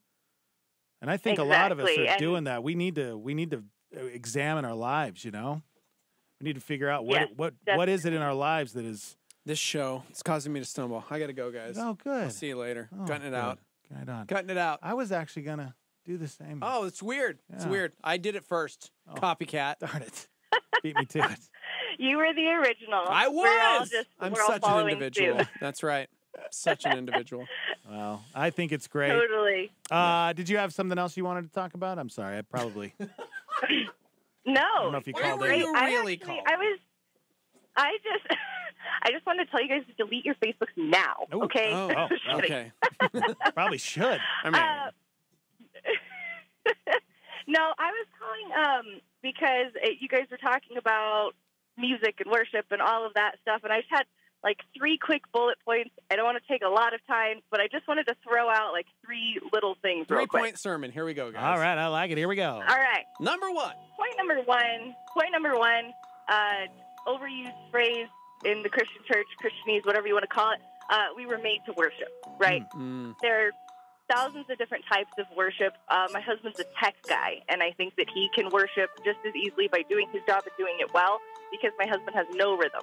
And I think a lot of us are doing that. We need to examine our lives, you know? We need to figure out what is it in our lives that is this show. It's causing me to stumble. I got to go, guys. Oh, good. I'll see you later. Oh, Cutting it out. Right on. Cutting it out. I was actually going to do the same. Oh, it's weird. It's weird. I did it first. Copycat. Darn it. Beat me to it. You were the original. I was. I'm such an individual. That's right. Such an individual. Well, I think it's great. Totally. Did you have something else you wanted to talk about? I'm sorry. I probably. No. I don't know if you called it. I just wanted to tell you guys to delete your Facebooks now. Ooh. Okay. Oh, okay. Probably should. I mean. No, I was calling because you guys were talking about music and worship and all of that stuff, and I just had like 3 quick bullet points. I don't want to take a lot of time, but I just wanted to throw out like 3 little things. 3-point sermon. Here we go, guys. All right, I like it. Here we go. All right. Number 1. Point number one. Overused phrase in the Christian church, Christianese, whatever you want to call it. We were made to worship, right? There are thousands of different types of worship. My husband's a tech guy, and I think that he can worship just as easily by doing his job and doing it well because my husband has no rhythm.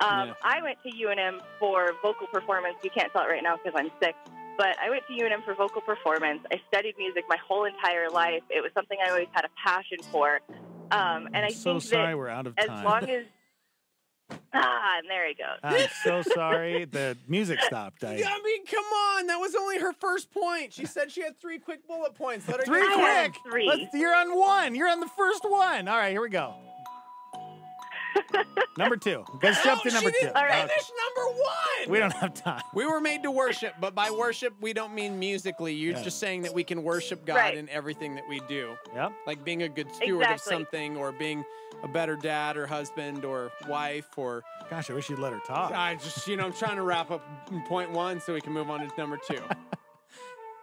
I went to UNM for vocal performance. You can't tell it right now because I'm sick, but I went to UNM for vocal performance. I studied music my whole entire life. It was something I always had a passion for. And I think that we're out of as time. long as and there he goes. I'm so sorry. The music stopped. I mean, come on. That was only her first point. She said she had 3 quick bullet points. Let her 3 get quick. 3. You're on 1. You're on the first one. All right, here we go. Number 2. Let's jump to number 2. All right. Finish number 1. We don't have time. We were made to worship, but by worship, we don't mean musically. You're just saying that we can worship God in everything that we do. Yep. Like being a good steward of something, or being a better dad or husband or wife, or... Gosh, I wish you'd let her talk. I just, I'm trying to wrap up point 1 so we can move on to number 2.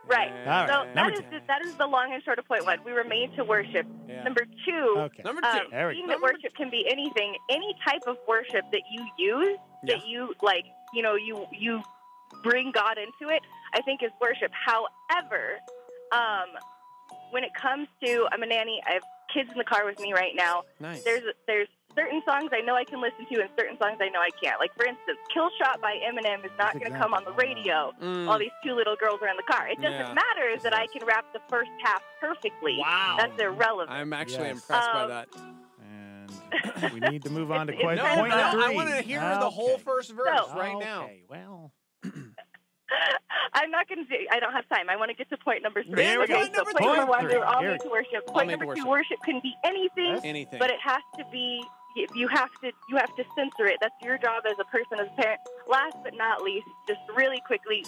Right. All So right. that is the long and short of point 1. We were made to worship. Number 2, Number 2. Being that worship can be anything, any type of worship that you use, that you like, you bring God into it, I think is worship. However, when it comes to, I'm a nanny, I have kids in the car with me right now. Nice. There's certain songs I know I can listen to and certain songs I know I can't. Like, for instance, Kill Shot by Eminem is not going to come on the radio while these 2 little girls are in the car. It doesn't matter is that I can rap the first half perfectly. Wow. That's irrelevant. I'm actually impressed by that. And we need to move on to point 3. I want to hear the whole first verse right now. Okay, well... I'm not going to do. I don't have time. I want to get to point number 3. There we go. So point number 1, we're all made to worship. Point number 2, worship can be anything, but it has to be. You have to censor it. That's your job as a person, as a parent. Last but not least, just really quickly,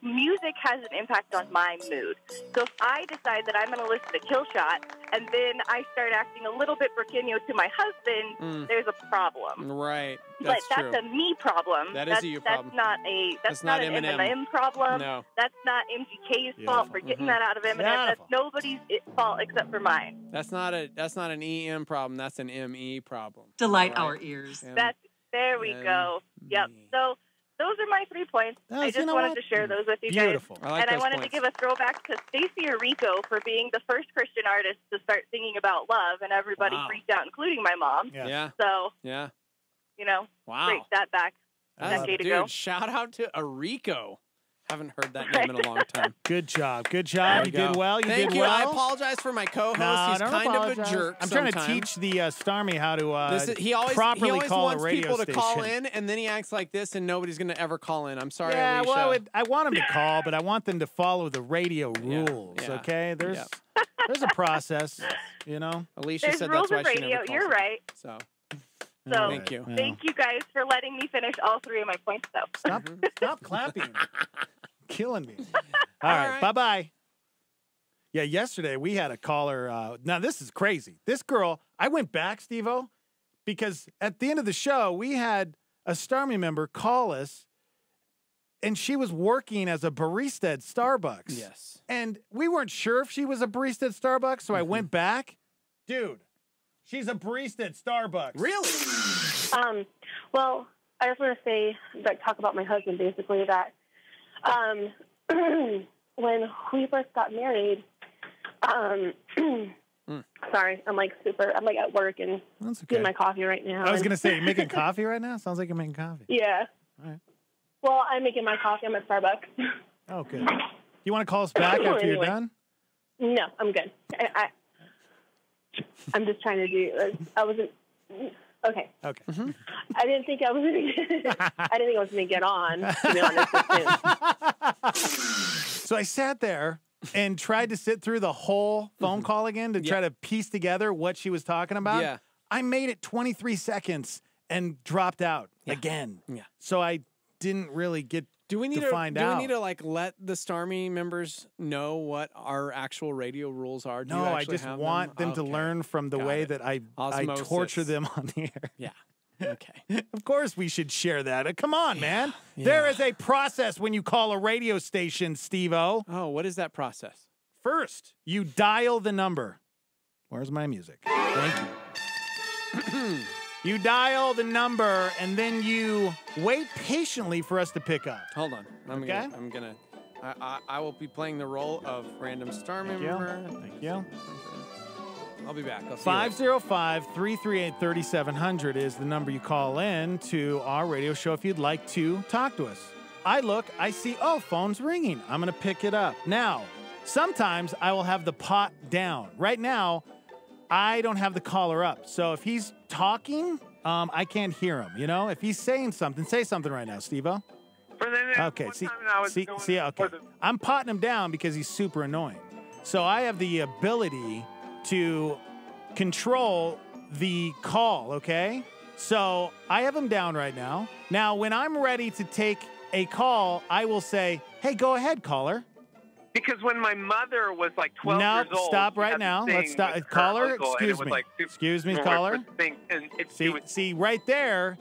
music has an impact on my mood. So if I decide that I'm going to listen to Kill Shot and then I start acting a little bit Burkino to my husband, there's a problem. Right. That's a me problem. That is a you problem. That's not an Eminem problem. No. That's not MGK's fault for getting that out of Eminem. That's nobody's fault except for mine. That's not an EM problem. That's an ME problem. Delight our ears. There we go. Yep. So those are my 3 points. I just wanted to share those with you guys. I wanted to give a throwback to Stacey Orico for being the first Christian artist to start singing about love, and everybody freaked out, including my mom. Yeah. So, wow. break that back a decade ago. Shout out to Orico. Haven't heard that name in a long time. Good job. Good job. You did well. Thank you. Well. I apologize for my co-host. No, He's don't kind apologize. of a jerk. I'm trying to teach the Starmy how to he always properly call wants a radio people to station. call in, and then he acts like this, and nobody's going to ever call in. I'm sorry, Yeah, Alicia. well, I want them to call, but I want them to follow the radio rules. yeah. Okay, there's a process. You know, Alicia There's said rules that's why of she radio. never calls You're in. right. So Thank you. Thank you guys for letting me finish all three of my points, though. Stop clapping. Killing me. All right. Bye-bye. Yeah, yesterday we had a caller. Now, this is crazy. This girl, I went back, Steve-O, because at the end of the show, we had a Starmy member call us, and she was working as a barista at Starbucks. Yes. And we weren't sure if she was a barista at Starbucks, so I went back. Dude, she's a barista at Starbucks. Really? Well, I just want to say, talk about my husband, basically, that when we first got married, sorry, I'm like at work and doing my coffee right now. I was going to say, you making coffee right now? Sounds like you're making coffee. Yeah. All right. Well, I'm making my coffee. I'm at Starbucks. Oh, good. You want to call us back after you're done? No, I'm good. I'm just trying to do. I wasn't. Okay. Okay. I didn't think I was going to get on. To be honest. So I sat there and tried to sit through the whole phone call again to try to piece together what she was talking about. Yeah. I made it 23 seconds and dropped out again. Yeah. So I didn't really get Do we need to find out. Do we need to let the Starmy members know what our actual radio rules are? Do you No, I actually just have want them to Okay. learn from the Got way it. that I Osmosis. torture them on the air. Yeah. Okay. Of course we should share that. Come on, man. There is a process when you call a radio station, Steve-O. Oh, what is that process? First, you dial the number. Where's my music? Thank you. You dial the number, and then you wait patiently for us to pick up. Hold on. Okay. I will be playing the role of random star member. Thank you. I'll be back. I'll see you later. 505-338-3700 is the number you call in to our radio show if you'd like to talk to us. I see, phone's ringing. I'm going to pick it up. Now, sometimes I will have the pot down. Right now, I don't have the caller up. So if he's talking, I can't hear him. You know, if he's saying something, say something right now, Steve-O. Okay, I'm potting him down because he's super annoying. So I have the ability to control the call, okay? So I have him down right now. Now, when I'm ready to take a call, I will say, hey, go ahead, caller. Because when my mother was like 12 years old... Stop right now. Let's stop. Caller, excuse me. Excuse me, caller. See, right there,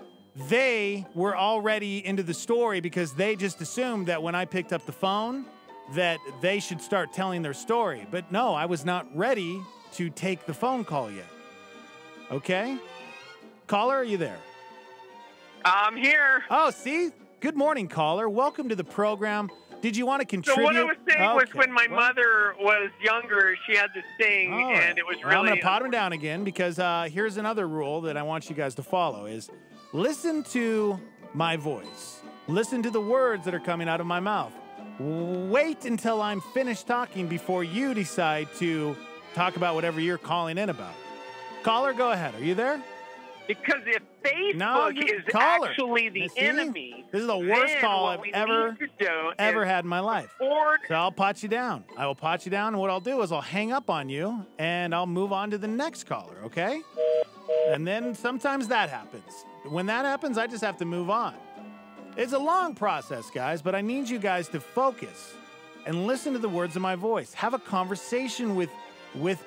they were already into the story because they just assumed that when I picked up the phone that they should start telling their story. But no, I was not ready to take the phone call yet. Okay? Caller, are you there? I'm here. Oh, see? Good morning, caller. Welcome to the program. Did you want to contribute? So what I was saying was when my mother was younger, she had this thing, and it was really... I'm going to pot him down again because here's another rule that I want you guys to follow is listen to my voice. Listen to the words that are coming out of my mouth. Wait until I'm finished talking before you decide to talk about whatever you're calling in about. Caller, go ahead. Are you there? Because if Facebook is actually the enemy... This is the worst call I've ever had in my life. So I'll pot you down. I will pot you down, and what I'll do is I'll hang up on you, and I'll move on to the next caller, okay? And then sometimes that happens. When that happens, I just have to move on. It's a long process, guys, but I need you guys to focus and listen to the words of my voice. Have a conversation with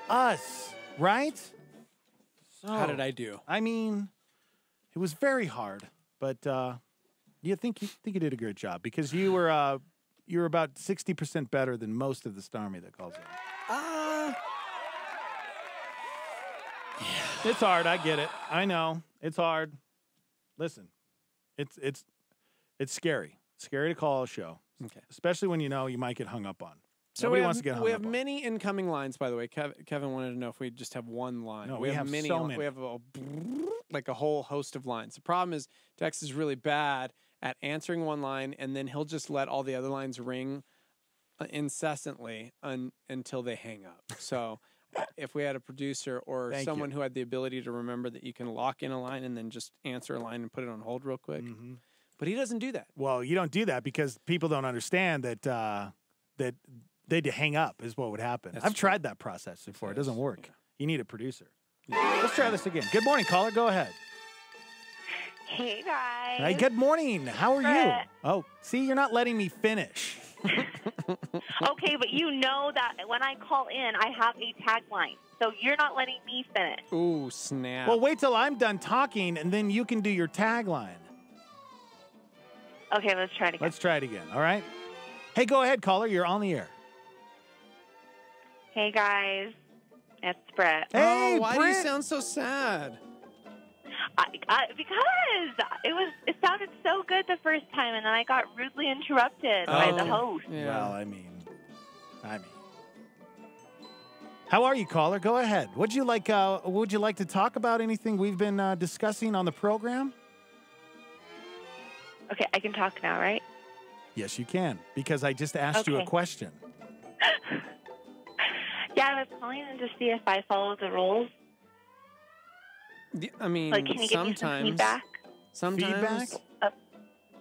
us, right? So, How did I do? I mean, it was very hard, but you think you did a good job because you were about 60% better than most of the Starmy that calls in. It's hard. I get it. I know it's hard. Listen, it's scary. It's scary to call a show, especially when you know you might get hung up on. So Nobody wants to get hung we up have on. many incoming lines, by the way. Kevin wanted to know if we just have one line. No, we have so many. We have like a whole host of lines. The problem is text is really bad, at answering one line, and then he'll just let all the other lines ring incessantly until they hang up. So if we had a producer or someone who had the ability to remember that you can lock in a line and then just answer a line and put it on hold real quick. Mm-hmm. But he doesn't do that. Well, you don't do that because people don't understand that that they'd hang up is what would happen. I've tried that process before. It doesn't work. Yeah. You need a producer. Yeah. Let's try this again. Good morning, caller. Go ahead. Hey, guys. Hey, good morning. How are you? Oh, see, you're not letting me finish. Okay, but you know that when I call in, I have a tagline. So you're not letting me finish. Ooh, snap. Well, wait till I'm done talking, and then you can do your tagline. Okay, let's try it again. Let's try it again, all right? Hey, go ahead, caller. You're on the air. Hey, guys. It's Brett. Hey, why Brett. do you sound so sad? Because it sounded so good the first time, and then I got rudely interrupted by the host. Yeah. Well, I mean. How are you, caller? Go ahead. Would you like to talk about anything we've been discussing on the program? Okay, I can talk now, right? Yes, you can, because I just asked you a question. Yeah, I was calling in to see if I follow the rules. I mean, can you give me some feedback? Sometimes. Feedback?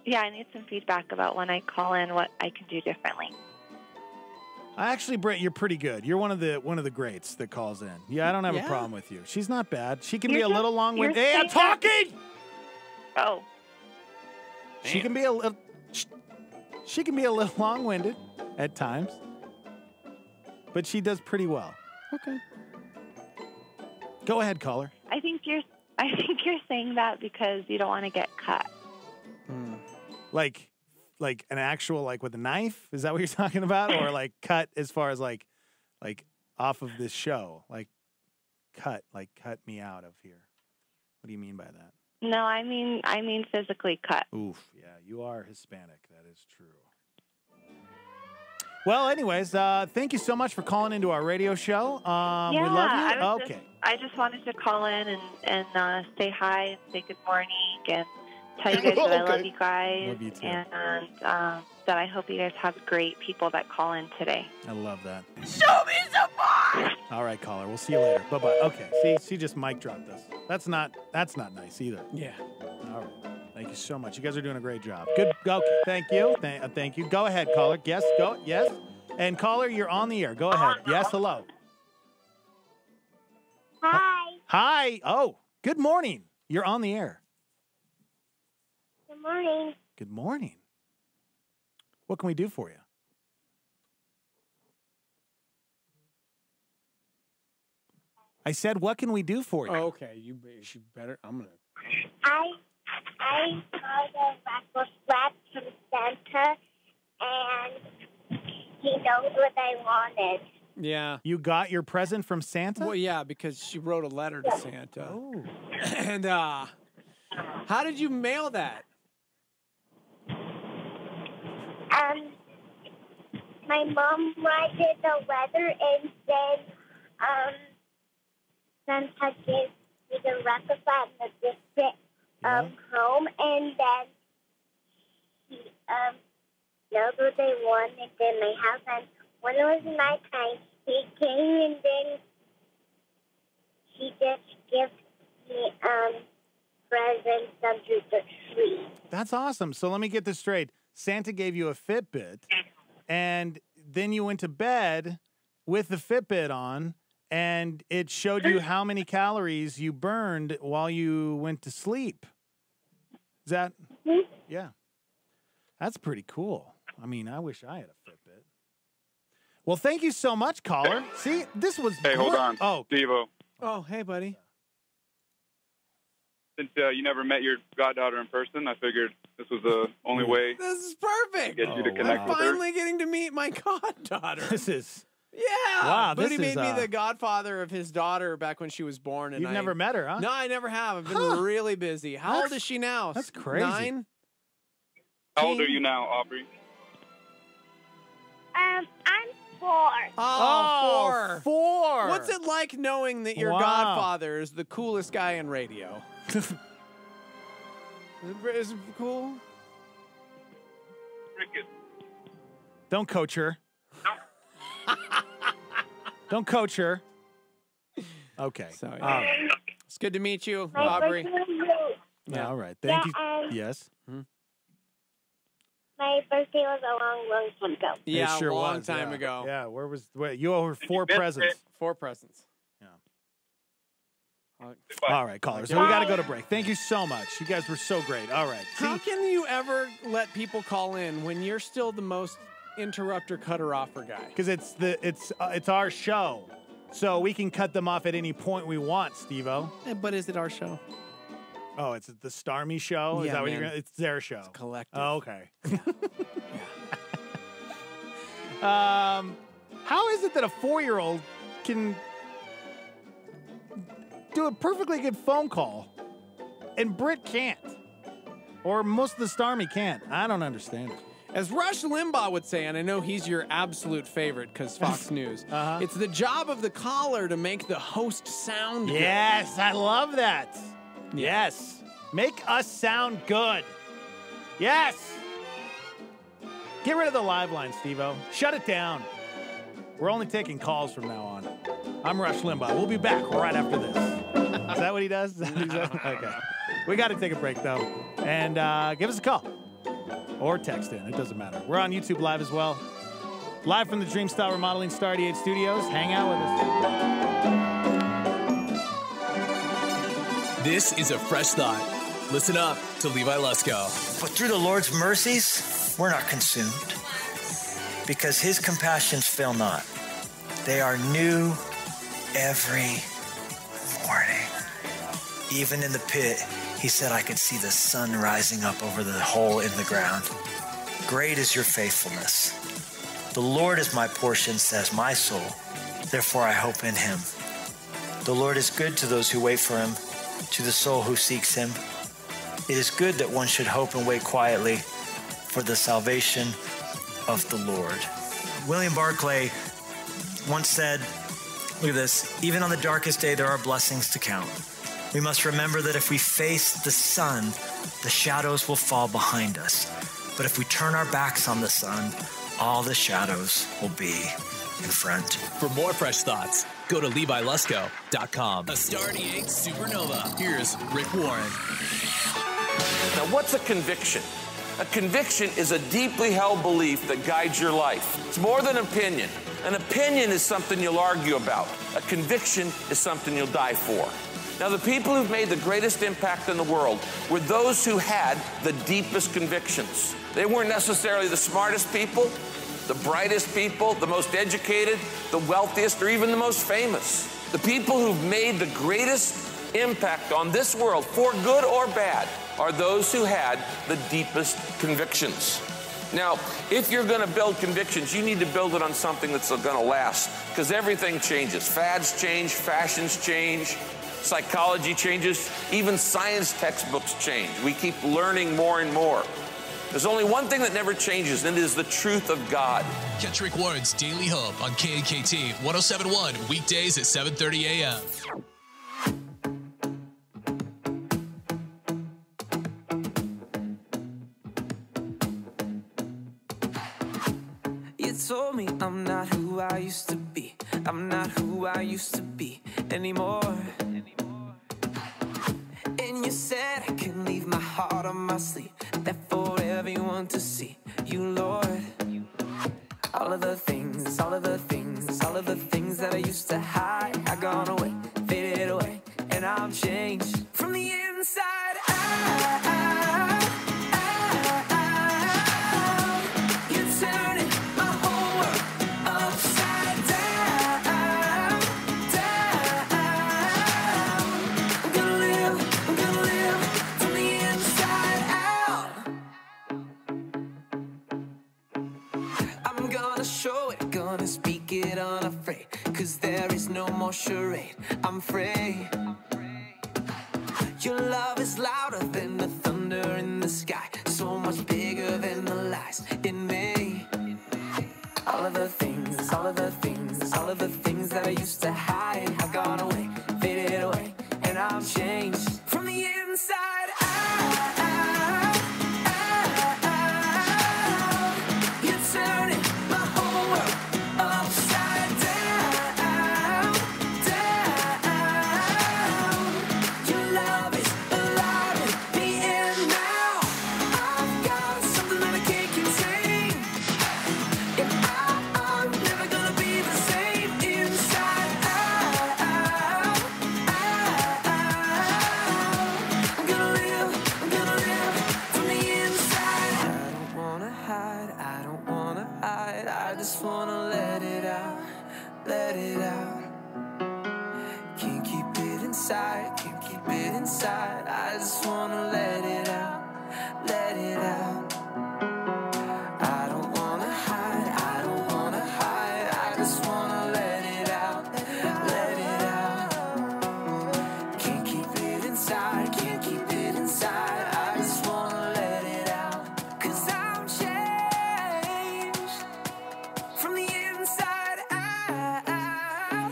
Yeah, I need some feedback about when I call in, what I can do differently. Actually, Brett, you're pretty good. You're one of the greats that calls in. Yeah, I don't have a problem with you. She's not bad. She can be a little long-winded. Hey, I'm talking! Oh. She can be a little long-winded at times, but she does pretty well. Okay. Go ahead, caller. I think you're saying that because you don't want to get cut. Like an actual, like with a knife? Is that what you're talking about? Or like cut as far as like off of this show? Like cut me out of here. What do you mean by that? No, I mean physically cut. Oof, yeah, you are Hispanic. That is true. Well, anyways, thank you so much for calling into our radio show. We love you. I just wanted to call in and say hi and say good morning and tell you guys that I love you guys. Love you too. And that I hope you guys have great people that call in today. I love that. Show me some more! All right, caller. We'll see you later. Bye-bye. Okay, see, she just mic dropped us. That's not nice either. Yeah. All right. Thank you so much. You guys are doing a great job. Good. Okay. Thank you. Thank you. Go ahead, caller. Yes. Go. Yes. And caller, you're on the air. Go ahead. Yes. Hello. Hi. Hi. Oh, good morning. You're on the air. Good morning. Good morning. What can we do for you? I said, what can we do for you? Oh, okay. You better. I'm gonna. I got a raffle slap from Santa, and he knows what I wanted. Yeah. You got your present from Santa? Well, yeah, because she wrote a letter to Santa. Oh. And how did you mail that? My mom wrote the letter and then Santa gave me the raffle slap and the biscuit home, and then he knows what they wanted in my house, and when it was my time, he came and then he just gave me presents under the tree. That's awesome. So let me get this straight. Santa gave you a Fitbit, and then you went to bed with the Fitbit on, and it showed you how many calories you burned while you went to sleep. Is that? Yeah. That's pretty cool. I mean, I wish I had a Fitbit. Well, thank you so much, caller. See, this was Hey, hold on. Oh. Devo. Oh, hey, buddy. Since you never met your goddaughter in person, I figured this was the only way This is perfect. to get you to connect I'm with her. finally getting to meet my goddaughter. This is... Yeah. Wow, Booty this is, made me the godfather of his daughter back when she was born. And You've never met her, huh? No, I never have. I've been really busy. How old is she now? That's crazy. 9? How old are you now, Aubrey? I'm 4. Oh, 4. 4. What's it like knowing that your Wow. godfather is the coolest guy in radio? Is it cool? it. Don't coach her. Don't coach her. Okay. So, it's good to meet you, Aubrey. Yeah. All right. Thank you. Yes. My birthday was a long, long time ago. Yeah, It sure a long was, time yeah. ago. Yeah. Where you owe her 4 presents. 4 presents. All right, callers. So we got to go to break. Thank you so much. You guys were so great. All right. How can you ever let people call in when you're still the most interrupter cutter offer guy? Because it's our show, so we can cut them off at any point we want, Steve-O. But is it our show? Oh, it's the Starmy show? Is Yeah, that what man. you're gonna? It's their show. It's collective. Oh, okay. How is it that a 4-year-old can do a perfectly good phone call and Britt can't? Or most of the Starmy can't? I don't understand it. As Rush Limbaugh would say, and I know he's your absolute favorite because Fox News, it's the job of the caller to make the host sound good. Yes, I love that. Yes. Make us sound good. Yes. Get rid of the live line, Steve-O. Shut it down. We're only taking calls from now on. I'm Rush Limbaugh. We'll be back right after this. Is that what he does? Is that what he does? Okay. We got to take a break, though. And give us a call. Or text in. It doesn't matter. We're on YouTube Live as well. Live from the Dream Style Remodeling Star 88 Studios. Hang out with us. This is a fresh thought. Listen up to Levi Lusko. But through the Lord's mercies, we're not consumed, because his compassions fail not. They are new every morning. Even in the pit, he said I could see the sun rising up over the hole in the ground. Great is your faithfulness. The Lord is my portion, says my soul. Therefore I hope in him. The Lord is good to those who wait for him, to the soul who seeks him. It is good that one should hope and wait quietly for the salvation of the Lord. William Barclay once said, look at this, even on the darkest day there are blessings to count. We must remember that if we face the sun, the shadows will fall behind us. But if we turn our backs on the sun, all the shadows will be in front. For more fresh thoughts, go to LeviLusko.com. A Star 88 Supernova. Here's Rick Warren. Now, what's a conviction? A conviction is a deeply held belief that guides your life. It's more than opinion. An opinion is something you'll argue about. A conviction is something you'll die for. Now, the people who've made the greatest impact in the world were those who had the deepest convictions. They weren't necessarily the smartest people, the brightest people, the most educated, the wealthiest, or even the most famous. The people who've made the greatest impact on this world, for good or bad, are those who had the deepest convictions. Now, if you're going to build convictions, you need to build it on something that's going to last, because everything changes. Fads change, fashions change, psychology changes, even science textbooks change. We keep learning more and more. There's only one thing that never changes, and it is the truth of God. Catch Rick Warren's Daily Hope on KNKT 107.1 weekdays at 7:30 a.m. You told me I'm not who I used to be. I'm not who I used to be anymore. And you said I can leave my heart on my sleeve, that for everyone to see. You, Lord. All of the things, all of the things, all of the things that I used to hide are gone away, faded away, and I'm changed from the inside out. You're turning my whole world upside down, down. I'm gonna live from the inside out. I'm gonna show it, gonna speak it unafraid, 'cause there is no more charade. I'm free. Your love is louder than the thunder in the sky, so much bigger than the lies in me. All of the things, all of the things, all of the things that I used to hide have gone away, faded away, and I'm changed from the inside out. out, let it out. Can't keep it inside, can't keep it inside. I just wanna let it out, let it out. I don't wanna hide, I don't wanna hide. I just wanna let it out, let it out. Can't keep it inside, can't keep it inside. I just wanna let it out. 'Cause I'm changed from the inside out.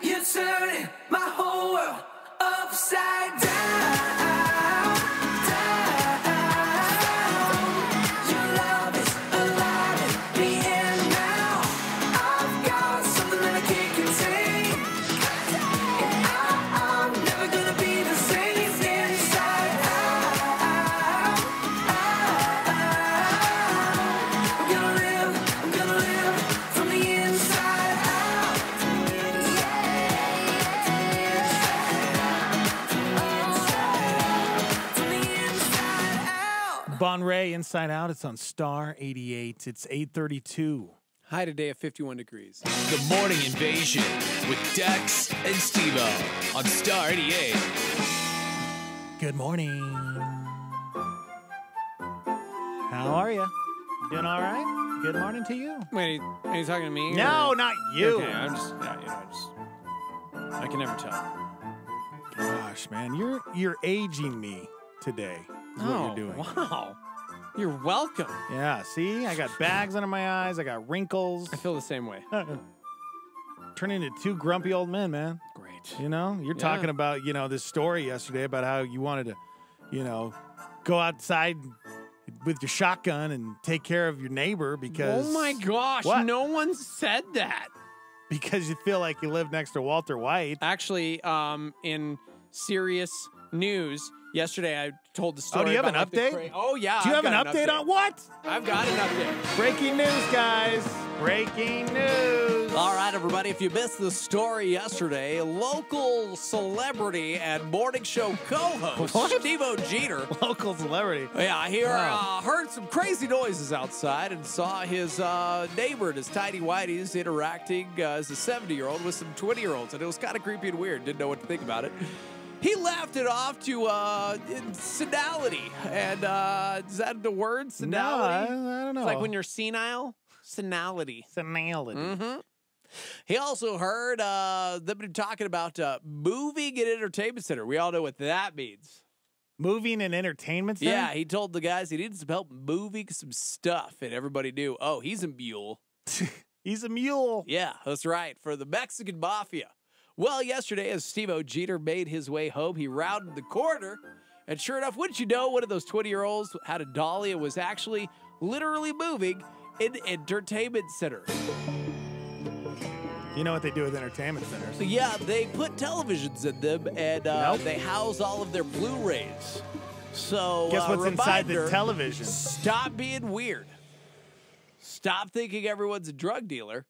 You're turning my whole world upside down. Your love is alive in me and now. I've got something that I can't contain. And I'm never gonna be the same inside out. I'm gonna live from the inside out. Bon Ray, Inside Out. It's on Star 88. It's 8:32. High today at 51 degrees. The Morning Invasion with Dex and Steve-O on Star 88. Good morning. How are you? Doing all right? Good morning to you. Wait, are you talking to me? No, or- not you. Okay, I'm just, I can never tell. Gosh, man, you're aging me today. Is what you're doing. Wow. You're welcome. Yeah, see? I got bags under my eyes. I got wrinkles. I feel the same way. Turning into two grumpy old men, man. Great. You know, you're talking about, this story yesterday about how you wanted to, go outside with your shotgun and take care of your neighbor because... Oh, my gosh. What? No one said that. Because you feel like you live next to Walter White. Actually, in serious news, yesterday I told the story. Oh, do you have an about, update? Oh, yeah. Do you I've have an got update on what? I've got an update. Breaking news, guys. Breaking news. All right, everybody. If you missed the story yesterday, local celebrity and morning show co-host Steve-O Jeter. Local celebrity. Yeah, I heard some crazy noises outside and saw his neighbor and his tiny whiteys interacting as a 70-year-old with some 20-year-olds, and it was kind of creepy and weird. Didn't know what to think about it. He laughed it off to senility. And is that the word? Senility? No, I don't know. It's like when you're senile. Senility. Senility. Mm-hmm. He also heard them talking about moving and entertainment center. We all know what that means. Moving and entertainment center? Yeah, he told the guys he needed some help moving some stuff, and everybody knew, oh, he's a mule. He's a mule. Yeah, that's right, for the Mexican Mafia. Well, yesterday, as Steve-O Jeter made his way home, he rounded the corner, and sure enough, wouldn't you know, one of those 20-year-olds had a dolly and was actually literally moving an entertainment center. You know what they do with entertainment centers? Yeah, they put televisions in them, and they house all of their Blu-rays. So, guess what's inside the reminder, television? Stop being weird. Stop thinking everyone's a drug dealer.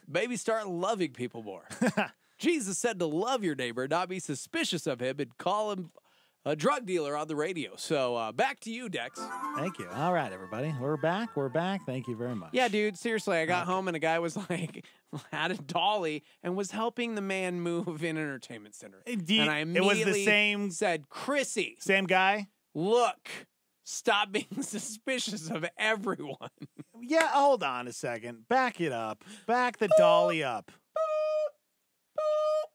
Maybe start loving people more. Jesus said to love your neighbor, not be suspicious of him, and call him a drug dealer on the radio. So back to you, Dex. Thank you. All right, everybody. We're back. We're back. Thank you very much. Yeah, dude, seriously, I got home and a guy was like, had a dolly and was helping the man move in an entertainment center. And I immediately it was the same said, Chrissy. Same guy? Look, stop being suspicious of everyone. Yeah, hold on a second. Back it up. Back the dolly up.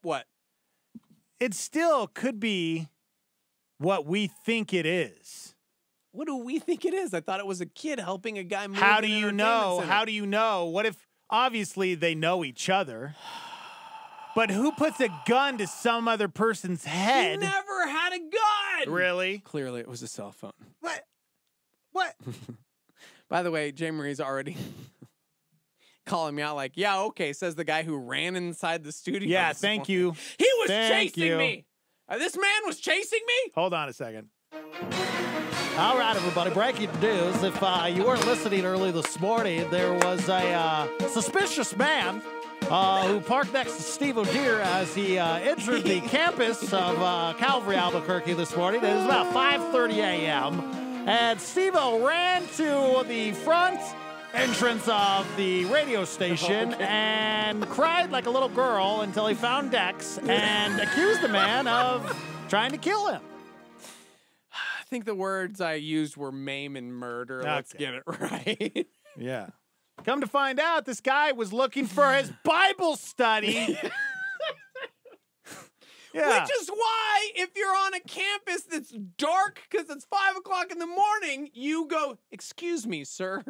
What? It still could be what we think it is. What do we think it is? I thought it was a kid helping a guy move. How do you know? How do you know? What if, obviously, they know each other, but who puts a gun to some other person's head? He never had a gun! Really? Clearly, it was a cell phone. What? By the way, Jay Marie's already calling me out like, yeah, okay, says the guy who ran inside the studio. Yeah, thank you. He was Thank chasing you. me. This man was chasing me? Hold on a second. All right, everybody, breaking news. If you weren't listening early this morning, there was a suspicious man who parked next to Steve-O Jeter as he entered the campus of Calvary, Albuquerque this morning. It was about 5:30 a.m., and Steve-O ran to the front entrance of the radio station and cried like a little girl until he found Dex and accused the man of trying to kill him. I think the words I used were maim and murder. Okay. Let's get it right. Yeah. Come to find out, this guy was looking for his Bible study. Yeah. Which is why, if you're on a campus that's dark because it's 5 o'clock in the morning, you go, "Excuse me, sir."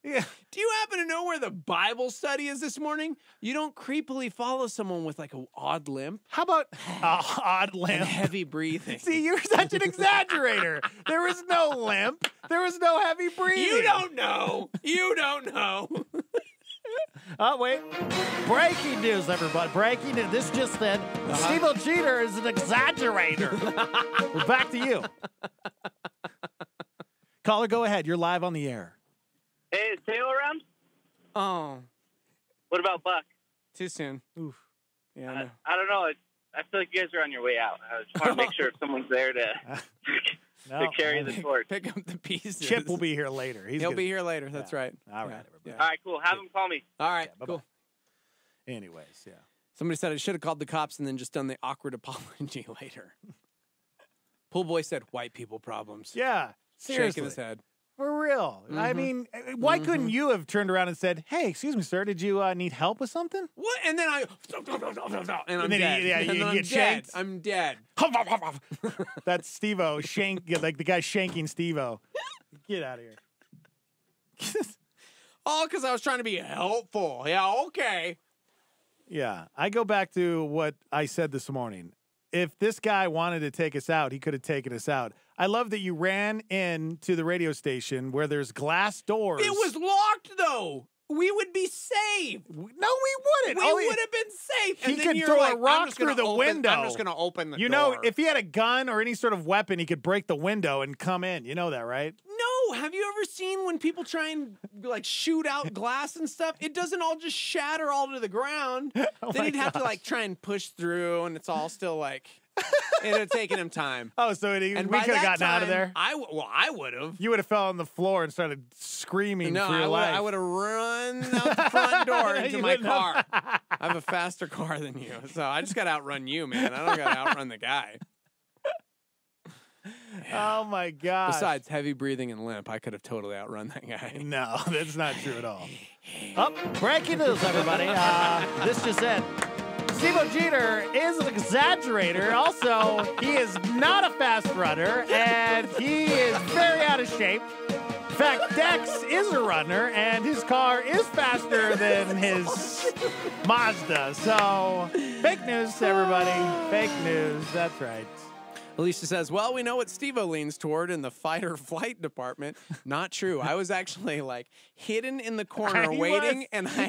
Yeah. Do you happen to know where the Bible study is this morning? You don't creepily follow someone with like an odd limp. How about odd limp? And heavy breathing. See, you're such an exaggerator. There was no limp. There was no heavy breathing. You don't know. You don't know. Oh, wait. Breaking news, everybody. Breaking news. This just said Steve Jeter is an exaggerator. We're back to you. Caller, go ahead. You're live on the air. Hey, is Taylor around? Oh. What about Buck? Too soon. Oof. Yeah. I don't know. I feel like you guys are on your way out. I just want to make sure if someone's there to carry the torch. Pick up the pieces. Chip will be here later. He'll be here later. That's right. All right, everybody. All right, cool. Have him call me. All right, bye-bye. cool. Anyways, yeah. Somebody said I should have called the cops and then just done the awkward apology later. Pool boy said white people problems. Yeah, seriously. Shaking his head. For real. I mean, why couldn't you have turned around and said, "Hey, excuse me, sir, did you need help with something?" What? And then and I'm then dead. Yeah, and you I'm get shanked. I'm dead. That's Steve-O, like the guy shanking Steve-O. Get out of here. All because I was trying to be helpful. Yeah, okay. Yeah, I go back to what I said this morning. If this guy wanted to take us out, he could have taken us out. I love that you ran into the radio station where there's glass doors. It was locked, though. We would be safe. No, we wouldn't. We would have been safe. He and then could you're throw like, a rock through the window. I'm just going to open the door. You know, if he had a gun or any sort of weapon, he could break the window and come in. You know that, right? No. Have you ever seen when people try and like shoot out glass and stuff? It doesn't all just shatter all to the ground. Then he'd have to like try and push through, and it's all still like... It would have taken him time. Oh, so we could have gotten out of there? I would have. You would have fell on the floor and started screaming for your life. I would have run out the front door into my car. I have a faster car than you, so I just got to outrun you, man. I don't got to outrun the guy. Yeah. Oh, my God. Besides heavy breathing and limp, I could have totally outrun that guy. No, that's not true at all. Breaking news, everybody. This just said... Steve Jeter is an exaggerator. Also, he is not a fast runner, and he is very out of shape. In fact, Dex is a runner, and his car is faster than his Mazda. So, fake news, everybody. Fake news. That's right. Alicia says, well, we know what Steve-O leans toward in the fight or flight department. Not true. I was actually like hidden in the corner waiting, and I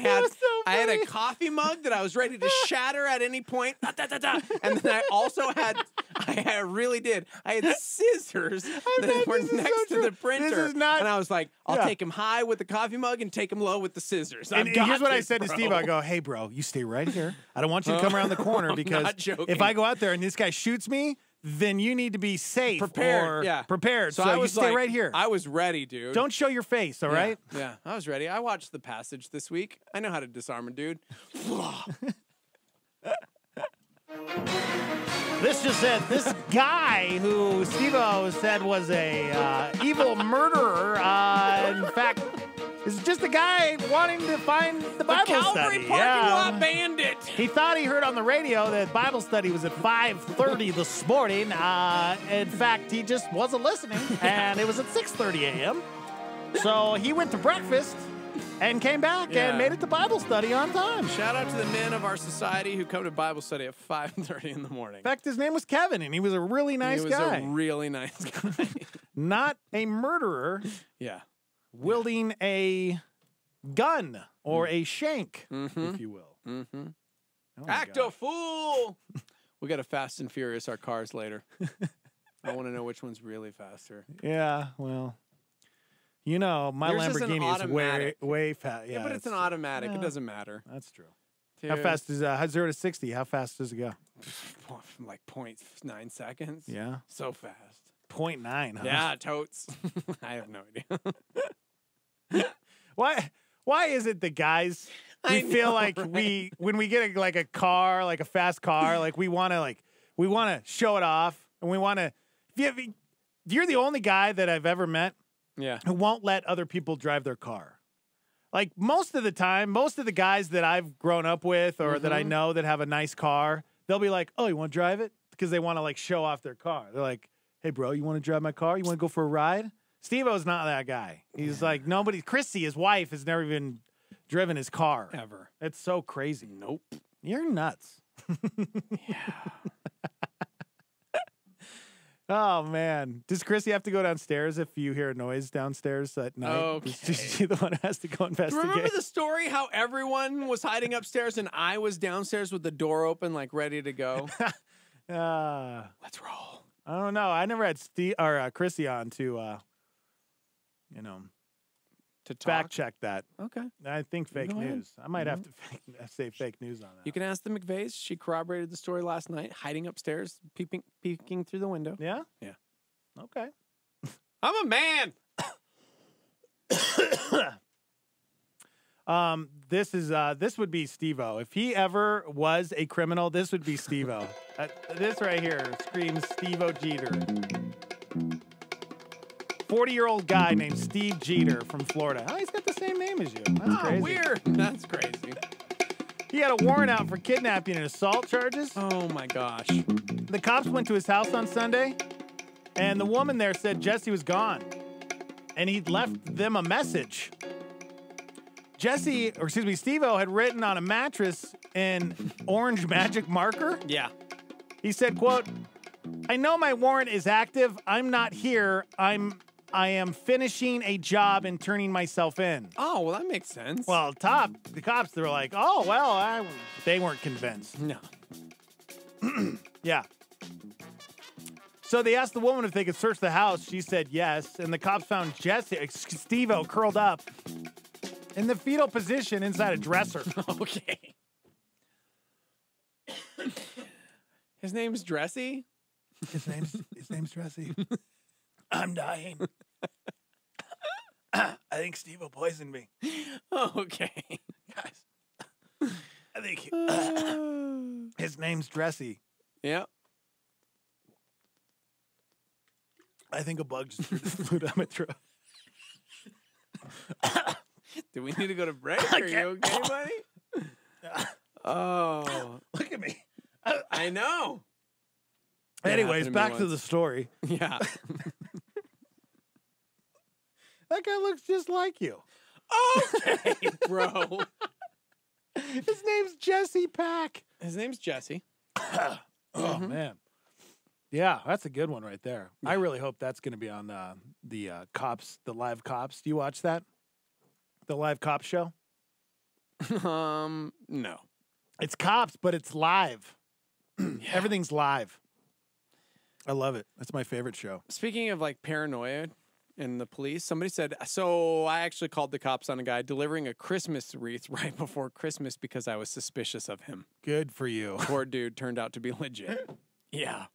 had a coffee mug that I was ready to shatter at any point. And then I also had, I really did. I had scissors that were next to the printer. And I was like, I'll take him high with the coffee mug and take him low with the scissors. And here's what I said to Steve. I go, hey, bro, you stay right here. I don't want you to come around the corner because if I go out there and this guy shoots me, then you need to be safe. Prepared. So you stay right here. I was ready, dude. Don't show your face, all right? Yeah, I was ready. I watched The Passage this week. I know how to disarm a dude. This just said, this guy who Steve-O said was a evil murderer, in fact, is just a guy wanting to find the Bible Calvary study. parking lot bandit. He thought he heard on the radio that Bible study was at 5:30 this morning. In fact, he just wasn't listening, and it was at 6:30 a.m. So he went to breakfast and came back and made it to Bible study on time. Shout out to the men of our society who come to Bible study at 5:30 in the morning. In fact, his name was Kevin, and he was a really nice guy. He was a really nice guy. Not a murderer. Yeah. Wielding a gun or a shank, if you will. Oh Act a fool! We got to Fast and Furious our cars later. I want to know which one's really faster. Yeah, well, you know, my Yours Lamborghini is way fast. Yeah, but it's an automatic. It doesn't matter. That's true. Dude. How fast is 0 to 60? How fast does it go? Like 0.9 seconds. Yeah. So fast. 0.9, huh? Yeah, totes. I have no idea. Why is it that guys, we feel like when we get a car, like a fast car, like we want to show it off, and we want to, you're the only guy that I've ever met who won't let other people drive their car. Like most of the time, most of the guys that I've grown up with or that I know that have a nice car, they'll be like, oh, you want to drive it? Because they want to like show off their car. They're like, hey, bro, you want to drive my car? You want to go for a ride? Steve-O's not that guy. He's like, nobody, Chrissy, his wife, has never even driven his car. Ever. It's so crazy. Nope. You're nuts. Oh, man. Does Chrissy have to go downstairs if you hear a noise downstairs at night? Okay. Is she the one who has to go investigate? Remember the story how everyone was hiding upstairs and I was downstairs with the door open, like ready to go? Let's roll. I don't know. I never had Chrissy on to, to fact check that. Okay. I think fake news. I might have to say fake news on that. You can ask the McVeys. She corroborated the story last night, hiding upstairs, peeking through the window. Yeah? Yeah. Okay. I'm a man. This would be Steve-O. If he ever was a criminal, this would be Steve-O. This right here screams Steve-O Jeter. 40-year-old guy named Steve Jeter from Florida. Oh, he's got the same name as you. That's crazy. Weird. That's crazy. He had a warrant out for kidnapping and assault charges. Oh, my gosh. The cops went to his house on Sunday, and the woman there said Jesse was gone, and he'd left them a message. Steve-O had written on a mattress in orange magic marker. Yeah. He said, quote, I know my warrant is active. I'm not here. I am finishing a job and turning myself in. Oh, well, that makes sense. Well, the cops, they were like, oh, well, they weren't convinced. No. Yeah. So they asked the woman if they could search the house. She said yes. And the cops found Steve-O curled up in the fetal position inside a dresser. Okay. His name's Dressy? His name's Dressy. I'm dying. I think Steve-O poisoned me. Okay. Guys. I think his name's Dressy. Yeah. I think a bug just threw the flute on my throat. Do we need to go to break? Are you okay, buddy? Oh. Look at me. I know. Anyways, back to the story. Yeah. That guy looks just like you. Okay, bro. His name's Jesse Pack. His name's Jesse. Oh, man. Yeah, that's a good one right there. Yeah. I really hope that's going to be on the Cops, the Live Cops. Do you watch that? The Live Cops show? No. It's Cops, but it's live. Everything's live. I love it. That's my favorite show. Speaking of like paranoia and the police, somebody said, so I actually called the cops on a guy delivering a Christmas wreath right before Christmas because I was suspicious of him. Good for you. Poor dude turned out to be legit. Yeah.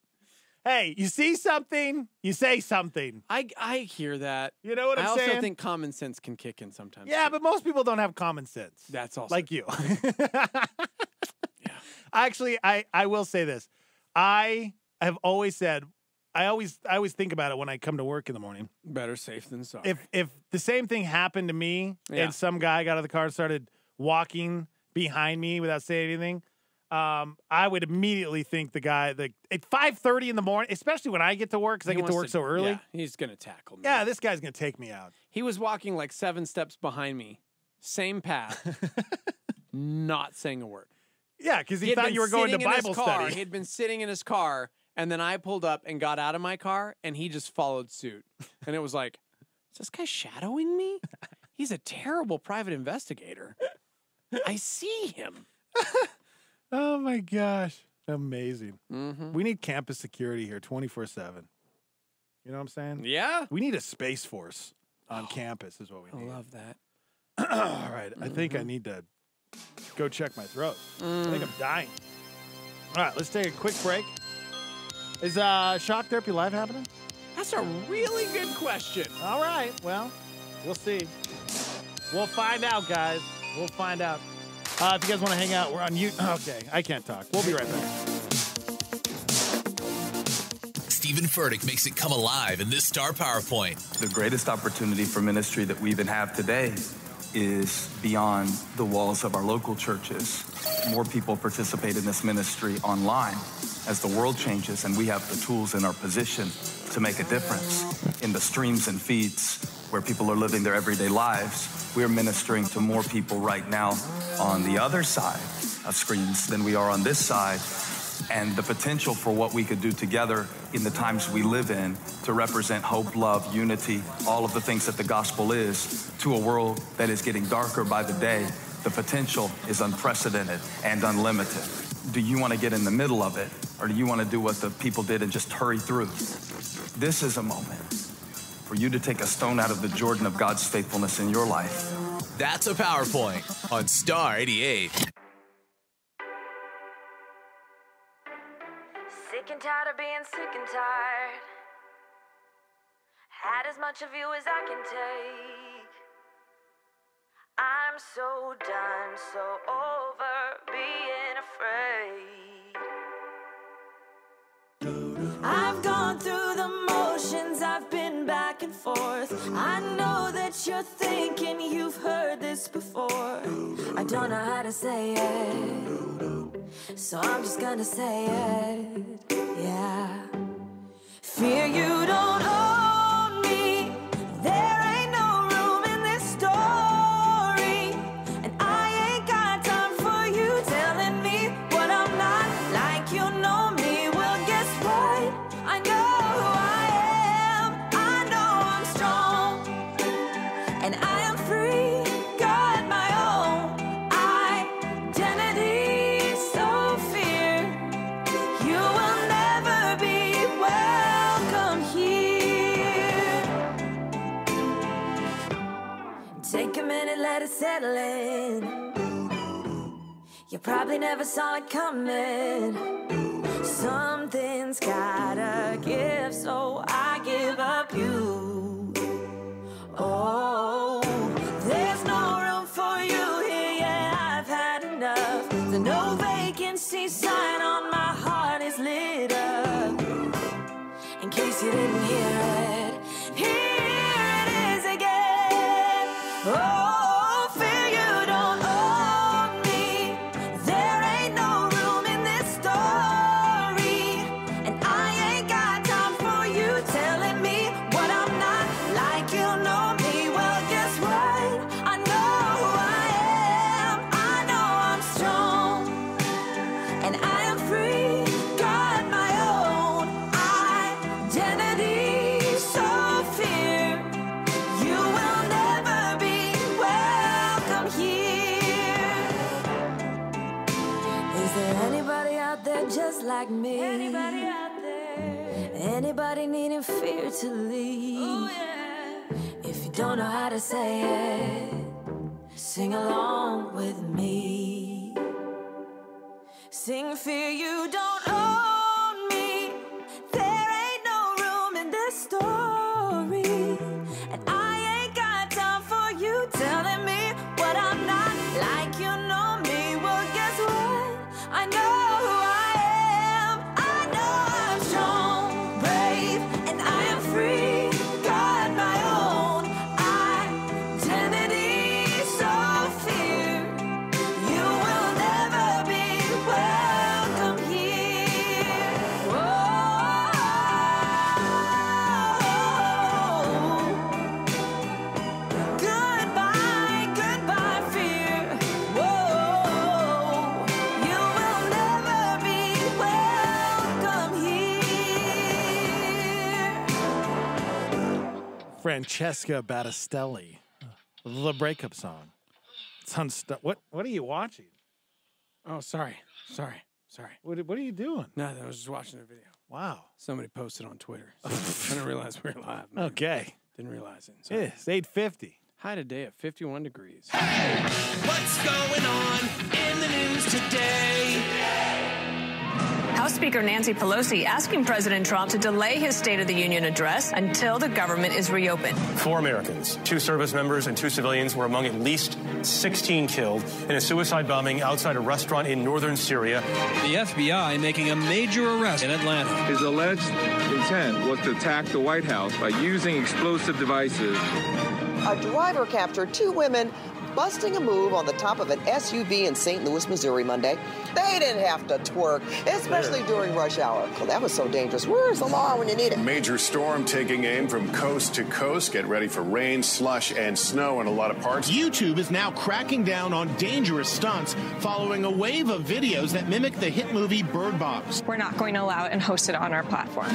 Hey, you see something, you say something. I hear that. You know what I'm saying? I also think common sense can kick in sometimes. Yeah, but most people don't have common sense. That's also like you. Yeah. Actually, I will say this. I have always said, I always think about it when I come to work in the morning. Better safe than sorry. If the same thing happened to me and some guy got out of the car and started walking behind me without saying anything, I would immediately think the guy, at 5:30 in the morning, especially when I get to work, because I get to work so early. Yeah, he's going to tackle me. Yeah, this guy's going to take me out. He was walking like 7 steps behind me. Same path. Not saying a word. Yeah, because he thought you were going to Bible study. He had been sitting in his car, and then I pulled up and got out of my car, and he just followed suit. And it was like, is this guy shadowing me? He's a terrible private investigator. I see him. Oh, my gosh. Amazing. Mm-hmm. We need campus security here 24/7. You know what I'm saying? Yeah. We need a space force on campus is what we need. I love that. All right. I think I need to go check my throat. I think I'm dying. All right. Let's take a quick break. Is Shock Therapy Live happening? That's a really good question. All right. Well, we'll see. We'll find out, guys. We'll find out. If you guys want to hang out, we're on YouTube. Okay, I can't talk. We'll be right back. Stephen Furtick makes it come alive in this Star PowerPoint. The greatest opportunity for ministry that we even have today is beyond the walls of our local churches. More people participate in this ministry online as the world changes, and we have the tools in our position to make a difference. In the streams and feeds where people are living their everyday lives, we're ministering to more people right now on the other side of screens than we are on this side. And the potential for what we could do together in the times we live in to represent hope, love, unity, all of the things that the gospel is, to a world that is getting darker by the day, the potential is unprecedented and unlimited. Do you want to get in the middle of it, or do you want to do what the people did and just hurry through? This is a moment for you to take a stone out of the Jordan of God's faithfulness in your life. That's a PowerPoint on Star 88. Sick and tired of being sick and tired. Had as much of you as I can take. I'm so done, so over being afraid. I've gone through the motions, I've been back and forth. I know that you're thinking you've heard this before. I don't know how to say it, so I'm just gonna say it. Yeah. Fear you don't own me. There ain't no room in this story. And I ain't got time for you telling me what I'm not. Like you know me. Well, guess what? I know who I am. I know I'm strong. And I am free. Got my own identity. So fear you will never be welcome here. Take a minute, let it settle in. You probably never saw it coming. Something's gotta give, so I give up you. Oh, there's no room for you here, yeah, I've had enough. The no vacancy sign on my heart is lit up. In case you didn't hear it, here it is again. Oh, fear you don't own me. There ain't no room in this story. And I ain't got time for you telling me what I'm not. Like you know me. Well, guess what? I know who I am. I know I'm strong. And I am free. Got my own identity. So fear you will never be welcome here. Is there anybody out there just like me? Anybody out there? Anybody needing fear to leave? Oh, yeah. If you don't know how to say it, sing along with me. Sing fear you don't own me. There ain't no room in this story. And I ain't got time for you telling me what I'm not. Like you know me. Well, guess what? I know who I am. I know I'm strong, brave, and I am free. Got my own identity. So fear you will never be welcome here. Goodbye, goodbye, fear. Whoa, you will never be welcome here. Francesca Battistelli, the breakup song. It's on what are you watching? Oh, sorry. What are you doing? Nothing. I was just watching a video. Wow. Somebody posted on Twitter. So I didn't realize we were live. Man. Okay. Didn't realize it. It is 8:50. High today at 51 degrees. What's going on in the news today? How House Speaker Nancy Pelosi asking President Trump to delay his State of the Union address until the government is reopened. 4 Americans, 2 service members and 2 civilians were among at least 16 killed in a suicide bombing outside a restaurant in northern Syria. The FBI making a major arrest in Atlanta. His alleged intent was to attack the White House by using explosive devices. A driver captured 2 women busting a move on the top of an SUV in St. Louis, Missouri Monday. They didn't have to twerk, especially during rush hour. Well, that was so dangerous. Where's the law when you need it? Major storm taking aim from coast to coast. Get ready for rain, slush, and snow in a lot of parts. YouTube is now cracking down on dangerous stunts following a wave of videos that mimic the hit movie Bird Box. We're not going to allow it and host it on our platform.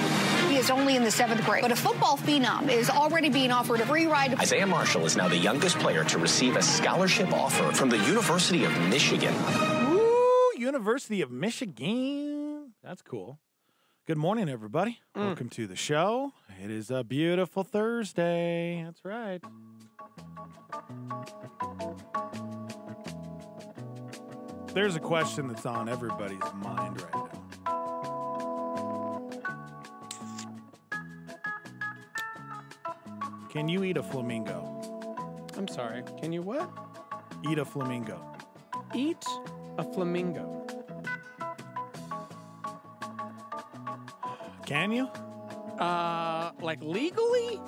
He is only in the 7th grade, but a football phenom is already being offered a free ride. Isaiah Marshall is now the youngest player to receive a scholarship offer from the University of Michigan. Woo! University of Michigan. That's cool. Good morning, everybody. Welcome to the show. It is a beautiful Thursday. That's right. There's a question that's on everybody's mind right now. Can you eat a flamingo? I'm sorry. Can you what? Eat a flamingo. Eat a flamingo. Can you? Like legally?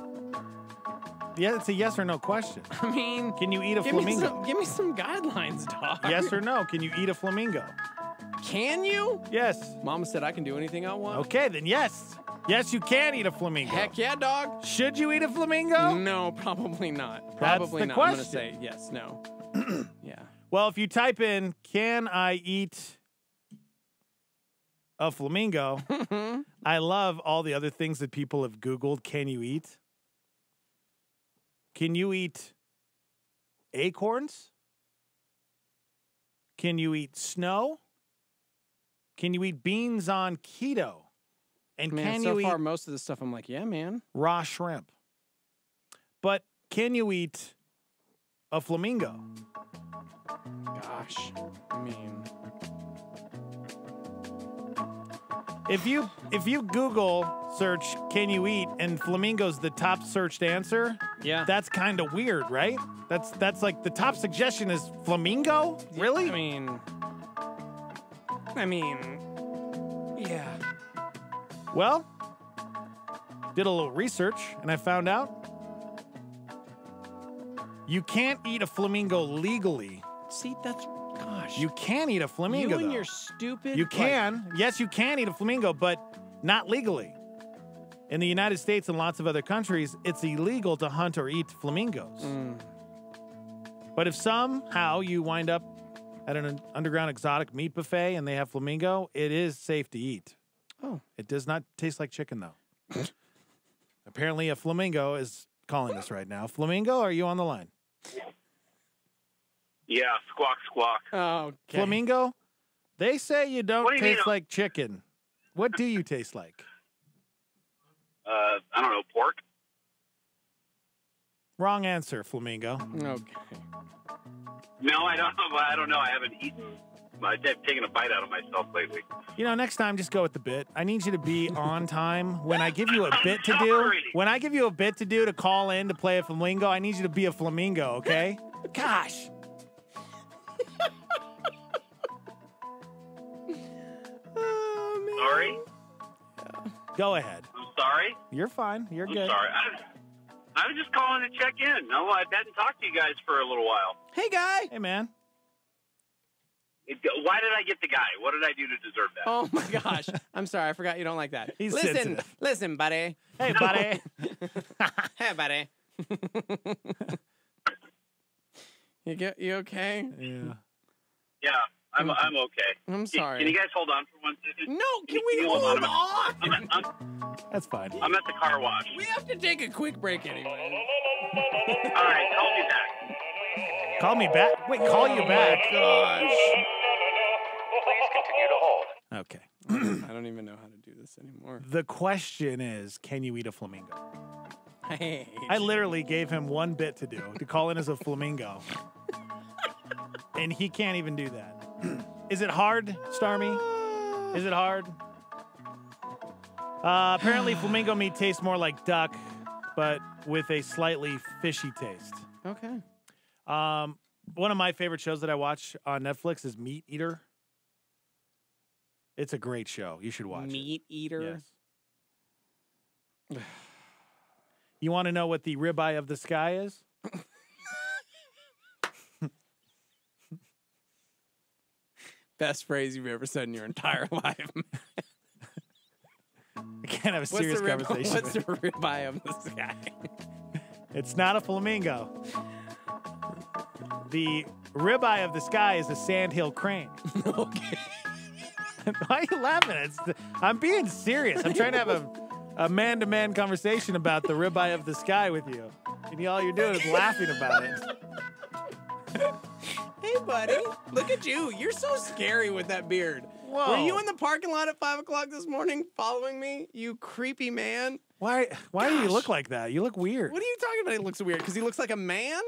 Yeah, it's a yes or no question. I mean, can you eat a flamingo? Give me some guidelines, dog. Yes or no? Can you eat a flamingo? Can you? Yes. Mama said I can do anything I want. Okay, then yes. Yes, you can eat a flamingo. Heck yeah, dog. Should you eat a flamingo? No, probably not. Probably not. Question. I'm going to say yes, no. Yeah. Well, if you type in, can I eat a flamingo? I love all the other things that people have Googled. Can you eat? Can you eat acorns? Can you eat snow? Can you eat beans on keto? And man, can so you far, eat most of the stuff I'm like, yeah, man. raw shrimp? But can you eat a flamingo? Gosh, I mean, if you Google search "can you eat" and flamingo's the top searched answer, yeah, that's kind of weird, right? That's like the top suggestion is flamingo. Really? I mean, yeah. Well, did a little research and I found out you can't eat a flamingo legally. See, that's, gosh. You can eat a flamingo, You and though. your stupid... You can. Yes, you can eat a flamingo, but not legally. In the United States and lots of other countries, it's illegal to hunt or eat flamingos. But if somehow you wind up at an underground exotic meat buffet and they have flamingo, it is safe to eat. Oh. It does not taste like chicken, though. Apparently, a flamingo is calling us right now. Flamingo, are you on the line? Yeah, squawk, squawk. Oh, okay. Flamingo, they say you don't What do you taste mean? like chicken. What do you taste like? I don't know, pork? Wrong answer, Flamingo. Okay. No, I don't know. I don't know. I haven't eaten. I've taken a bite out of myself lately. You know, next time, just go with the bit. I need you to be on time. When I give you a bit to do, to call in to play a flamingo, I need you to be a flamingo, okay? Gosh. Sorry? Go ahead. I'm sorry? You're fine. You're I'm good. sorry. I was just calling to check in. No, I hadn't talked to you guys for a little while. Hey, guy. Hey, man. Why did I get the guy? What did I do to deserve that? Oh, my gosh. I'm sorry. I forgot you don't like that. He's listen, sensitive. Listen, buddy. Hey, buddy. Hey, buddy. You okay? Yeah. Yeah, I'm okay. I'm sorry. Can you guys hold on for 1 second? No, can we hold on? That's fine. I'm at the car wash. We have to take a quick break anyway. All right, call me back. Call me back? Wait, call you back? Gosh. Please continue to hold. Okay. I don't even know how to do this anymore. The question is, can you eat a flamingo? Hey. I literally gave him one bit to do, to call in as a flamingo. And he can't even do that. Is it hard, Starmy? Is it hard? Apparently, flamingo meat tastes more like duck, but with a slightly fishy taste. Okay. One of my favorite shows that I watch on Netflix is Meat Eater. It's a great show. You should watch Meat Eater? Yes. You want to know what the ribeye of the sky is? Best phrase you've ever said in your entire life. I can't have a serious conversation. What's the ribeye of the sky? It's not a flamingo. The ribeye of the sky is a sandhill crane. Okay. Why are you laughing? I'm being serious. I'm trying to have a man-to-man conversation about the ribeye of the sky with you. And all you're doing is laughing about it. Hey, buddy. Look at you. You're so scary with that beard. Whoa. Were you in the parking lot at 5 o'clock this morning following me? You creepy man. Why do you look like that? You look weird. What are you talking about? He looks weird because he looks like a man?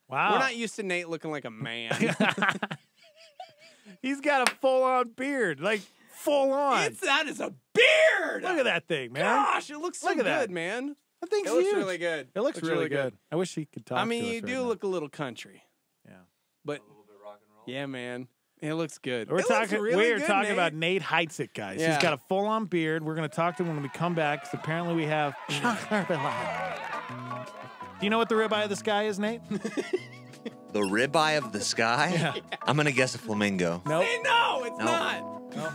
Wow. We're not used to Nate looking like a man. He's got a full-on beard. Like, full-on. That is a beard! Look at that thing, man. Gosh, it looks so good, man. That thing's It looks huge. really good. It looks really good. I wish he could talk to us you right do now. look a little country. Yeah. But, yeah, man. It looks good. We're talking Nate. about Nate Heitzig, guys. Yeah. He's got a full-on beard. We're going to talk to him when we come back because apparently we have chocolate ribeye. Do you know what the ribeye of the sky is, Nate? The ribeye of the sky? Yeah. I'm going to guess a flamingo. Nope. No, it's not. Nope.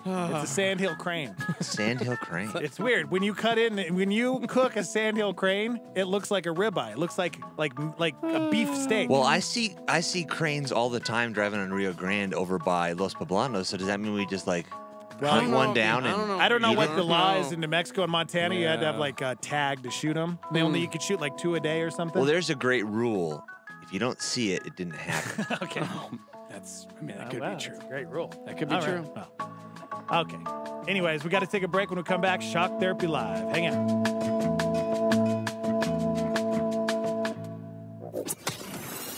It's a sandhill crane. Sandhill crane. It's weird. When you cook a sandhill crane, it looks like a ribeye. It looks like a beef steak. Well, I see cranes all the time driving on Rio Grande over by Los Poblanos. So does that mean we just hunt one down? I don't know eat what it? the law is in New Mexico and Montana. You had to have a tag to shoot them. You could shoot 2 a day or something. Well, there's a great rule. If you don't see it, it didn't happen. Okay. That could be true. That's a great rule. That could be All true. right. Well, okay. Anyways, we got to take a break. When we come back, Shock Therapy Live. Hang on.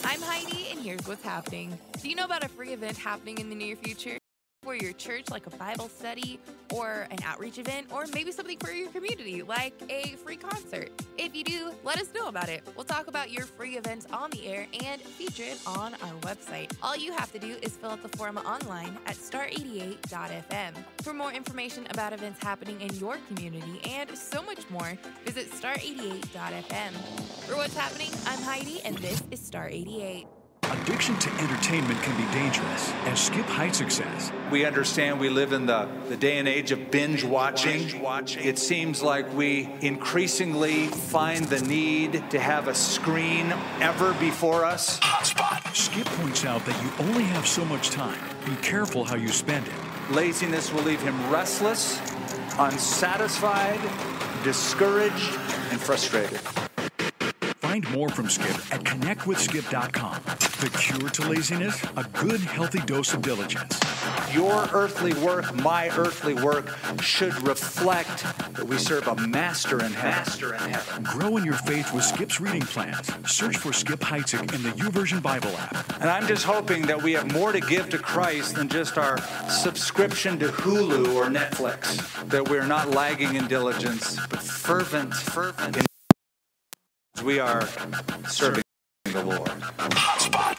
I'm Heidi, and here's what's happening. Do you know about a free event happening in the near future? For your church, like a Bible study or an outreach event, or maybe something for your community, like a free concert. If you do, let us know about it. We'll talk about your free events on the air and feature it on our website. All you have to do is fill out the form online at star88.fm. For more information about events happening in your community and so much more, visit star88.fm. For what's happening, I'm Heidi, and this is Star 88. Addiction to entertainment can be dangerous, as Skip Heitzig says. We understand we live in the day and age of binge watching. It seems like we increasingly find the need to have a screen ever before us. Hotspot. Skip points out that you only have so much time. Be careful how you spend it. Laziness will leave him restless, unsatisfied, discouraged, and frustrated. Find more from Skip at connectwithskip.com. The cure to laziness? A good, healthy dose of diligence. Your earthly work, my earthly work, should reflect that we serve a master in heaven. Grow in your faith with Skip's reading plans. Search for Skip Heitzig in the YouVersion Bible app. And I'm just hoping that we have more to give to Christ than just our subscription to Hulu or Netflix. That we're not lagging in diligence, but fervent in we are serving the Lord. Hotspot.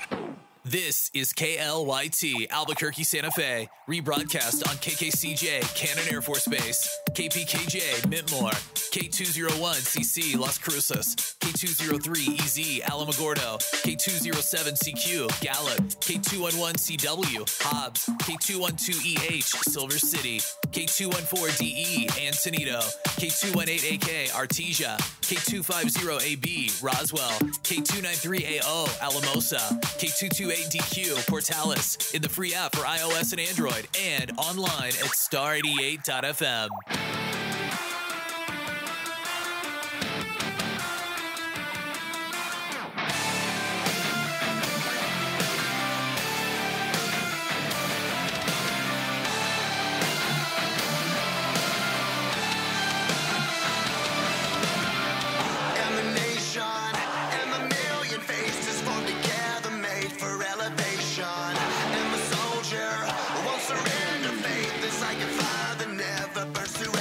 This is KLYT Albuquerque, Santa Fe, rebroadcast on KKCJ, Cannon Air Force Base, KPKJ, Mintmore, K201CC, Las Cruces, K203EZ, Alamogordo, K207CQ, Gallup, K211CW, Hobbs, K212EH, Silver City, K214DE, Antonito, K218AK, Artesia, K250AB, Roswell, K293AO, Alamosa, K228DQ, Portales, in the free app for iOS and Android, and online at star88.fm. Surrender faith, this I can find that never pursue.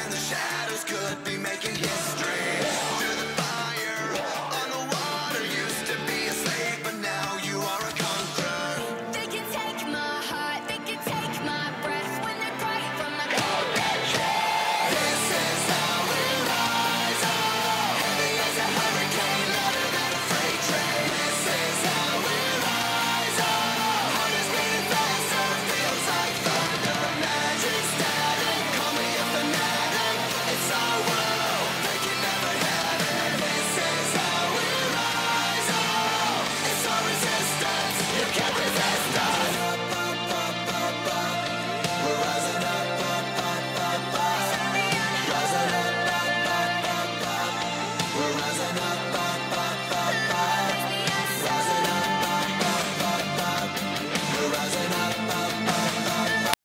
and the shadows could be making history. Through the fire, on the water, used to be a slave, but now you are a conqueror. They can take my heart, they can take my breath when they're crying from the cold red chest. This is how we rise up, heavy as a hurricane, louder than a freight train. This is how we rise up, heart is beating faster, feels like thunder. Magic static, call me a fanatic. It's our world, they can never have it. This is how we rise up, it's our resistance, you can't resist us. We're rising up, rising up, we're rising up, we're rising up.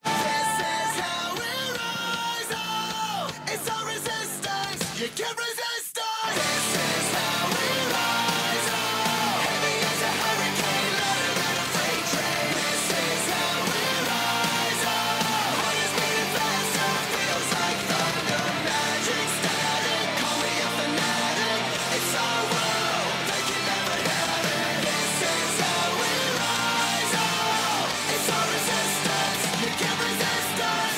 This is how we rise up. It's our resistance. You can't resist us. This is how we rise up. Heavy as a hurricane, louder than a freight train. This is how we rise up. Heart is beating faster, feels like thunder. Magic static, call me a fanatic. It's our world, they can never have it. This is how we rise up. It's our resistance. You can't resist us.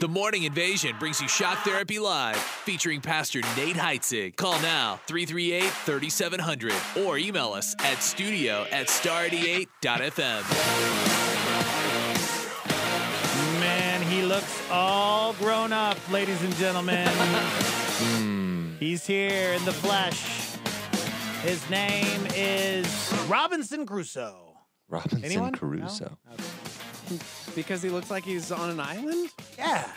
The Morning Invasion brings you Shock Therapy Live, featuring Pastor Nate Heitzig. Call now, 338-3700, or email us at studio@star88.fm. Man, he looks all grown up, ladies and gentlemen. He's here in the flesh. His name is Robinson Crusoe. Robinson Anyone? Crusoe. No? Okay. Because he looks like he's on an island? Yeah.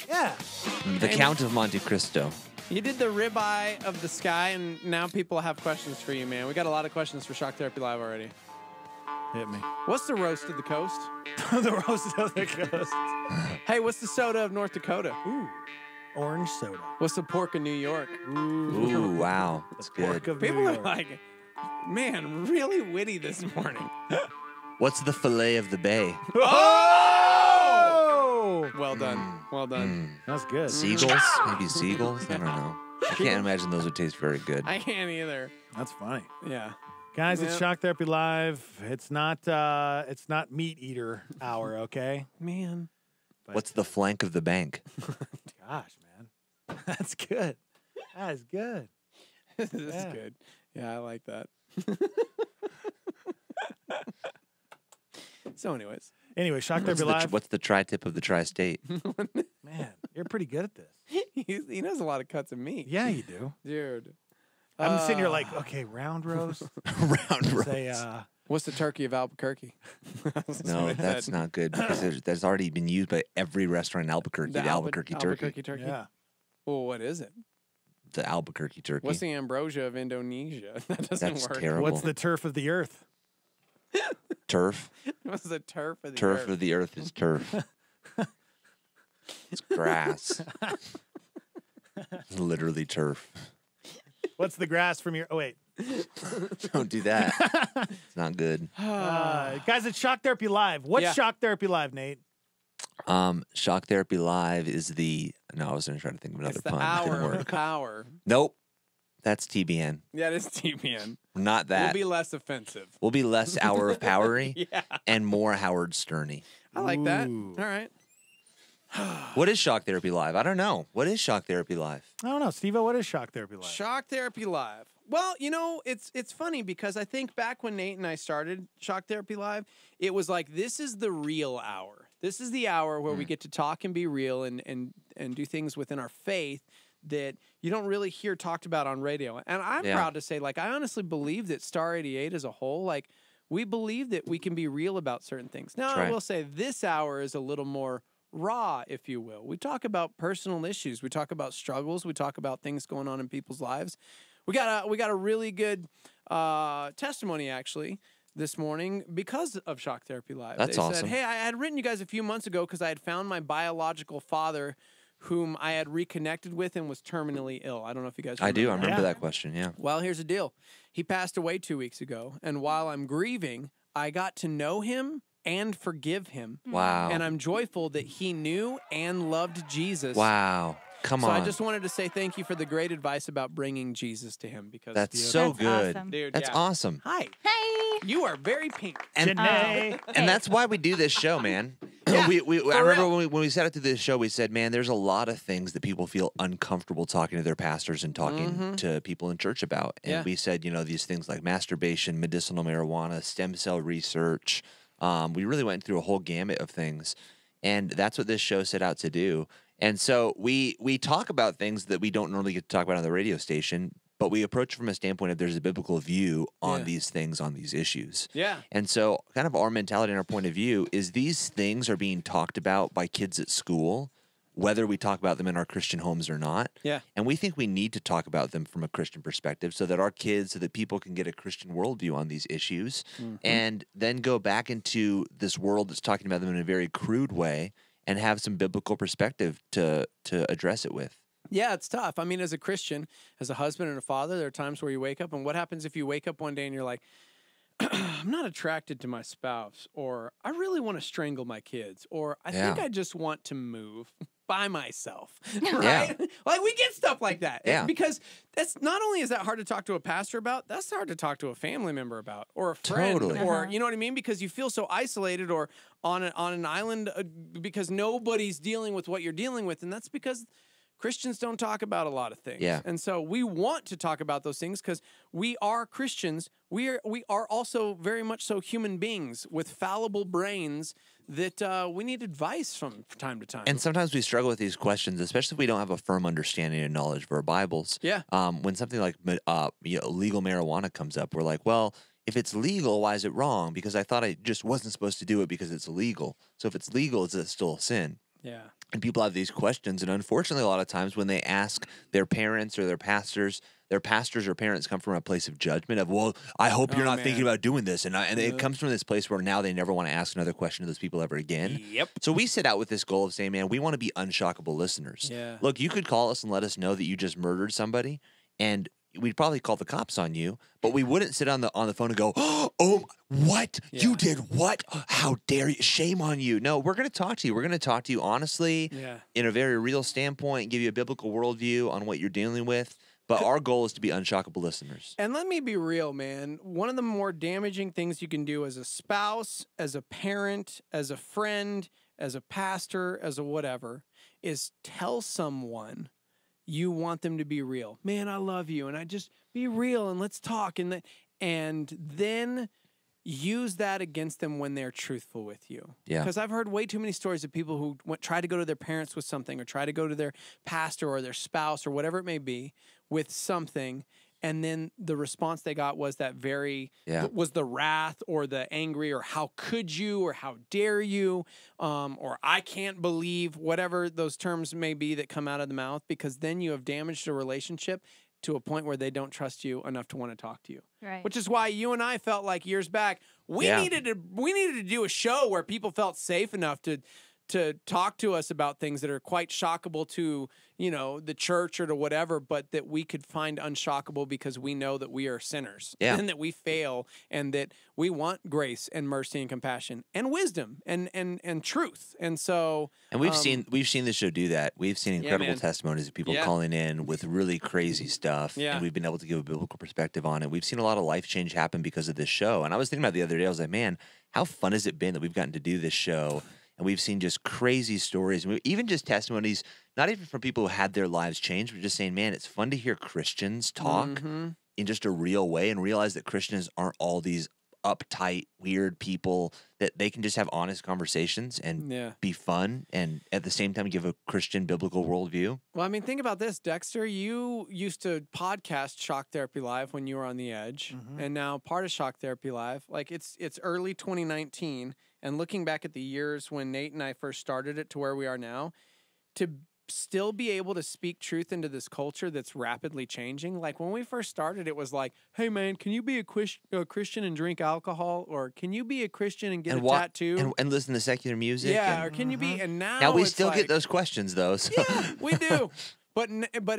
Yeah. The Count of Monte Cristo. You did the ribeye of the sky, and now people have questions for you, man. We got a lot of questions for Shock Therapy Live already. Hit me. What's the roast of the coast? The roast of the coast. Hey, what's the soda of North Dakota? Ooh. Orange soda. What's the pork of New York? Ooh, wow. That's good. People are like, man, really witty this morning. What's the fillet of the bay? Oh! Well done. Well done. That's good. Seagulls? Maybe seagulls? I don't know. I can't imagine those would taste very good. I can't either. That's funny. Yeah. Guys, it's Shock Therapy Live. It's not meat eater hour, okay? Man. What's the flank of the bank? Gosh, man. That's good. That is good. This is good. Yeah, I like that. So anyways. Anyway, Shock Therapy Live. What's the tri-tip of the tri-state? Man, you're pretty good at this. He knows a lot of cuts of meat. Yeah, you do. Dude. I'm sitting here like, okay, round roast. Round roast. Say, what's the turkey of Albuquerque? No, that's not good because that's already been used by every restaurant in Albuquerque. The Albuquerque turkey. Albuquerque turkey? Yeah. Well, what is it? The Albuquerque turkey. What's the ambrosia of Indonesia? That doesn't That's work. terrible. What's the turf of the earth? Turf? What's the turf of the Turf earth? of the earth is turf. It's grass. It's literally turf. What's the grass from your... Oh, wait. Don't do that. It's not good. Guys, it's Shock Therapy Live. What's Shock Therapy Live, Nate? Shock Therapy Live is the... No, I was going to try to think of another It's the pun. hour Didn't of work. power. Nope. That's TBN. Yeah, it is TBN. Not that. We'll be less offensive. We'll be less Hour of Powery Yeah. and more Howard Sterny. I like that. All right. What is Shock Therapy Live? I don't know. What is Shock Therapy Live? I don't know. Steve-O, what is Shock Therapy Live? Shock Therapy Live. Well, you know, it's funny because I think back when Nate and I started Shock Therapy Live, it was like, this is the real hour. This is the hour where we get to talk and be real and do things within our faith that you don't really hear talked about on radio. And I'm proud to say, like, I honestly believe that Star 88 as a whole, like, we believe that we can be real about certain things. Now, I will say this hour is a little more raw, if you will. We talk about personal issues. We talk about struggles. We talk about things going on in people's lives. We got a really good testimony, actually, this morning because of Shock Therapy Live. That's awesome. Said, hey, I had written you guys a few months ago because I had found my biological father whom I had reconnected with and was terminally ill. I don't know if you guys remember I do. that. I remember that question, yeah. Well, here's the deal. He passed away 2 weeks ago, and while I'm grieving, I got to know him and forgive him. Wow. And I'm joyful that he knew and loved Jesus. Wow. Come on. So I just wanted to say thank you for the great advice about bringing Jesus to him. Because That's so good. awesome. Dude, That's awesome. Hi. Hey. You are very pink. And that's why we do this show, man. I remember when we set up to this show, we said, man, there's a lot of things that people feel uncomfortable talking to their pastors and talking to people in church about. And we said, you know, these things like masturbation, medicinal marijuana, stem cell research. We really went through a whole gamut of things. And that's what this show set out to do. And so we talk about things that we don't normally get to talk about on the radio station, but we approach from a standpoint of there's a biblical view on these things, on these issues. Yeah. And so kind of our mentality and our point of view is these things are being talked about by kids at school, whether we talk about them in our Christian homes or not. Yeah. And we think we need to talk about them from a Christian perspective so that our kids, so that people can get a Christian worldview on these issues and then go back into this world that's talking about them in a very crude way and have some biblical perspective to address it with. Yeah, it's tough. I mean, as a Christian, as a husband and a father, there are times where you wake up, and what happens if you wake up one day and you're like, I'm not attracted to my spouse, or I really want to strangle my kids, or I think I just want to move by myself, right? Like, we get stuff like that. Yeah. Because that's not only is that hard to talk to a pastor about, that's hard to talk to a family member about, or a friend, or you know what I mean? Because you feel so isolated or on an island because nobody's dealing with what you're dealing with, and that's because Christians don't talk about a lot of things. Yeah. And so we want to talk about those things because we are Christians. We are also very much so human beings with fallible brains that we need advice from time to time. And sometimes we struggle with these questions, especially if we don't have a firm understanding and knowledge of our Bibles. Yeah. When something like legal marijuana comes up, we're like, well, if it's legal, why is it wrong? Because I thought I just wasn't supposed to do it because it's illegal. So if it's legal, is it still a sin? Yeah. And people have these questions, and unfortunately, a lot of times when they ask their parents or their pastors or parents come from a place of judgment of, well, I hope you're not thinking about doing this, and it comes from this place where now they never want to ask another question to those people ever again. Yep. So we set out with this goal of saying, man, we want to be unshockable listeners. Yeah. Look, you could call us and let us know that you just murdered somebody, and we'd probably call the cops on you, but we wouldn't sit on the phone and go, oh, what? Yeah. You did what? How dare you? Shame on you. No, we're going to talk to you. We're going to talk to you honestly, in a very real standpoint, give you a biblical worldview on what you're dealing with. But our goal is to be unshockable listeners. And let me be real, man. One of the more damaging things you can do as a spouse, as a parent, as a friend, as a pastor, as a whatever, is tell someone you want them to be real. Man, I love you, and I just be real, and let's talk, and then use that against them when they're truthful with you. Yeah. Because I've heard way too many stories of people who try to go to their parents with something, or try to go to their pastor or their spouse or whatever it may be with something, and then the response they got was that was the wrath or the angry or how could you or how dare you or I can't believe, whatever those terms may be that come out of the mouth, because then you have damaged a relationship to a point where they don't trust you enough to want to talk to you. Right. Which is why you and I felt like years back we needed to do a show where people felt safe enough to talk to us about things that are quite shockable to, the church or to whatever, but that we could find unshockable because we know that we are sinners and that we fail and that we want grace and mercy and compassion and wisdom and truth. And so, and we've seen this show do that. We've seen incredible testimonies of people calling in with really crazy stuff, and we've been able to give a biblical perspective on it. We've seen a lot of life change happen because of this show. And I was thinking about the other day, I was like, man, how fun has it been that we've gotten to do this show? And we've seen just crazy stories, even just testimonies, not even from people who had their lives changed, but just saying, man, it's fun to hear Christians talk in just a real way and realize that Christians aren't all these uptight, weird people, that they can just have honest conversations and be fun and at the same time give a Christian biblical worldview. Well, I mean, think about this, Dexter. You used to podcast Shock Therapy Live when you were on the edge, and now part of Shock Therapy Live. Like, it's early 2019, and looking back at the years when Nate and I first started it to where we are now, to still be able to speak truth into this culture that's rapidly changing. Like, when we first started, it was like, hey, man, can you be a Christian and drink alcohol? Or can you be a Christian and get a tattoo? And listen to secular music? Yeah, or can you be... And now we still get those questions, though. So. Yeah, we do. But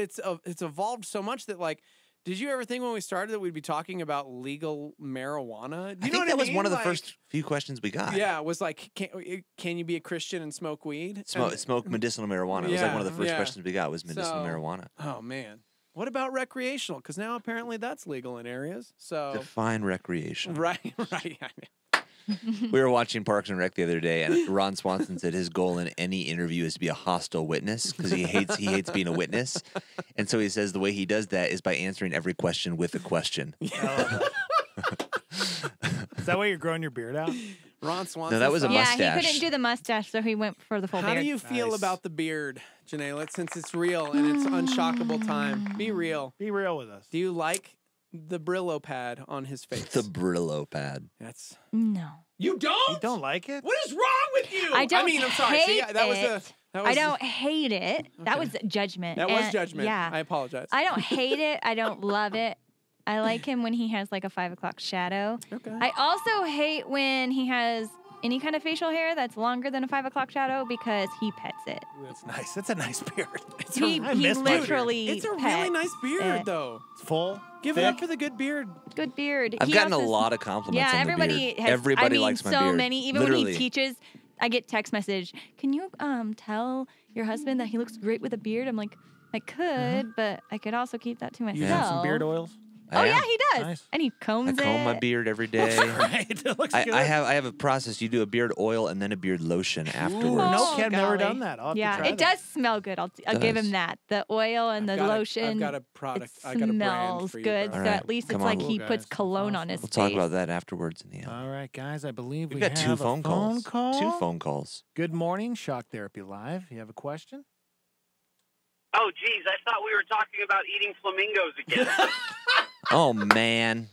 it's evolved so much that, like, did you ever think when we started that we'd be talking about legal marijuana? I think that was one of the first few questions we got. Yeah, it was like, can you be a Christian and smoke weed? Smoke medicinal marijuana. It was like one of the first questions we got was medicinal marijuana. Oh, man. What about recreational? Because now apparently that's legal in areas. So define recreational. Right. We were watching Parks and Rec the other day, and Ron Swanson said his goal in any interview is to be a hostile witness because he hates being a witness, and so he says the way he does that is by answering every question with a question. Is that why you're growing your beard out? Ron Swanson. No, that was a mustache. Yeah, he couldn't do the mustache, so he went for the full beard. How do you feel about the beard, Janae? Since it's real and it's unshockable time, be real. Be real with us. Do you like the Brillo pad on his face? The Brillo pad. That's no. You don't? You don't like it? What is wrong with you? I don't. I'm sorry. Hate See, that was it. I don't hate it. Okay. That was judgment. That was judgment. Yeah. I apologize. I don't hate it. I don't love it. I like him when he has like a 5 o'clock shadow. Okay. I also hate when he has any kind of facial hair that's longer than a 5 o'clock shadow because he pets it. That's nice. That's a nice beard. He literally It's a really nice beard, though. It's full. Give it up for the good beard. Good beard. I've gotten a lot of compliments on the beard. Everybody likes my beard. So many. Even literally. when he teaches, I get text message. Can you tell your husband that he looks great with a beard? I'm like, I could, but I could also keep that to myself. You have some beard oils? Oh yeah, he does. Nice. And he combs it. I comb my beard every day. Right. It looks good. I have a process. You do a beard oil and then a beard lotion afterwards. No, I've never done that. I'll have to try it does smell good. I'll give him that. The oil and the lotion. I've got a product. It smells for you, good. bro. So at least it's like he puts cologne on his face. We'll talk about that afterwards in the All right, guys. I believe We've we got have two a phone calls. Two phone calls. Good morning, Shock Therapy Live. You have a question? Oh, geez, I thought we were talking about eating flamingos again. Oh man.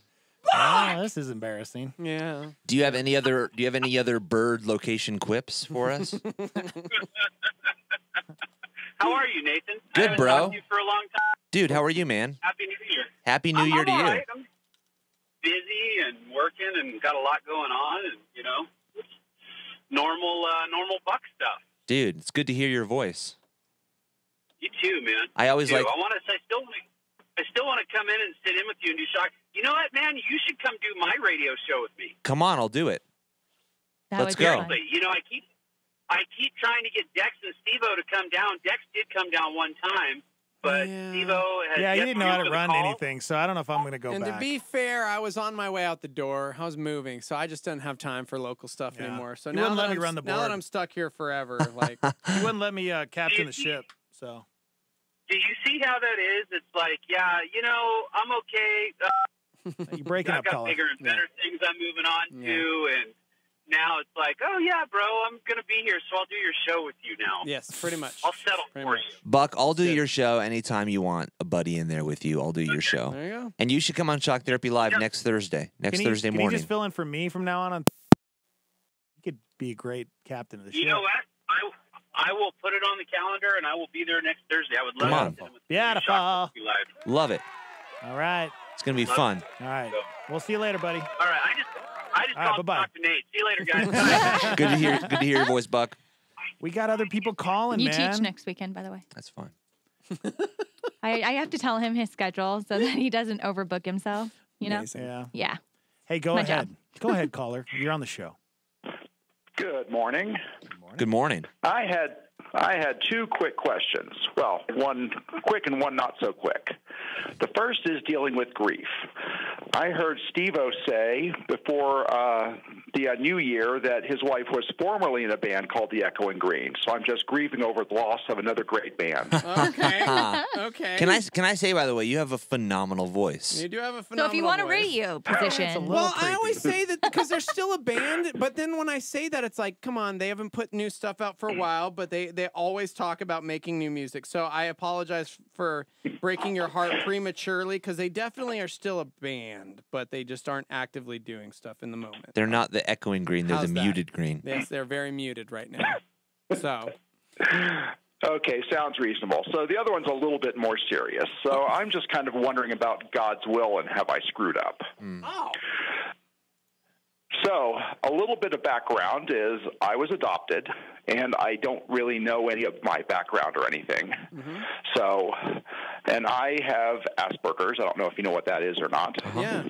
Oh, this is embarrassing. Yeah. Do you have any other bird location quips for us? How are you, Nathan? Good, I haven't bro. talked to you for a long time. Dude, how are you, man? Happy New Year. Happy New Year to all you. right. I'm busy and working and got a lot going on, and normal buck stuff. Dude, it's good to hear your voice. You too, man. I always like. I still want to come in and sit in with you and do Shock. You know what, man? You should come do my radio show with me. Come on, I'll do it. Let's go. Seriously, I keep trying to get Dex and Steve-O to come down. Dex did come down one time, but Steve-O has he didn't know how to run call. anything, so I don't know if I'm going to go back. And to be fair, I was on my way out the door. I was moving, so I just didn't have time for local stuff anymore. So now let me run the board. Now that I'm stuck here forever, like he wouldn't let me captain the ship. So. Do you see how that is? It's like, I'm okay. You're breaking I've up, got caller. bigger and better things I'm moving on to, and now it's like, oh yeah, bro, I'm gonna be here, so I'll do your show with you now. Yes, pretty much. I'll settle for you. Buck, I'll do your show anytime you want a buddy in there with you. I'll do your show. There you go. And you should come on Shock Therapy Live next Thursday. Thursday morning. Can you just fill in for me from now on? You could be a great captain of the show. You know what? I will put it on the calendar, and I will be there next Thursday. I would love to sit with Beautiful. you live. Love it. All right. It's gonna be fun. All right. We'll see you later, buddy. All right. I just called to talk to Nate. See you later, guys. Good to hear your voice, Buck. We got other people calling, You man. teach next weekend, by the way. That's fine. I have to tell him his schedule so that he doesn't overbook himself. You know? Amazing. Yeah. Hey, go My ahead. job. Go ahead, caller. You're on the show. Good morning. Good morning. I had two quick questions. Well, one quick and one not so quick. The first is dealing with grief. I heard Steve-O say before the New Year that his wife was formerly in a band called the Echoing Green. So I'm just grieving over the loss of another great band. Okay. Okay. Can I say, by the way, you have a phenomenal voice. You do have a So phenomenal if you want a voice. radio position, Well, I always say that because they're still a band, but then when I say that, it's like, come on, they haven't put new stuff out for a while, but they always talk about making new music. So I apologize for breaking your heart prematurely, because they definitely are still a band, but they just aren't actively doing stuff in the moment. They're not the echoing green, they're How's the that? muted green. Yes, they're very muted right now. So. Okay, sounds reasonable. So the other one's a little bit more serious. So I'm just kind of wondering about God's will and have I screwed up? Oh. So a little bit of background is I was adopted, and I don't really know any of my background or anything. So, and I have Asperger's. I don't know if you know what that is or not. Yeah.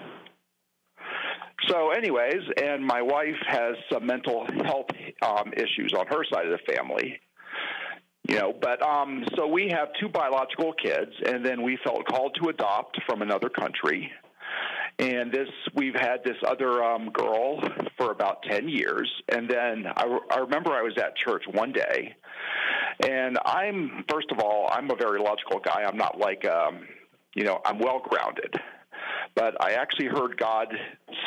So anyways, and my wife has some mental health issues on her side of the family. But so we have 2 biological kids, and then we felt called to adopt from another country. And we've had this other girl for about 10 years. And then I remember I was at church one day, and first of all, I'm a very logical guy. I'm not like, I'm well-grounded. But I actually heard God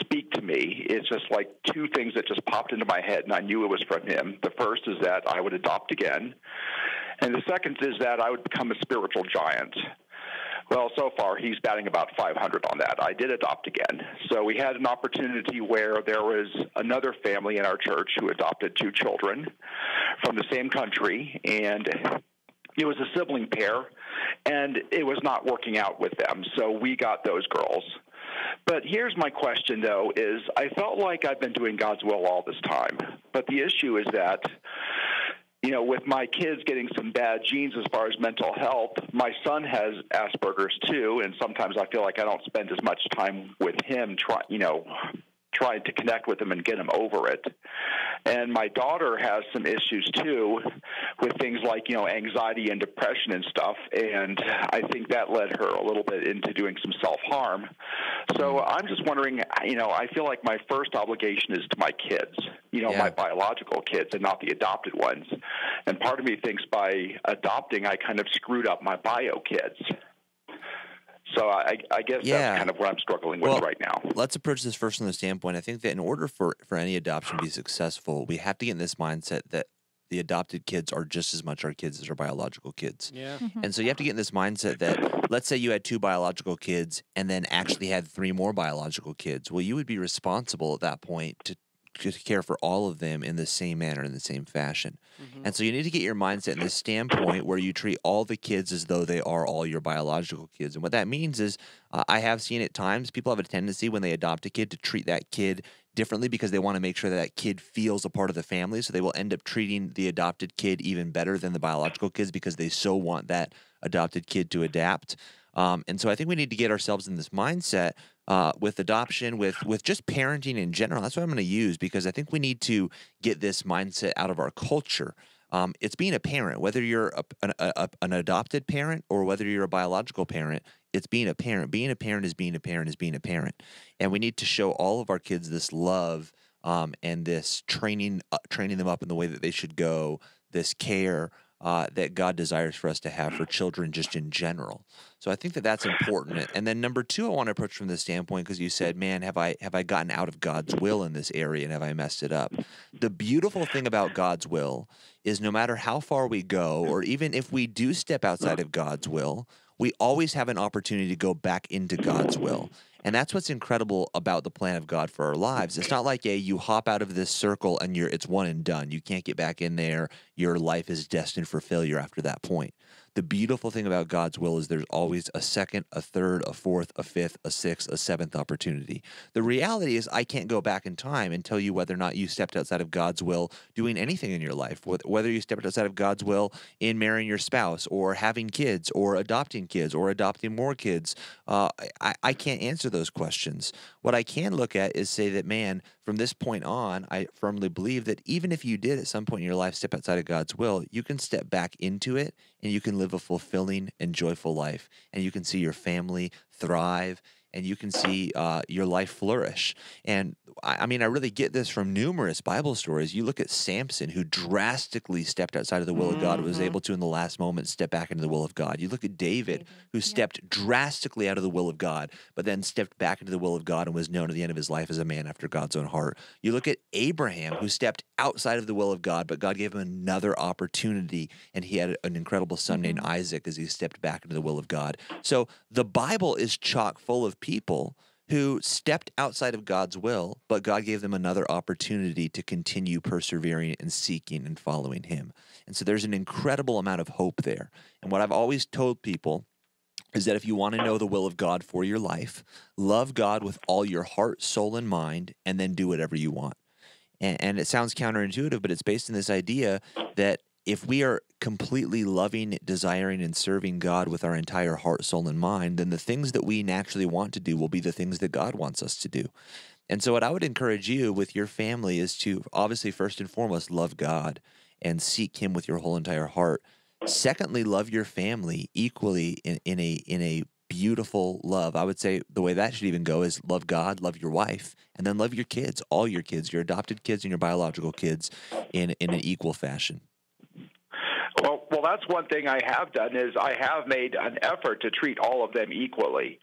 speak to me. It's just like 2 things that just popped into my head, and I knew it was from him. The first is that I would adopt again. And the second is that I would become a spiritual giant. Well, so far, he's batting about 500 on that. I did adopt again. So we had an opportunity where there was another family in our church who adopted 2 children from the same country, and it was a sibling pair, and it was not working out with them. So we got those girls. But here's my question, though, is I felt like I've been doing God's will all this time. But the issue is that, with my kids getting some bad genes as far as mental health, my son has Asperger's too, and sometimes I feel like I don't spend as much time with him trying to connect with him and get him over it. And my daughter has some issues too with things like, anxiety and depression and stuff. And I think that led her a little bit into doing some self-harm. So I'm just wondering, I feel like my first obligation is to my kids, my biological kids and not the adopted ones. And part of me thinks by adopting, I kind of screwed up my bio kids. So I guess that's kind of what I'm struggling with right now. Let's approach this first from the standpoint. I think that in order for any adoption to be successful, we have to get in this mindset that the adopted kids are just as much our kids as our biological kids. Yeah. And so you have to get in this mindset that, let's say you had 2 biological kids and then actually had 3 more biological kids. Well, you would be responsible at that point to care for all of them in the same manner, in the same fashion. And so you need to get your mindset in this standpoint where you treat all the kids as though they are all your biological kids. And what that means is I have seen at times people have a tendency when they adopt a kid to treat that kid differently because they want to make sure that kid feels a part of the family. So they will end up treating the adopted kid even better than the biological kids because they so want that adopted kid to adapt. And so I think we need to get ourselves in this mindset with adoption, with just parenting in general. That's what I'm going to use because I think we need to get this mindset out of our culture. It's being a parent, whether you're an adopted parent or whether you're a biological parent, it's being a parent. Being a parent is being a parent is being a parent. And we need to show all of our kids this love and this training them up in the way that they should go, this care that God desires for us to have for children just in general. So I think that that's important. And then number 2, I want to approach from this standpoint because you said, man, have I gotten out of God's will in this area and have I messed it up? The beautiful thing about God's will is no matter how far we go, or even if we do step outside of God's will, we always have an opportunity to go back into God's will. And that's what's incredible about the plan of God for our lives. It's not like you hop out of this circle and it's one and done. You can't get back in there. Your life is destined for failure after that point. The beautiful thing about God's will is there's always a second, a third, a fourth, a fifth, a sixth, a seventh opportunity. The reality is I can't go back in time and tell you whether or not you stepped outside of God's will doing anything in your life, whether you stepped outside of God's will in marrying your spouse or having kids or adopting more kids. I can't answer those questions. What I can look at is say that, man, from this point on, I firmly believe that even if you did at some point in your life step outside of God's will, you can step back into it and you can live a fulfilling and joyful life. And you can see your family thrive and you can see your life flourish. And I mean, I really get this from numerous Bible stories. You look at Samson, who drastically stepped outside of the will of God, was able to, in the last moment, step back into the will of God. You look at David, who stepped drastically out of the will of God, but then stepped back into the will of God and was known at the end of his life as a man after God's own heart. You look at Abraham, who stepped outside of the will of God, but God gave him another opportunity, and he had an incredible son named Isaac as he stepped back into the will of God. So the Bible is chock full of people who stepped outside of God's will, but God gave them another opportunity to continue persevering and seeking and following him. And so there's an incredible amount of hope there. And what I've always told people is that if you want to know the will of God for your life, love God with all your heart, soul, and mind, and then do whatever you want. And it sounds counterintuitive, but it's based on this idea that if we are completely loving, desiring, and serving God with our entire heart, soul, and mind, then the things that we naturally want to do will be the things that God wants us to do. And so what I would encourage you with your family is to obviously, first and foremost, love God and seek him with your whole entire heart. Secondly, love your family equally in a beautiful love. I would say the way that should even go is love God, love your wife, and then love your kids, all your kids, your adopted kids and your biological kids in an equal fashion. Well, that's one thing I have done is I have made an effort to treat all of them equally.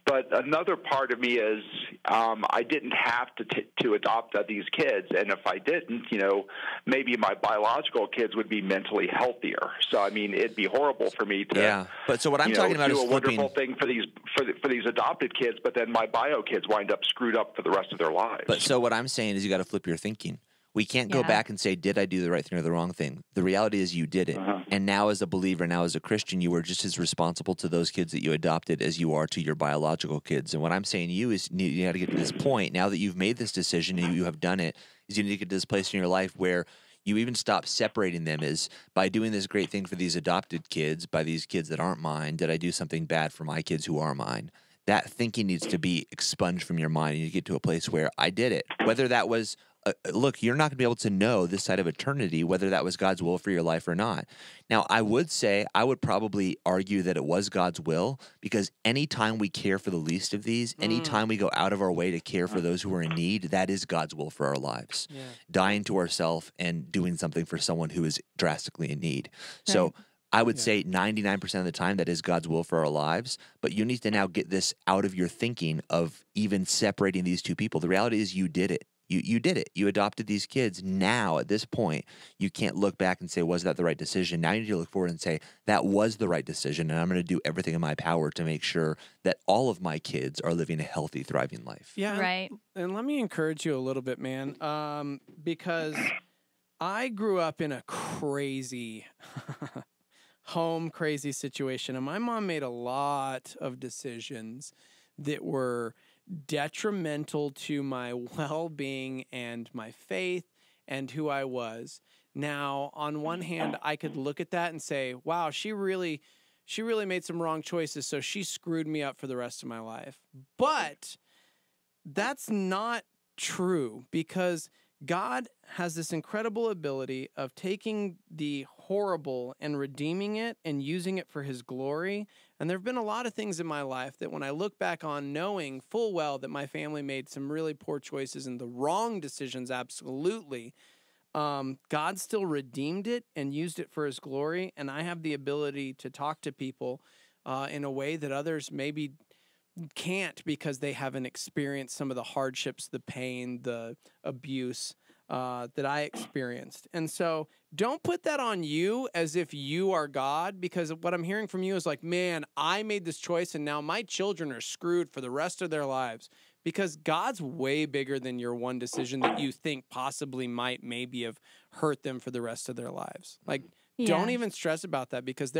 But another part of me is I didn't have to adopt these kids, and if I didn't, maybe my biological kids would be mentally healthier. So I mean, it'd be horrible for me to But so what I'm talking about do is a wonderful thing for these adopted kids, but then my bio kids wind up screwed up for the rest of their lives. But so what I'm saying is you got to flip your thinking. We can't go back and say, did I do the right thing or the wrong thing? The reality is you did it. And now as a believer, now as a Christian, you are just as responsible to those kids that you adopted as you are to your biological kids. And what I'm saying to you is you got to get to this point. Now that you've made this decision and you have done it, is you need to get to this place in your life where you even stop separating them is by doing this great thing for these adopted kids, by these kids that aren't mine, did I do something bad for my kids who are mine? That thinking needs to be expunged from your mind. And you get to a place where I did it. Whether that was look, you're not going to be able to know this side of eternity whether that was God's will for your life or not. Now, I would probably argue that it was God's will, because anytime we care for the least of these, anytime we go out of our way to care for those who are in need, that is God's will for our lives. Yeah. Dying to ourselves and doing something for someone who is drastically in need. Right. So I would say 99% of the time that is God's will for our lives, but you need to now get this out of your thinking of even separating these two people. The reality is you did it. You did it. You adopted these kids. Now, at this point, you can't look back and say, was that the right decision? Now you need to look forward and say, that was the right decision, and I'm going to do everything in my power to make sure that all of my kids are living a healthy, thriving life. Yeah. Right. And let me encourage you a little bit, man, because I grew up in a crazy crazy situation, and my mom made a lot of decisions that were detrimental to my well-being and my faith and who I was. Now, on one hand, I could look at that and say, wow, she really made some wrong choices, so she screwed me up for the rest of my life. But that's not true, because God has this incredible ability of taking the horrible and redeeming it and using it for his glory. And there have been a lot of things in my life that when I look back on, knowing full well that my family made some really poor choices and the wrong decisions, absolutely, God still redeemed it and used it for his glory. And I have the ability to talk to people in a way that others maybe can't, because they haven't experienced some of the hardships, the pain, the abuse that I experienced. And so don't put that on you as if you are God, because what I'm hearing from you is like, man, I made this choice and now my children are screwed for the rest of their lives, because God's way bigger than your one decision that you think possibly might maybe have hurt them for the rest of their lives. Like, don't even stress about that, because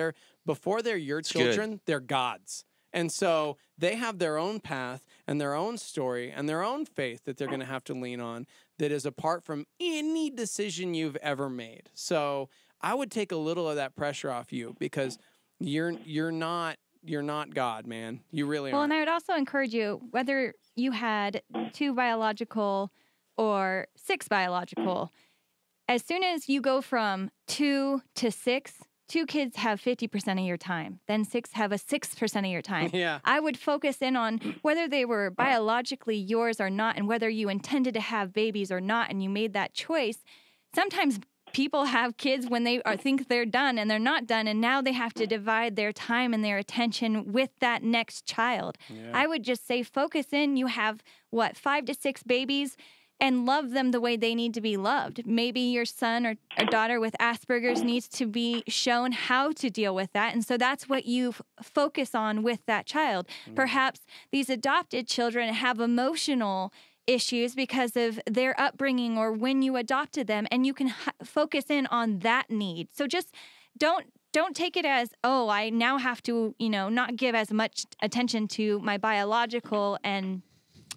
before they're your children, they're God's. And so they have their own path and their own story and their own faith that they're going to have to lean on that is apart from any decision you've ever made. So I would take a little of that pressure off you, because you're not God, man. You really aren't. Well, and I would also encourage you, whether you had 2 biological or 6 biological, as soon as you go from 2 to 6, 2 kids have 50% of your time, then 6 have a 6% of your time. Yeah. I would focus in on whether they were biologically yours or not, and whether you intended to have babies or not, and you made that choice. Sometimes people have kids when they think they're done and they're not done, and now they have to divide their time and their attention with that next child. Yeah. I would just say focus in. You have, 5 to 6 babies, and love them the way they need to be loved. Maybe your son or daughter with Asperger's needs to be shown how to deal with that. And so that's what you focus on with that child. Perhaps these adopted children have emotional issues because of their upbringing or when you adopted them, and you can focus in on that need. So just don't take it as, oh, I now have to, not give as much attention to my biological and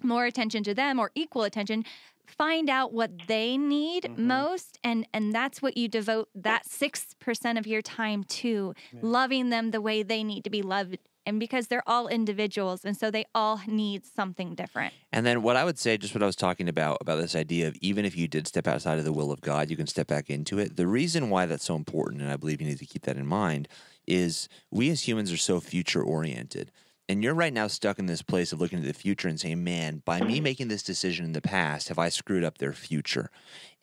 more attention to them, or equal attention. Find out what they need most, and that's what you devote that 6% of your time to, loving them the way they need to be loved. And because they're all individuals, and so they all need something different. And then what I would say, just what I was talking about this idea of even if you did step outside of the will of God, you can step back into it. The reason why that's so important, and I believe you need to keep that in mind, is we as humans are so future-oriented. And you're right now stuck in this place of looking at the future and saying, man, by me making this decision in the past, have I screwed up their future?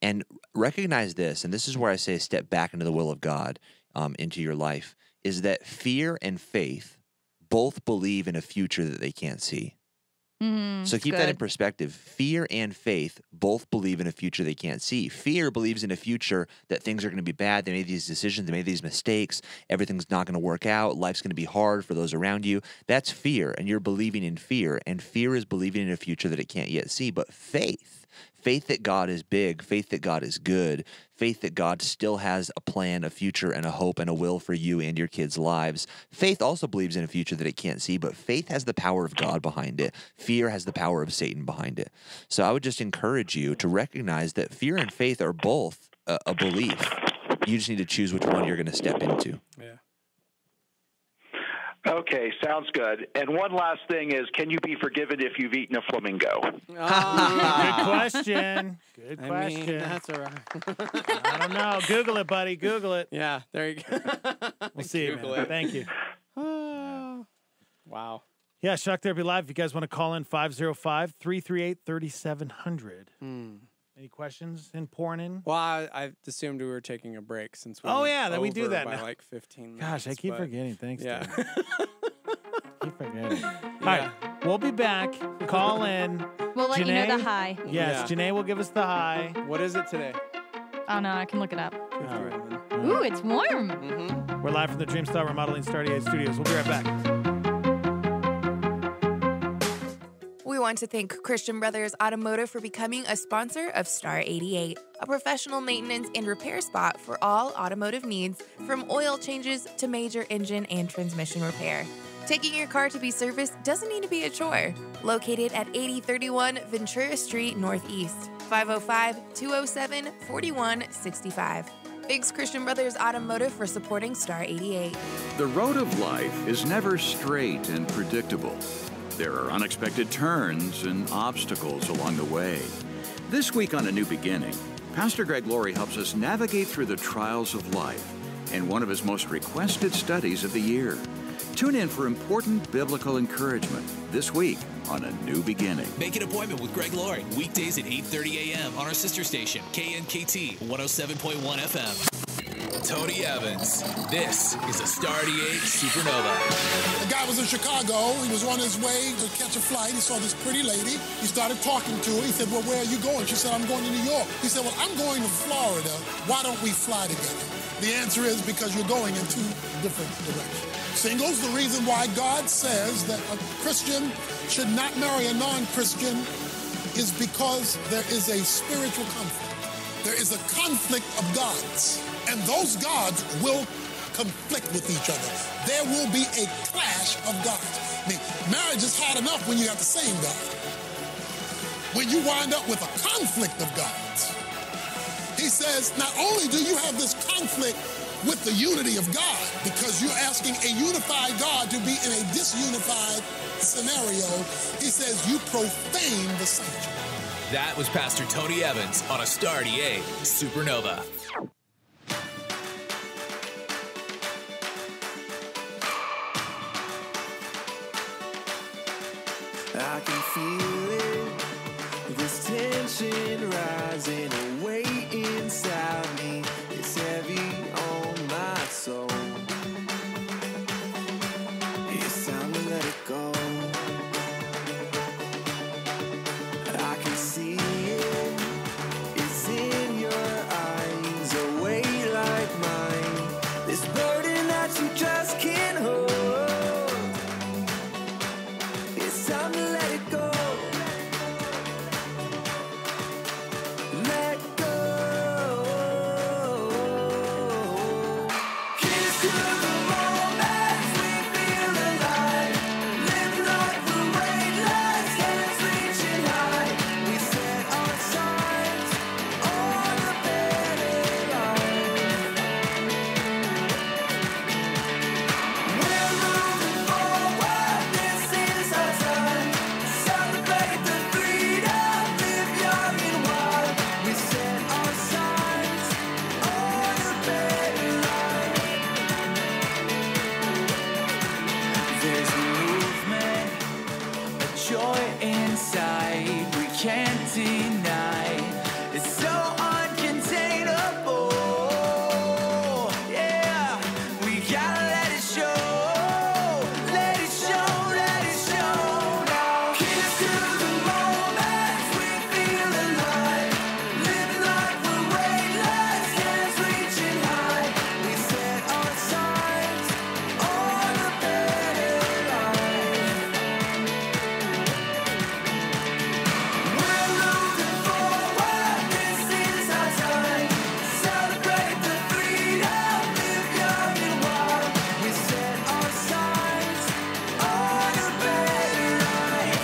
And recognize this, and this is where I say step back into the will of God into your life, is that fear and faith both believe in a future that they can't see. So keep that in perspective. Fear and faith both believe in a future they can't see. Fear believes in a future that things are going to be bad. They made these decisions. They made these mistakes. Everything's not going to work out. Life's going to be hard for those around you. That's fear, and you're believing in fear. And fear is believing in a future that it can't yet see. But faith that God is big, faith that God is good, faith that God still has a plan, a future, and a hope, and a will for you and your kids' lives. Faith also believes in a future that it can't see, but faith has the power of God behind it. Fear has the power of Satan behind it. So I would just encourage you to recognize that fear and faith are both a belief. You just need to choose which one you're going to step into. Yeah. Okay, sounds good. And one last thing is, can you be forgiven if you've eaten a flamingo? Good question. Good question. I mean, that's all right. I don't know. Google it, buddy. Google it. Yeah, there you go. We'll see you, man. Thank you. Wow. Yeah, Shock Therapy Live. If you guys want to call in, 505-338-3700. Any questions in pouring in? Well, I assumed we were taking a break since we that we do that by now. like 15 minutes. Gosh, I keep forgetting. Thanks, yeah. Dave. Keep forgetting. All right, we'll be back. Call in. We'll let you know the high. Yes, Janae will give us the high. What is it today? Oh, no, I can look it up. All right. Ooh, it's warm. We're live from the Dreamstar Remodeling Star 88 Studios. We'll be right back. We want to thank Christian Brothers Automotive for becoming a sponsor of Star 88, a professional maintenance and repair spot for all automotive needs, from oil changes to major engine and transmission repair. Taking your car to be serviced doesn't need to be a chore. Located at 8031 Ventura Street Northeast, 505-207-4165. Thanks Christian Brothers Automotive for supporting Star 88. The road of life is never straight and predictable. There are unexpected turns and obstacles along the way. This week on A New Beginning, Pastor Greg Laurie helps us navigate through the trials of life in one of his most requested studies of the year. Tune in for important biblical encouragement this week on A New Beginning. Make an appointment with Greg Laurie weekdays at 8:30 a.m. on our sister station, KNKT 107.1 FM. Tony Evans. This is a Star 88 Supernova. The guy was in Chicago. He was on his way to catch a flight. He saw this pretty lady. He started talking to her. He said, well, where are you going? She said, I'm going to New York. He said, well, I'm going to Florida. Why don't we fly together? The answer is because you're going in two different directions. Singles, the reason why God says that a Christian should not marry a non-Christian is because there is a spiritual conflict. There is a conflict of gods, and those gods will conflict with each other. There will be a clash of gods. I mean, marriage is hard enough when you have the same God. When you wind up with a conflict of gods, he says, not only do you have this conflict with the unity of God, because you're asking a unified God to be in a disunified scenario, he says you profane the sanctuary. That was Pastor Tony Evans on a Star 88 Supernova. I can feel it. This tension rising, a weight inside me. It's heavy on my soul. It's time to let it go. I can see it. It's in your eyes, a weight like mine. This burden that you just can't hold. It's time to let it go. Let go. Kiss to the moment we feel alive. Live like we're weightless, hands reaching high. We set our sights on a better life. We're moving forward, this is our time. Celebrate the freedom, live young and wild. We set our sights on a better life. There's a movement, a joy inside we can't deny. It's so uncontainable. Yeah, we gotta let it show. Let it show, let it show now. Kiss to the moment we feel alive. Live like we're weightless, hands reaching high. We set our sights on a better life. We're moving forward, this is our time. Celebrate the freedom, live young and wild. We set our sights on a better life.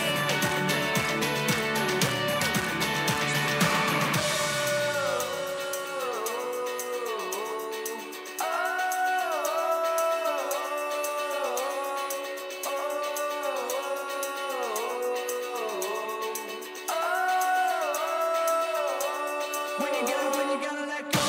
When you gotta let go.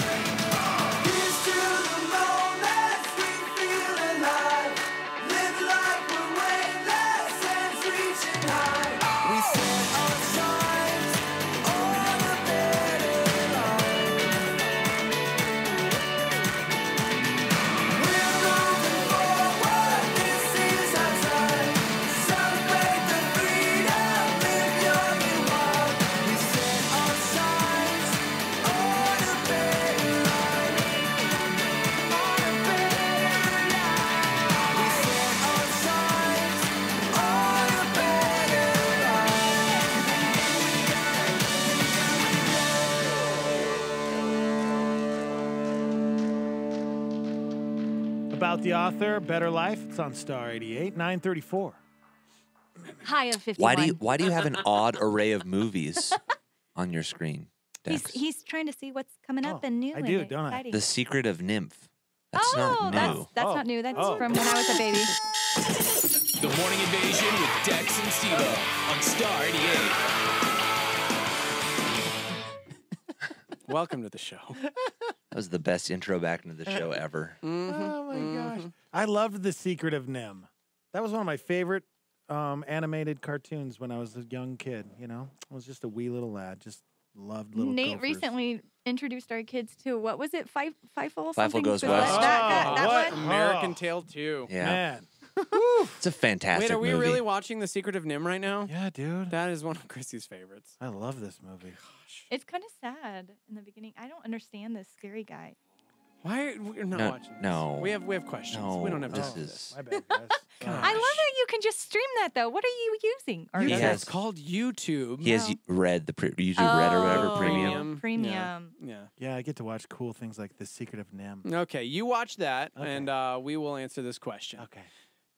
Here's to the moments we feel alive. Live like we're weightless, hands reaching high. We set our sights on a better life. We're moving forward, this is our time. Celebrate the freedom, live young and wild. We set our sights on a better life. On a better life. We set our sights on a better About the author, Better Life. It's on Star 88, 934. High of 51. Why do you have an odd array of movies on your screen, Dex? He's trying to see what's coming up and new. I do, and don't I? exciting. The Secret of Nymph. That's not new. That's not new. That's from when I was a baby. The Morning Invasion with Dex and Steve-O on Star 88. Welcome to the show. That was the best intro back into the show ever. Oh my gosh. I loved The Secret of Nim. That was one of my favorite animated cartoons when I was a young kid, you know? I was just a wee little lad, just loved little Nate gophers. recently introduced our kids to, what was it, Fievel? Fievel Goes That West. that one? American Tail 2. Yeah. Man. It's a fantastic Wait, are we movie. really watching The Secret of Nim right now? Yeah, dude. That is one of Chrissy's favorites. I love this movie. It's kind of sad in the begining. I don't understand this scary guy. Why are we not No, watching this? no. We have questions. No, we don't have this time. is- My bad, guys. I love that you can just stream that, though. What are you using? Or He It's has- called YouTube. He has read the YouTube Red or whatever premium. Premium. Yeah. Yeah, I get to watch cool things like The Secret of Nim. Okay, you watch that, Okay. and we will answer this question. Okay.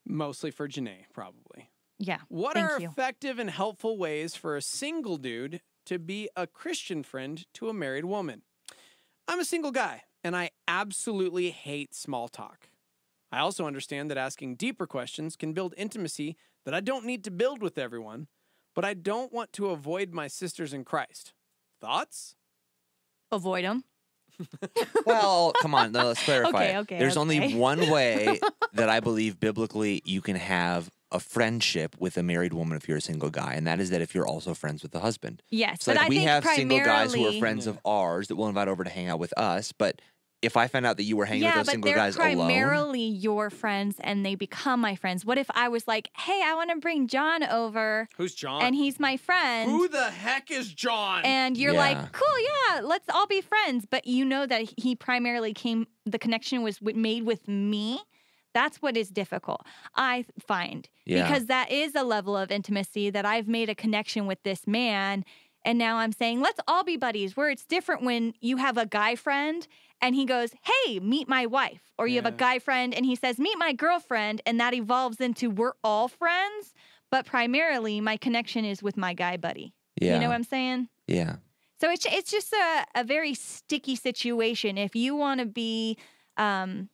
Mostly for Janae, probably. Yeah. What thank are you. effective and helpful ways for a single dude to be a Christian friend to a married woman? I'm a single guy, and I absolutely hate small talk. I also understand that asking deeper questions can build intimacy that I don't need to build with everyone, but I don't want to avoid my sisters in Christ. Thoughts? Avoid them. Well, come on. No, let's clarify. Okay, There's only one way that I believe biblically you can have a friendship with a married woman if you're a single guy, and that is that if you're also friends with the husband. Yes, so but like I we think have single guys who are primarily- friends of ours that we'll invite over to hang out with us, but if I found out that you were hanging with those but single they're guys alone, primarily your friends and they become my friends. What if I was like, hey, I want to bring John over. Who's John? And he's my friend. Who the heck is John? And you're Yeah. like, cool, yeah, let's all be friends. But you know that he primarily the connection was made with me. That's what is difficult, I find. Yeah. Because that is a level of intimacy that I've made a connection with this man. And now I'm saying, let's all be buddies, where it's different when you have a guy friend and he goes, hey, meet my wife. Or you have a guy friend and he says, meet my girlfriend. And that evolves into we're all friends. But primarily, my connection is with my guy buddy. Yeah. You know what I'm saying? yeah. So it's just a very sticky situation. If you want to be, I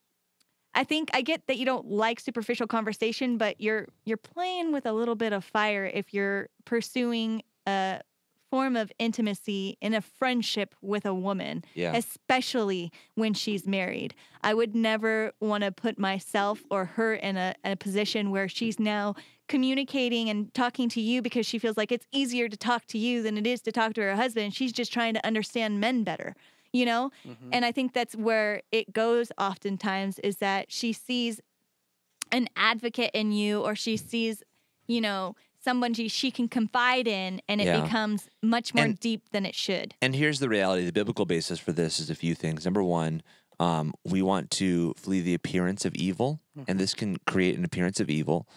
think I get that you don't like superficial conversation, but you're playing with a little bit of fire if you're pursuing a form of intimacy in a friendship with a woman, especially when she's married. I would never want to put myself or her in a position where she's now communicating and talking to you because she feels like it's easier to talk to you than it is to talk to her husband. She's just trying to understand men better, you know? And I think that's where it goes oftentimes, is that she sees an advocate in you, or she sees, you know, someone she can confide in, and it becomes much more deep than it should. And here's the reality. The biblical basis for this is a few things. Number one, we want to flee the appearance of evil, and this can create an appearance of evil.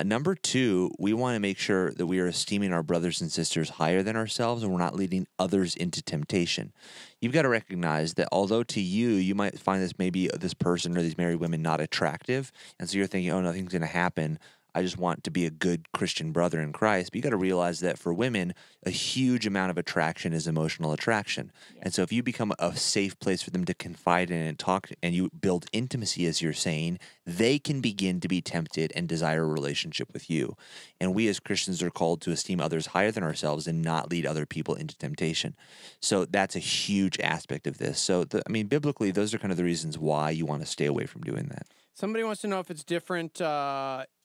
Number two, we want to make sure that we are esteeming our brothers and sisters higher than ourselves, and we're not leading others into temptation. You've got to recognize that although to you, you might find this person or these married women not attractive, and so you're thinking, oh, nothing's going to happen. I just want to be a good Christian brother in Christ. But you got to realize that for women, a huge amount of attraction is emotional attraction. And so if you become a safe place for them to confide in and talk, and you build intimacy, as you're saying, they can begin to be tempted and desire a relationship with you. And we as Christians are called to esteem others higher than ourselves and not lead other people into temptation. So that's a huge aspect of this. So, biblically, those are kind of the reasons why you want to stay away from doing that. Somebody wants to know if it's different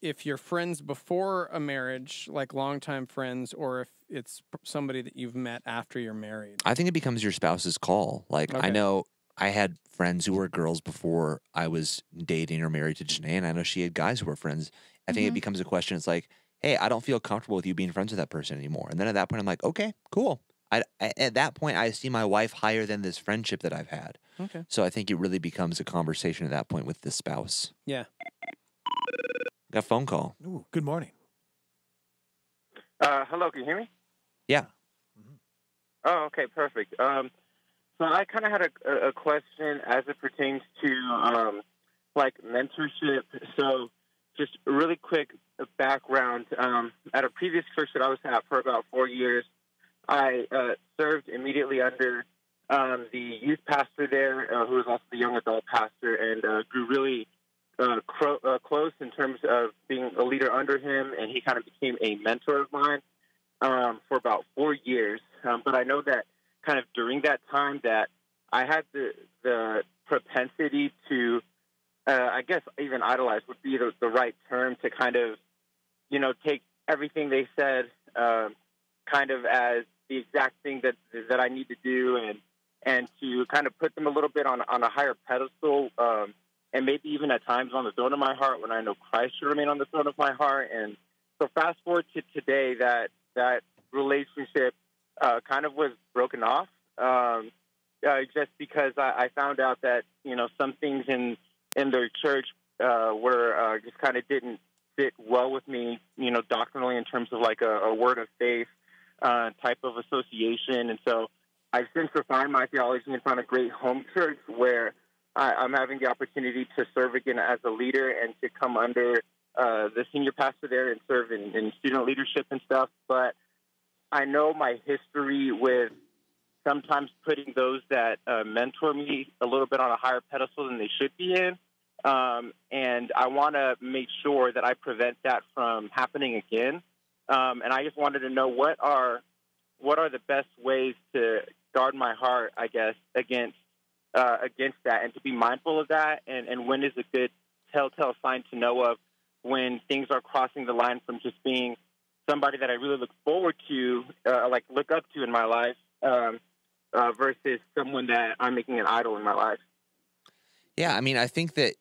if you're friends before a marriage, like longtime friends, or if it's somebody that you've met after you're married. I think it becomes your spouse's call. Like, I know I had friends who were girls before I was dating or married to Janae, and I know she had guys who were friends. I think it becomes a question. It's like, hey, I don't feel comfortable with you being friends with that person anymore. And then at that point, I'm like, okay, cool. At that point, I see my wife higher than this friendship that I've had. Okay. So I think it really becomes a conversation at that point with the spouse. Yeah. Got a phone call. Ooh, good morning. Hello, can you hear me? Yeah. Oh, okay, perfect. So I kind of had a question as it pertains to like mentorship. So just really quick background. At a previous church that I was at for about 4 years, I served immediately under the youth pastor there, who was also the young adult pastor, and grew really close in terms of being a leader under him, and he kind of became a mentor of mine for about 4 years. But I know that kind of during that time that I had the propensity to, I guess even idolize would be the right term, to kind of, you know, take everything they said kind of as the exact thing that I need to do, and to kind of put them a little bit on a higher pedestal, and maybe even at times on the throne of my heart, when I know Christ should remain on the throne of my heart. And so fast forward to today, that relationship kind of was broken off, just because I found out that, you know, some things in their church were just kind of didn't fit well with me, you know, doctrinally, in terms of like a word of faith type of association. And so I've since refined my theology and found a great home church where I'm having the opportunity to serve again as a leader and to come under the senior pastor there and serve in student leadership and stuff. But I know my history with sometimes putting those that mentor me a little bit on a higher pedestal than they should be in. and I want to make sure that I prevent that from happening again. And I just wanted to know what are the best ways to guard my heart, I guess, against that, and to be mindful of that, and when is a good telltale sign to know of when things are crossing the line from just being somebody that I really look forward to, look up to in my life, versus someone that I'm making an idol in my life. Yeah, I mean, I think that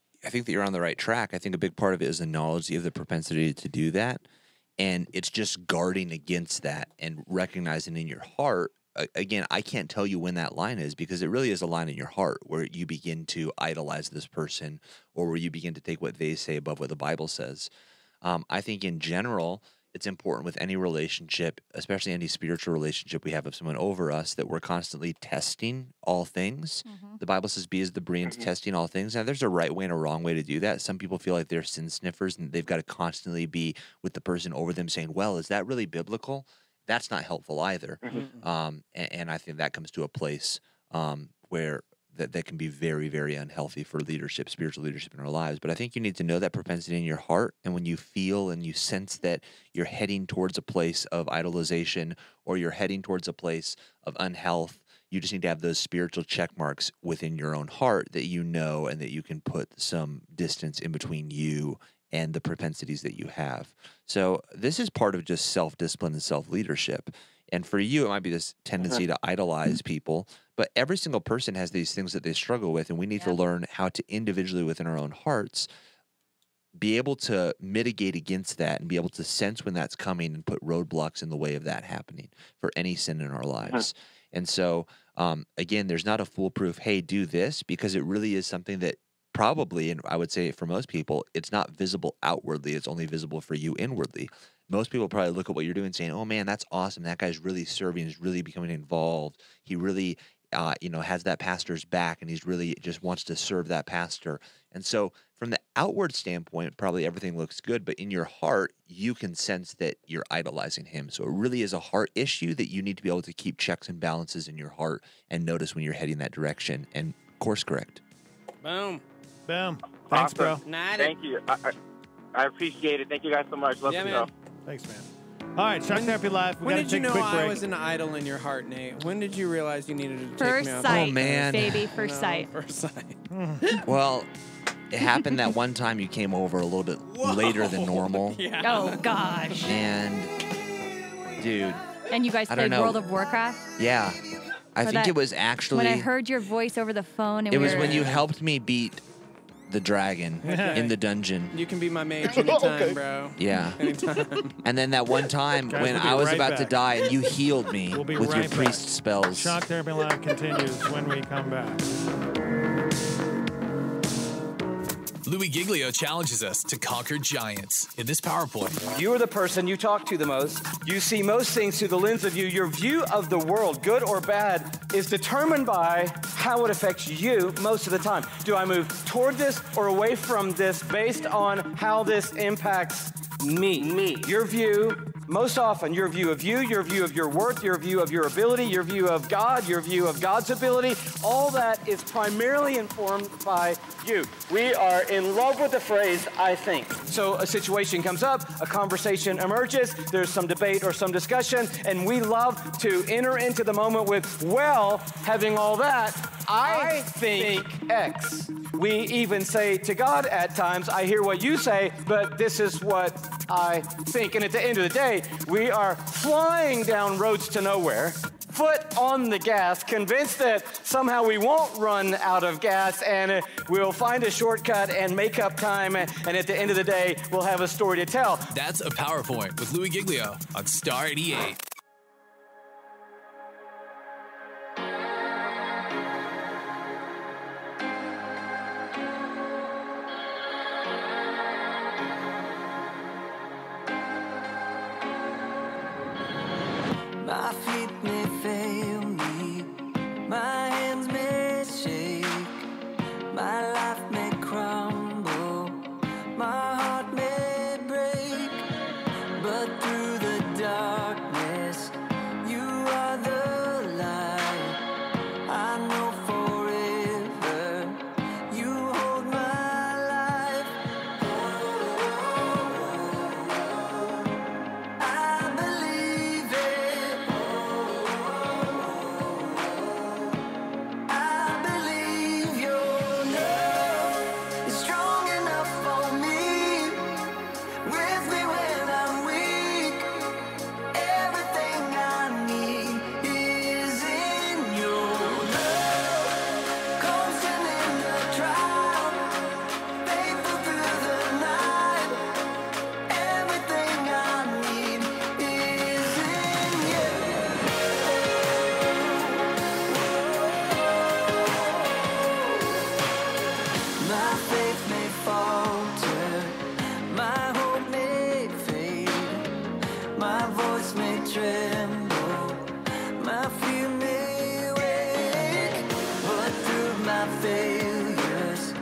you're on the right track. I think a big part of it is the knowledge of the propensity to do that, and it's just guarding against that and recognizing in your heart. Again, I can't tell you when that line is, because it really is a line in your heart where you begin to idolize this person, or where you begin to take what they say above what the Bible says. I think in general, it's important with any relationship, especially any spiritual relationship we have with someone over us, that we're constantly testing all things. The Bible says, be as the Bereans, testing all things. Now, there's a right way and a wrong way to do that. Some people feel like they're sin sniffers, and they've got to constantly be with the person over them saying, well, is that really biblical? That's not helpful either. And I think that comes to a place where that can be very, very unhealthy for leadership, spiritual leadership in our lives. But I think you need to know that propensity in your heart. And when you feel and you sense that you're heading towards a place of idolization, or you're heading towards a place of unhealth, you just need to have those spiritual check marks within your own heart that you know, and that you can put some distance in between you and the propensities that you have. So this is part of just self-discipline and self-leadership. And for you, it might be this tendency to idolize people, but every single person has these things that they struggle with, and we need to learn how to individually within our own hearts be able to mitigate against that, and be able to sense when that's coming and put roadblocks in the way of that happening for any sin in our lives. And so, again, there's not a foolproof, hey, do this, because it really is something that probably, and I would say for most people, it's not visible outwardly. It's only visible for you inwardly. Most people probably look at what you're doing saying, oh, man, that's awesome. That guy's really serving, is really becoming involved. He really, has that pastor's back, and he's really just wants to serve that pastor. And so from the outward standpoint, probably everything looks good, but in your heart, you can sense that you're idolizing him. So it really is a heart issue that you need to be able to keep checks and balances in your heart and notice when you're heading that direction and course correct. Boom. Boom. Thanks, bro. Thank you. I appreciate it. Thank you guys so much. Love you, man. Thanks, man. All right, Shock Therapy Live. When did you know I was an idol in your heart, Nate? When did you realize you needed to take me out? First sight, oh, man. baby. First sight. First sight. Well, it happened that one time you came over a little bit later than normal. Yeah. Oh, gosh. And, dude. And you guys played World of Warcraft? Yeah. I think it was actually... When I heard your voice over the phone. And it was when you helped me beat the dragon in the dungeon. You can be my mage anytime, bro. Yeah. Anytime. And then that one time Guys, when we'll be I was right about back. to die and you healed me We'll be with right your priest back. spells. Shock Therapy Live continues when we come back. Louis Giglio challenges us to conquer giants in this PowerPoint. You are the person you talk to the most. You see most things through the lens of you. Your view of the world, good or bad, is determined by how it affects you most of the time. Do I move toward this or away from this based on how this impacts me? Your view, most often, your view of you, your view of your worth, your view of your ability, your view of God, your view of God's ability, all that is primarily informed by you. We are in love with the phrase, I think. So a situation comes up, a conversation emerges, there's some debate or some discussion, and we love to enter into the moment with, well, having all that, I think X. We even say to God at times, I hear what you say, but this is what I think. And at the end of the day, we are flying down roads to nowhere, foot on the gas, convinced that somehow we won't run out of gas and we'll find a shortcut and make up time. And at the end of the day, we'll have a story to tell. That's a PowerPoint with Louis Giglio on Star 88. My feet may fail me, my hands may shake, my life may crumble, my heart may break, but through the darkness, you are the light. I know forever you hold my My voice may tremble, my fear may wake, but through my failures,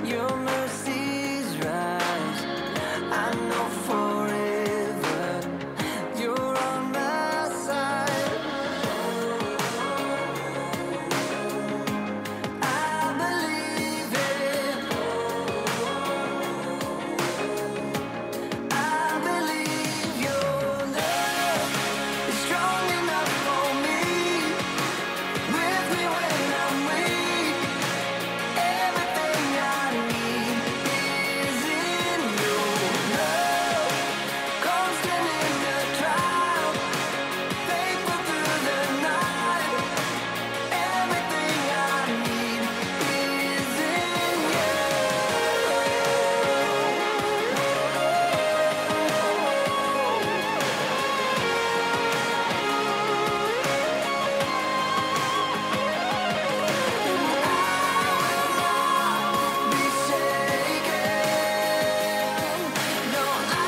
your mercies rise. I know forever you're on my side. I believe it. I believe your love is strong enough for me. With me when I'm weak. Everything I need is in your love. Constant in the trial, faithful through the night. Everything I need is in you. Be shaken. No, I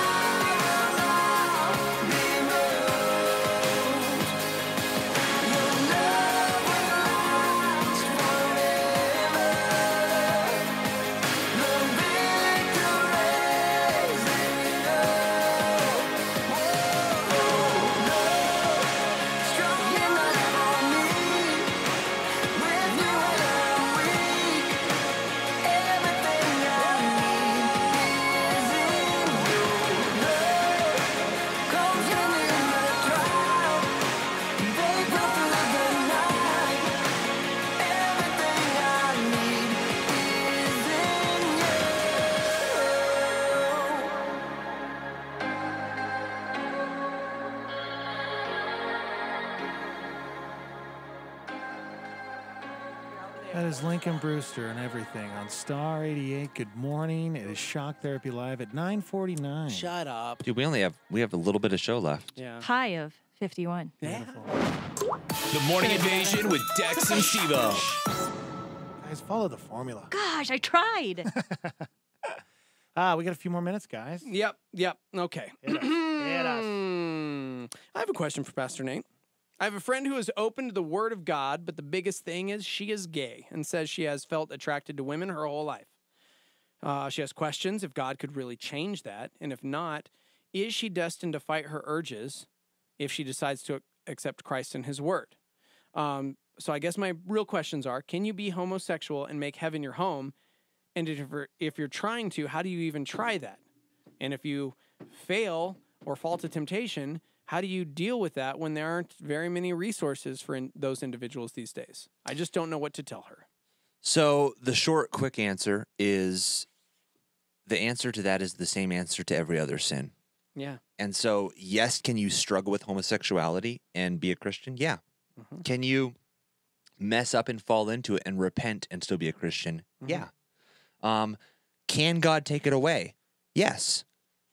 will not be moved. Your love will last forever. The victory's in you. Strong enough for me. With me when I'm weak. Everything I need is in your love. Constant in the trial, faithful through the night. Everything I need is in you. That is Lincoln Brewster and everything on Star 88. Good morning. It is Shock Therapy Live at 9:49. Shut up. Dude, we have a little bit of show left. Yeah. High of 51. The Morning Invasion with Dex and Steve-O. Guys, follow the formula. Gosh, I tried. We got a few more minutes, guys. Yep. Okay. Hit us. I have a question for Pastor Nate. I have a friend who is open to the Word of God, but the biggest thing is she is gay and says she has felt attracted to women her whole life. She has questions if God could really change that, and if not, is she destined to fight her urges if she decides to accept Christ and His Word? So I guess my real questions are, can you be homosexual and make heaven your home? And if you're trying to, how do you even try that? And if you fail or fall to temptation, how do you deal with that when there aren't very many resources for those individuals these days? I just don't know what to tell her. So the short, quick answer is the answer to that is the same answer to every other sin. Yeah. And so, yes, can you struggle with homosexuality and be a Christian? Yeah. Can you mess up and fall into it and repent and still be a Christian? Yeah. Can God take it away? Yes.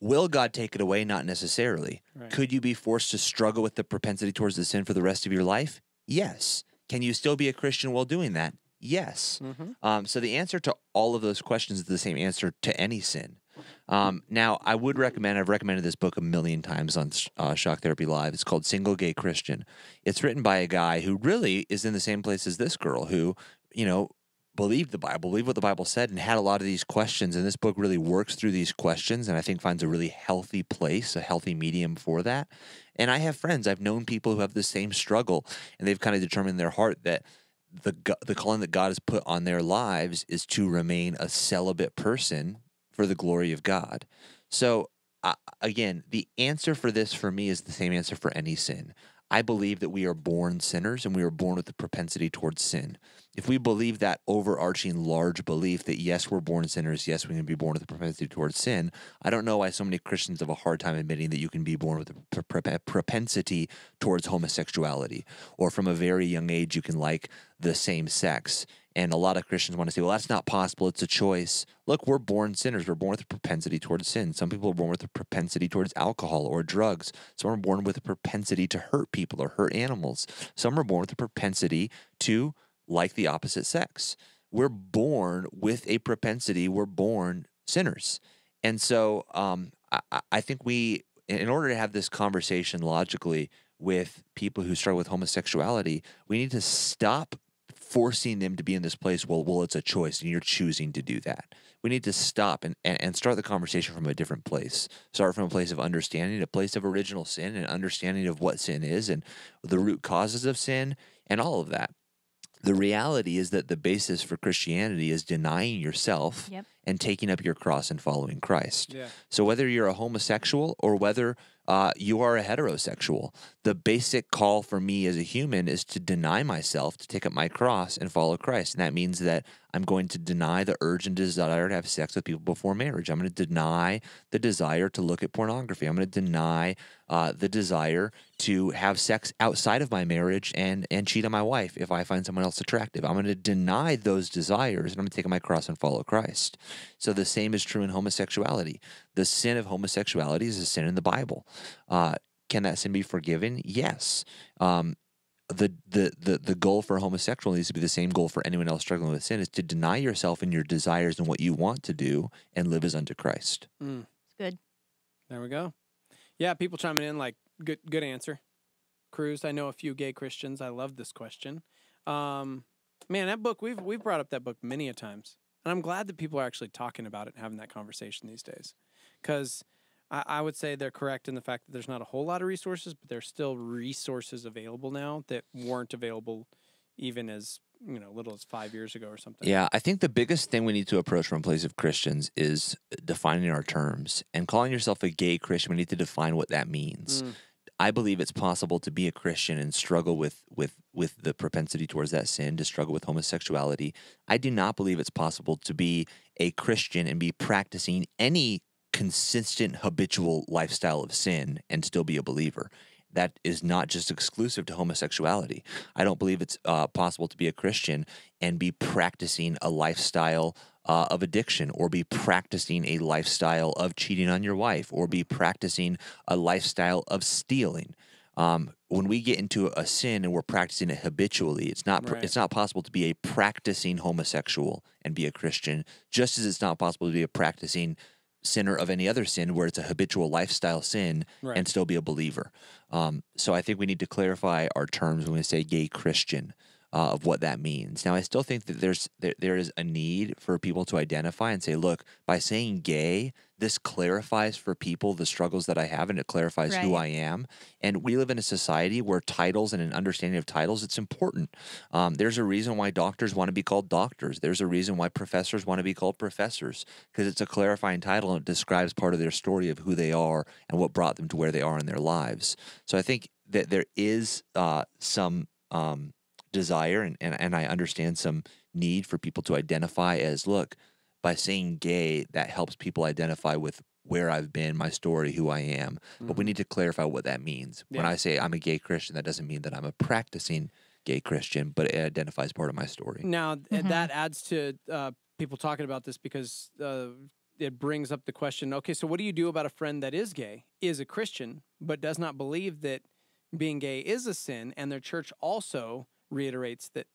Will God take it away? Not necessarily. Right. Could you be forced to struggle with the propensity towards the sin for the rest of your life? Yes. Can you still be a Christian while doing that? Yes. So the answer to all of those questions is the same answer to any sin. Now, I would recommend, I've recommended this book a million times on Shock Therapy Live. It's called Single Gay Christian. It's written by a guy who really is in the same place as this girl who, believed the Bible, believed what the Bible said, and had a lot of these questions. And this book really works through these questions and I think finds a really healthy place, a healthy medium for that. And I have friends, I've known people who have the same struggle, and they've kind of determined in their heart that the calling that God has put on their lives is to remain a celibate person for the glory of God. So again, the answer for this for me is the same answer for any sin. I believe that we are born sinners and we are born with the propensity towards sin. If we believe that overarching large belief that yes, we're born sinners, yes, we can be born with a propensity towards sin, I don't know why so many Christians have a hard time admitting that you can be born with a propensity towards homosexuality, or from a very young age you can like the same sex. And a lot of Christians want to say, well, that's not possible. It's a choice. Look, we're born sinners. We're born with a propensity towards sin. Some people are born with a propensity towards alcohol or drugs. Some are born with a propensity to hurt people or hurt animals. Some are born with a propensity to like the opposite sex. We're born with a propensity. We're born sinners. And so I think we in order to have this conversation logically with people who struggle with homosexuality, we need to stop forcing them to be in this place, well, it's a choice and you're choosing to do that. We need to stop and start the conversation from a different place. Start from a place of understanding, a place of original sin and understanding of what sin is and the root causes of sin and all of that. The reality is that the basis for Christianity is denying yourself and taking up your cross and following Christ. Yeah. So whether you're a homosexual or whether you are a heterosexual, the basic call for me as a human is to deny myself, to take up my cross and follow Christ. And that means that I'm going to deny the urge and desire to have sex with people before marriage. I'm going to deny the desire to look at pornography. I'm going to deny the desire to have sex outside of my marriage and cheat on my wife if I find someone else attractive. I'm going to deny those desires and I'm going to take up my cross and follow Christ. So the same is true in homosexuality. The sin of homosexuality is a sin in the Bible. Can that sin be forgiven? Yes. The goal for a homosexual needs to be the same goal for anyone else struggling with sin, is to deny yourself and your desires and what you want to do and live as unto Christ. It's good. There we go. Yeah, people chiming in like, good answer. Cruz, I know a few gay Christians. I love this question. Man, that book, we've brought up that book many a times. And I'm glad that people are actually talking about it and having that conversation these days. Because I would say they're correct in the fact that there's not a whole lot of resources, but there's still resources available now that weren't available even as little as 5 years ago or something. Yeah, I think the biggest thing we need to approach from a place of Christians is defining our terms. And calling yourself a gay Christian, we need to define what that means. I believe it's possible to be a Christian and struggle with the propensity towards that sin, to struggle with homosexuality. I do not believe it's possible to be a Christian and be practicing any consistent habitual lifestyle of sin and still be a believer. That is not just exclusive to homosexuality. I don't believe it's possible to be a Christian and be practicing a lifestyle of addiction, or be practicing a lifestyle of cheating on your wife, or be practicing a lifestyle of stealing. When we get into a sin and we're practicing it habitually, it's not possible to be a practicing homosexual and be a Christian, just as it's not possible to be a practicing sinner of any other sin where it's a habitual lifestyle sin and still be a believer. So I think we need to clarify our terms when we say gay Christian, of what that means. Now, I still think that there is a need for people to identify and say, look, by saying gay, this clarifies for people the struggles that I have, and it clarifies who I am. And we live in a society where titles and an understanding of titles, it's important. There's a reason why doctors want to be called doctors. There's a reason why professors want to be called professors, because it's a clarifying title and it describes part of their story of who they are and what brought them to where they are in their lives. So I think that there is some desire and I understand some need for people to identify as, look, by saying gay, that helps people identify with where I've been, my story, who I am. But we need to clarify what that means. When I say I'm a gay Christian, that doesn't mean that I'm a practicing gay Christian, but it identifies part of my story. Now, that adds to people talking about this, because it brings up the question, okay, so what do you do about a friend that is gay, is a Christian, but does not believe that being gay is a sin, and their church also reiterates that,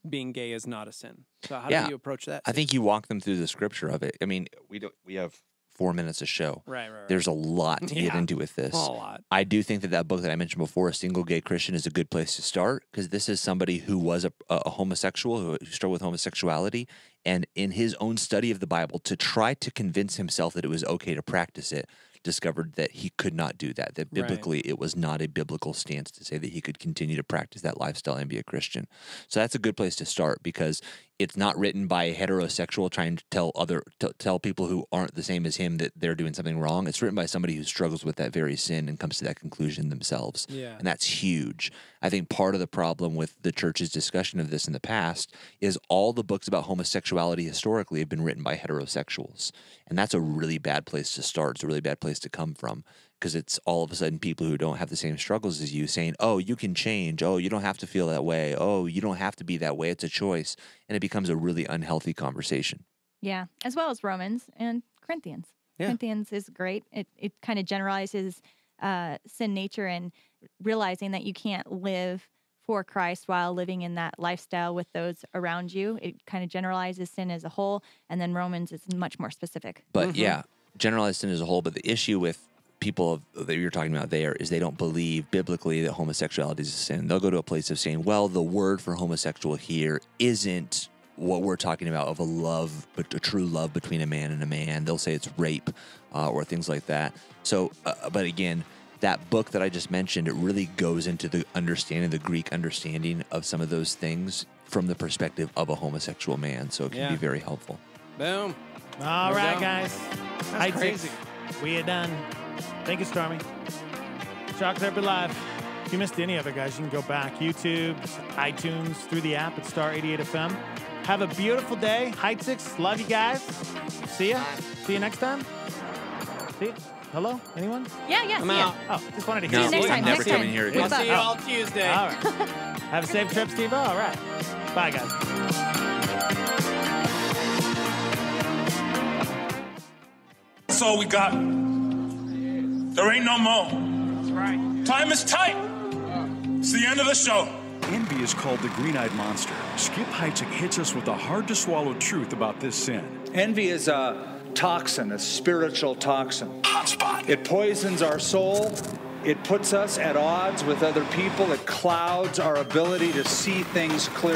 being gay is not a sin. So how do you approach that? I think you walk them through the scripture of it. I mean, we have 4 minutes a show. Right. There's a lot to get into with this. A lot. I do think that book that I mentioned before, A Single Gay Christian, is a good place to start, because this is somebody who was a homosexual, who struggled with homosexuality, and in his own study of the Bible, to try to convince himself that it was okay to practice it, discovered that he could not do that, that biblically it was not a biblical stance to say that he could continue to practice that lifestyle and be a Christian. So that's a good place to start, because it's not written by a heterosexual trying to tell people who aren't the same as him that they're doing something wrong. It's written by somebody who struggles with that very sin and comes to that conclusion themselves. And that's huge. I think part of the problem with the church's discussion of this in the past is all the books about homosexuality historically have been written by heterosexuals. And that's a really bad place to start. It's a really bad place to come from, because it's all of a sudden people who don't have the same struggles as you saying, oh, you can change. Oh, you don't have to feel that way. Oh, you don't have to be that way. It's a choice. And it becomes a really unhealthy conversation. Yeah, as well as Romans and Corinthians. Corinthians is great. It kind of generalizes sin nature and realizing that you can't live for Christ while living in that lifestyle with those around you. It kind of generalizes sin as a whole, and then Romans is much more specific. But generalized sin as a whole. But the issue with people that you're talking about there is they don't believe biblically that homosexuality is a sin. They'll go to a place of saying, well, the word for homosexual here isn't what we're talking about of a love, but a true love between a man and a man. They'll say it's rape or things like that. So, but again, that book that I just mentioned, it really goes into the understanding, the Greek understanding of some of those things from the perspective of a homosexual man. So it can be very helpful. Boom. All right, guys. That's crazy. We are done. Thank you, Stormy. Shock Therapy Live. If you missed any of it, guys, you can go back. YouTube, iTunes, through the app at Star 88 FM. Have a beautiful day. Heitzig, love you guys. See ya. See you next time. See ya. Hello? Anyone? Yeah. I'm out. Oh, just wanted to hear No, you. I'm never coming here again. We'll see you all Tuesday. All right. Have a safe trip, Steve. All right. Bye, guys. That's all we got. There ain't no more. That's right. Time is tight. It's the end of the show. Envy is called the green-eyed monster. Skip Heitzig hits us with the hard-to-swallow truth about this sin. Envy is a toxin, a spiritual toxin. Hotspot. It poisons our soul. It puts us at odds with other people. It clouds our ability to see things clearly.